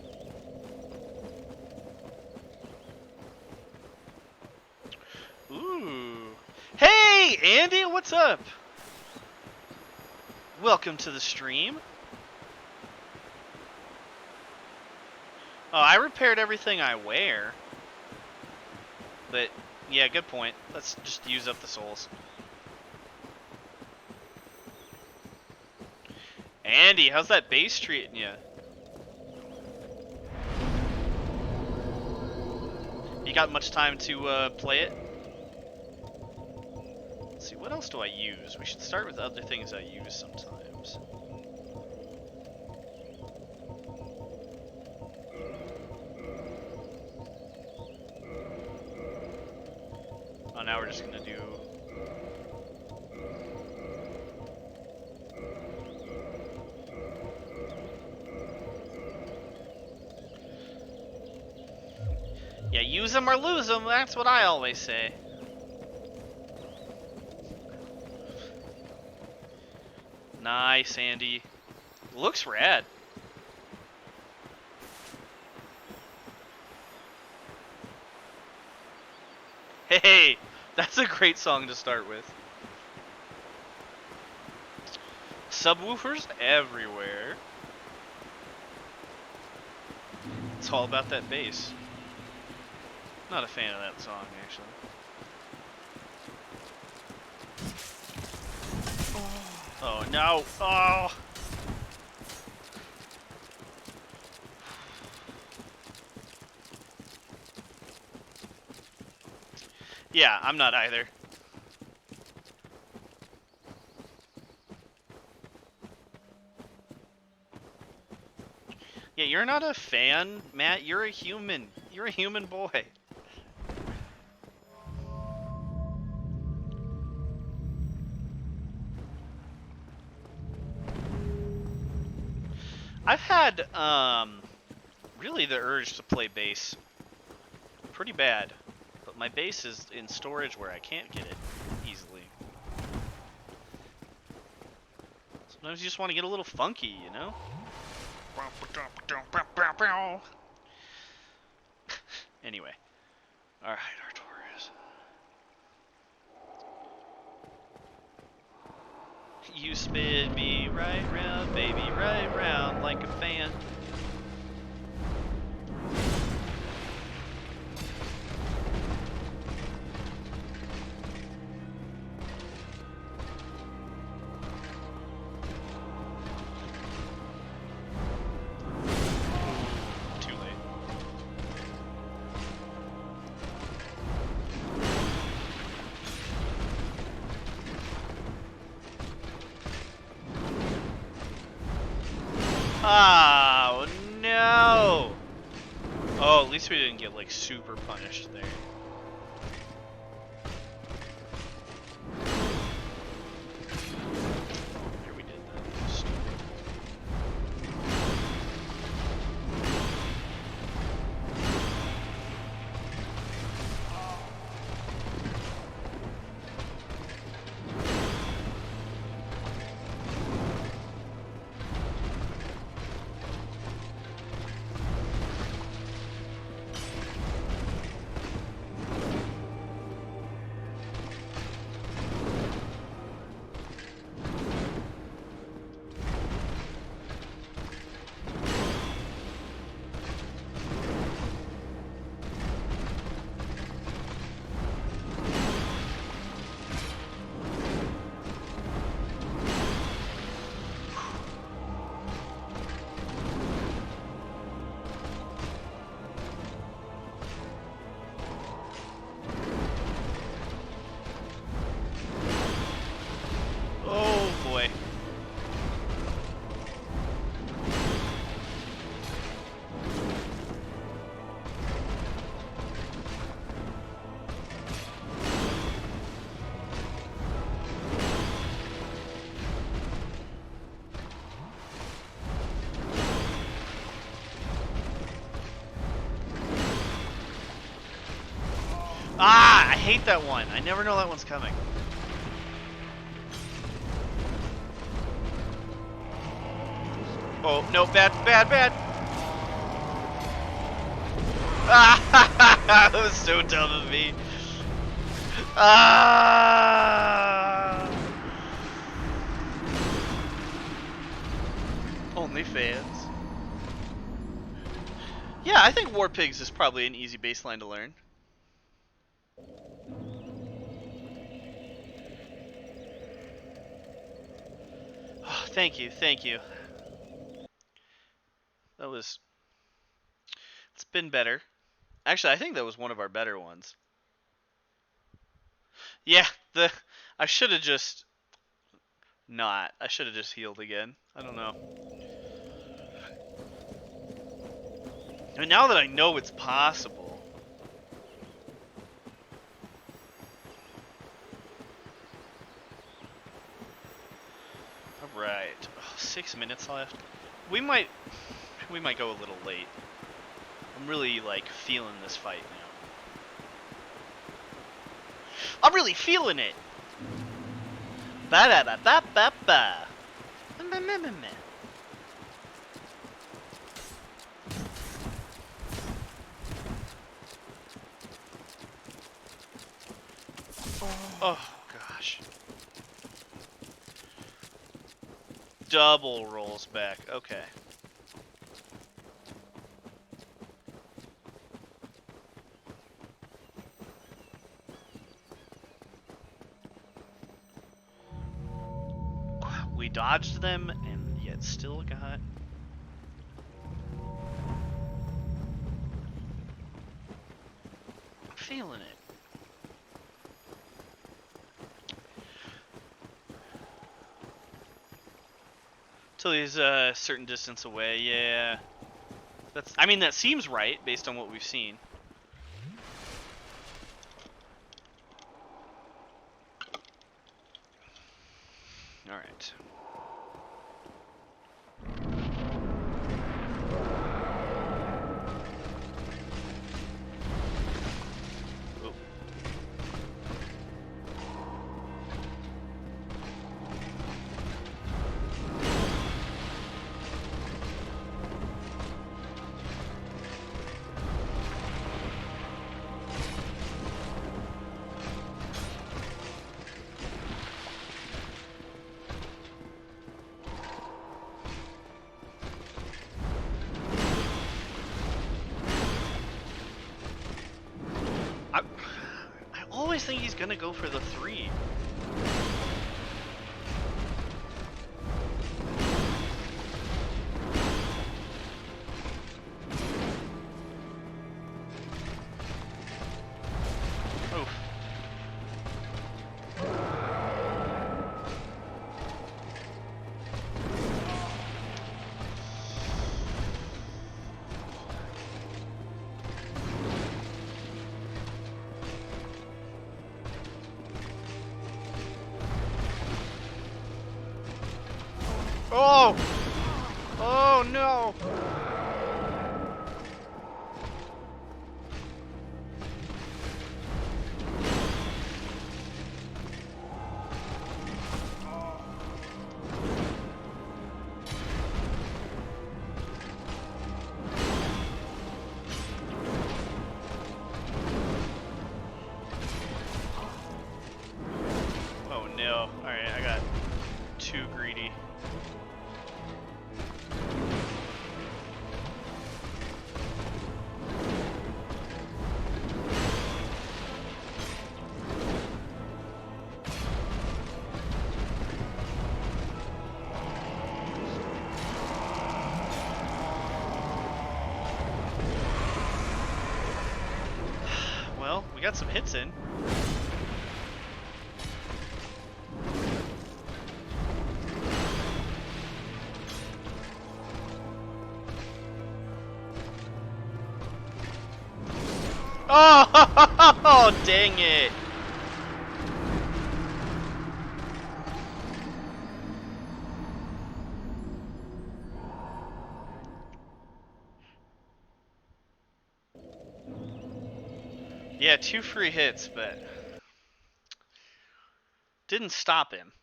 Ooh. Hey, Andy, what's up? Welcome to the stream. Oh, I repaired everything I wear. But, yeah, good point. Let's just use up the souls. Andy, how's that base treating you? You got much time to play it? Let's see, what else do I use? We should start with other things I use sometimes. Oh, now we're just gonna do... Yeah, use them or lose them, that's what I always say. Nice, Andy. Looks rad. Hey, that's a great song to start with. Subwoofers everywhere. It's all about that bass. Not a fan of that song, actually. Oh no! Oh! Yeah, I'm not either. Yeah, you're not a fan, Matt. You're a human. You're a human boy. I've had, really the urge to play bass pretty bad, but my bass is in storage where I can't get it easily. Sometimes you just want to get a little funky, you know? Anyway. Alright, Artorias. You spin me right round, baby, right round like a fan. Too late. Oh, no! Oh, at least we didn't get, like, super punished there. Here we did that. Stupid. hate that one. I never know that one's coming. Oh, no, bad, bad, bad. Ah, that was so dumb of me. Ah. OnlyFans. Yeah, I think War Pigs is probably an easy baseline to learn. Oh, thank you, thank you. That was... It's been better. Actually, I think that was one of our better ones. Yeah, I should have just... Not. I should have just healed again. I don't know. And now that I know it's possible... Alright. Oh, 6 minutes left. We might go a little late. I'm really, like, feeling this fight now. I'm really feeling it! Ba-da-da-da-ba-ba. Meh. Oh, gosh. Double rolls back. Okay. We dodged them and yet still got... I'm feeling it. Till he's a certain distance away, yeah. I mean, that seems right based on what we've seen. Alright. I always think he's gonna go for the 3. Oof. Oh! Oh no! Oh no. Alright, I got too greedy. Well, we got some hits in. Oh, dang it. Yeah, 2 free hits, but Didn't stop him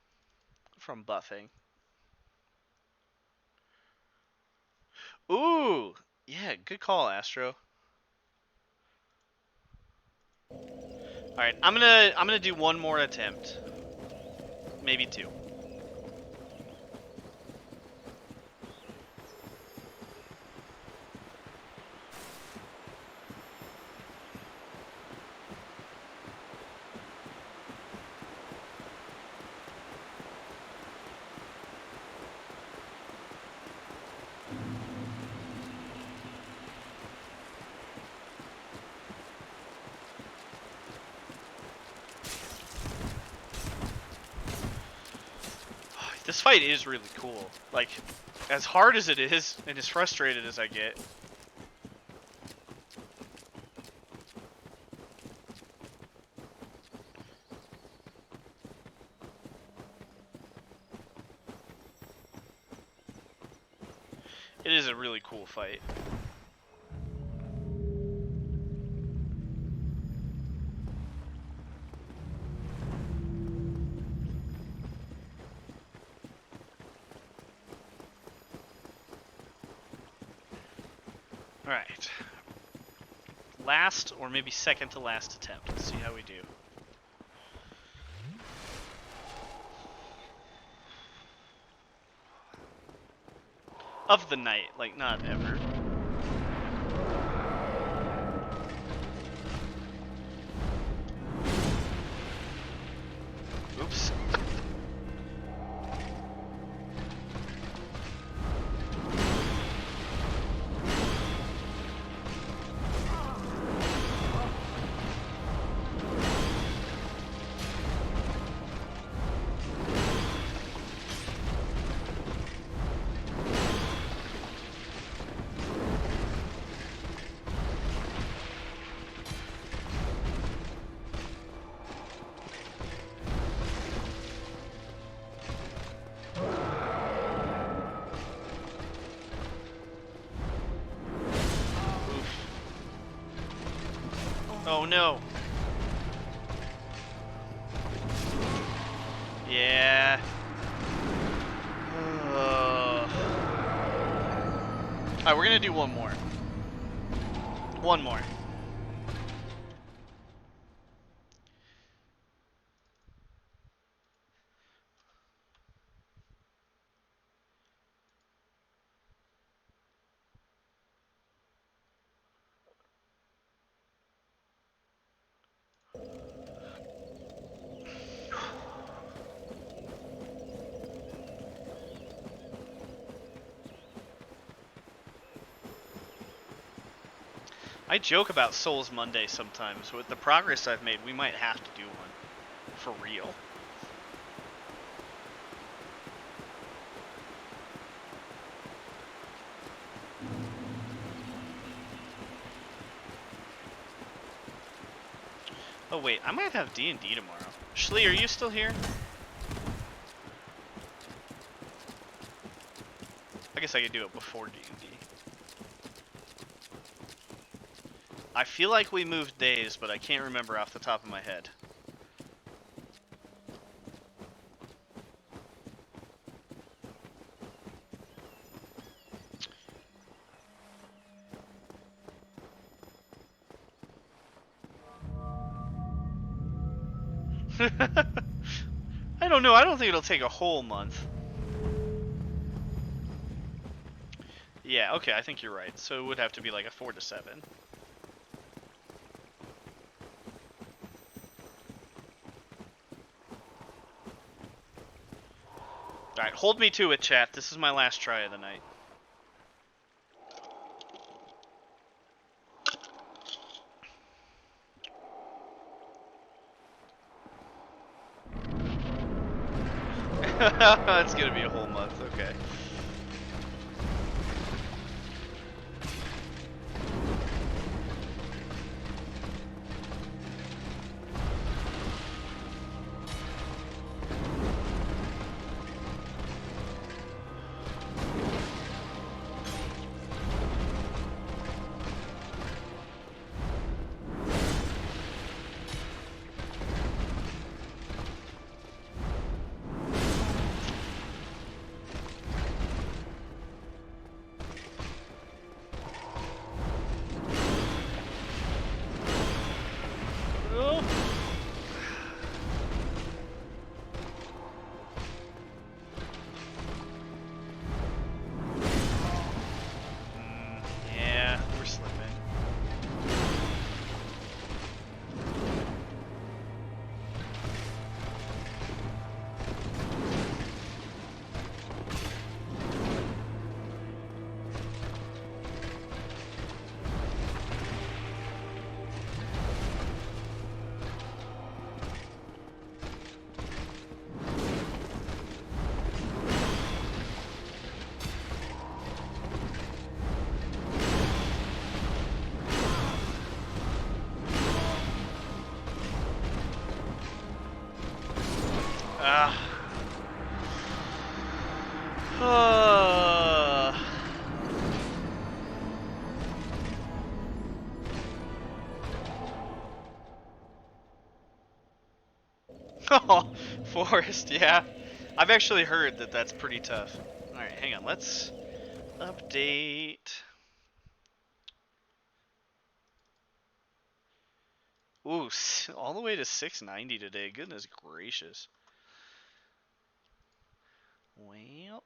from buffing. Ooh, yeah, good call, Astro. All right, I'm gonna do one more attempt, maybe two. This fight is really cool. Like, as hard as it is, and as frustrated as I get. It is a really cool fight. Alright. Last, or maybe second to last attempt. Let's see how we do. Of the night, like, not ever. Oops. Oh no. Yeah. Alright, we're gonna do one more. One more. I joke about Souls Monday sometimes. With the progress I've made, we might have to do one. For real. Oh wait, I might have D&D tomorrow. Shlee, are you still here? I guess I could do it before D&D. I feel like we moved days, but I can't remember off the top of my head. I don't know. I don't think it'll take a whole month. Yeah, okay, I think you're right. So it would have to be like a 4 to 7. Alright, hold me to it, chat. This is my last try of the night. It's gonna be a whole month, okay. Oh, Forest, yeah. I've actually heard that that's pretty tough. Alright, hang on, let's update. Ooh, all the way to 690 today. Goodness gracious. Well.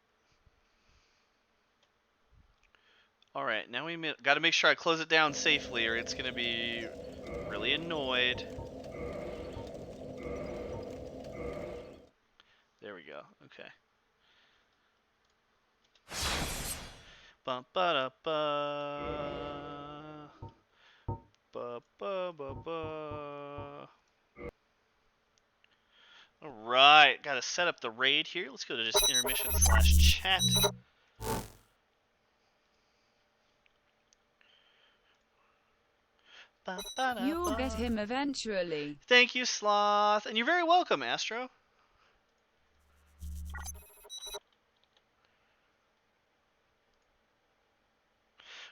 Alright, now we gotta make sure I close it down safely or it's gonna be really annoyed. There we go. Okay. Bum ba da ba. Ba ba ba ba. Alright, gotta set up the raid here. Let's go to just intermission/chat. You'll get him eventually. Thank you, Sloth. And you're very welcome, Astro.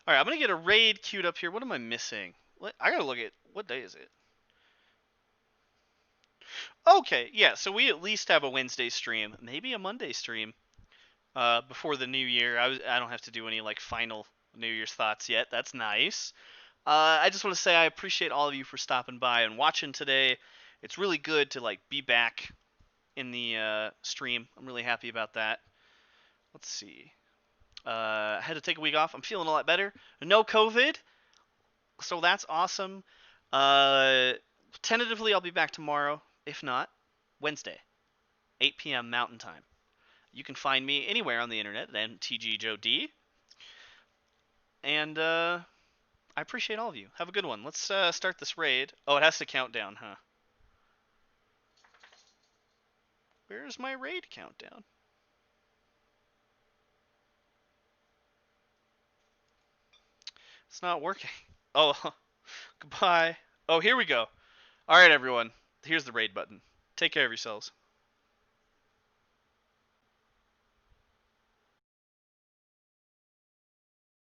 Alright, I'm gonna get a raid queued up here. What am I missing? I gotta look at, what day is it? Okay, yeah, so we at least have a Wednesday stream, maybe a Monday stream, before the new year. I don't have to do any like final New Year's thoughts yet. That's nice. I just want to say I appreciate all of you for stopping by and watching today. It's really good to like be back in the stream. I'm really happy about that. Let's see. I had to take a week off. I'm feeling a lot better. No COVID, so that's awesome. Tentatively, I'll be back tomorrow. If not, Wednesday, 8 p.m. Mountain Time. You can find me anywhere on the internet at MTGJoeD. And I appreciate all of you. Have a good one. Let's start this raid. Oh, it has to count down, huh? Where's my raid countdown? It's not working. Oh, goodbye. Oh, here we go. All right, everyone. Here's the raid button. Take care of yourselves.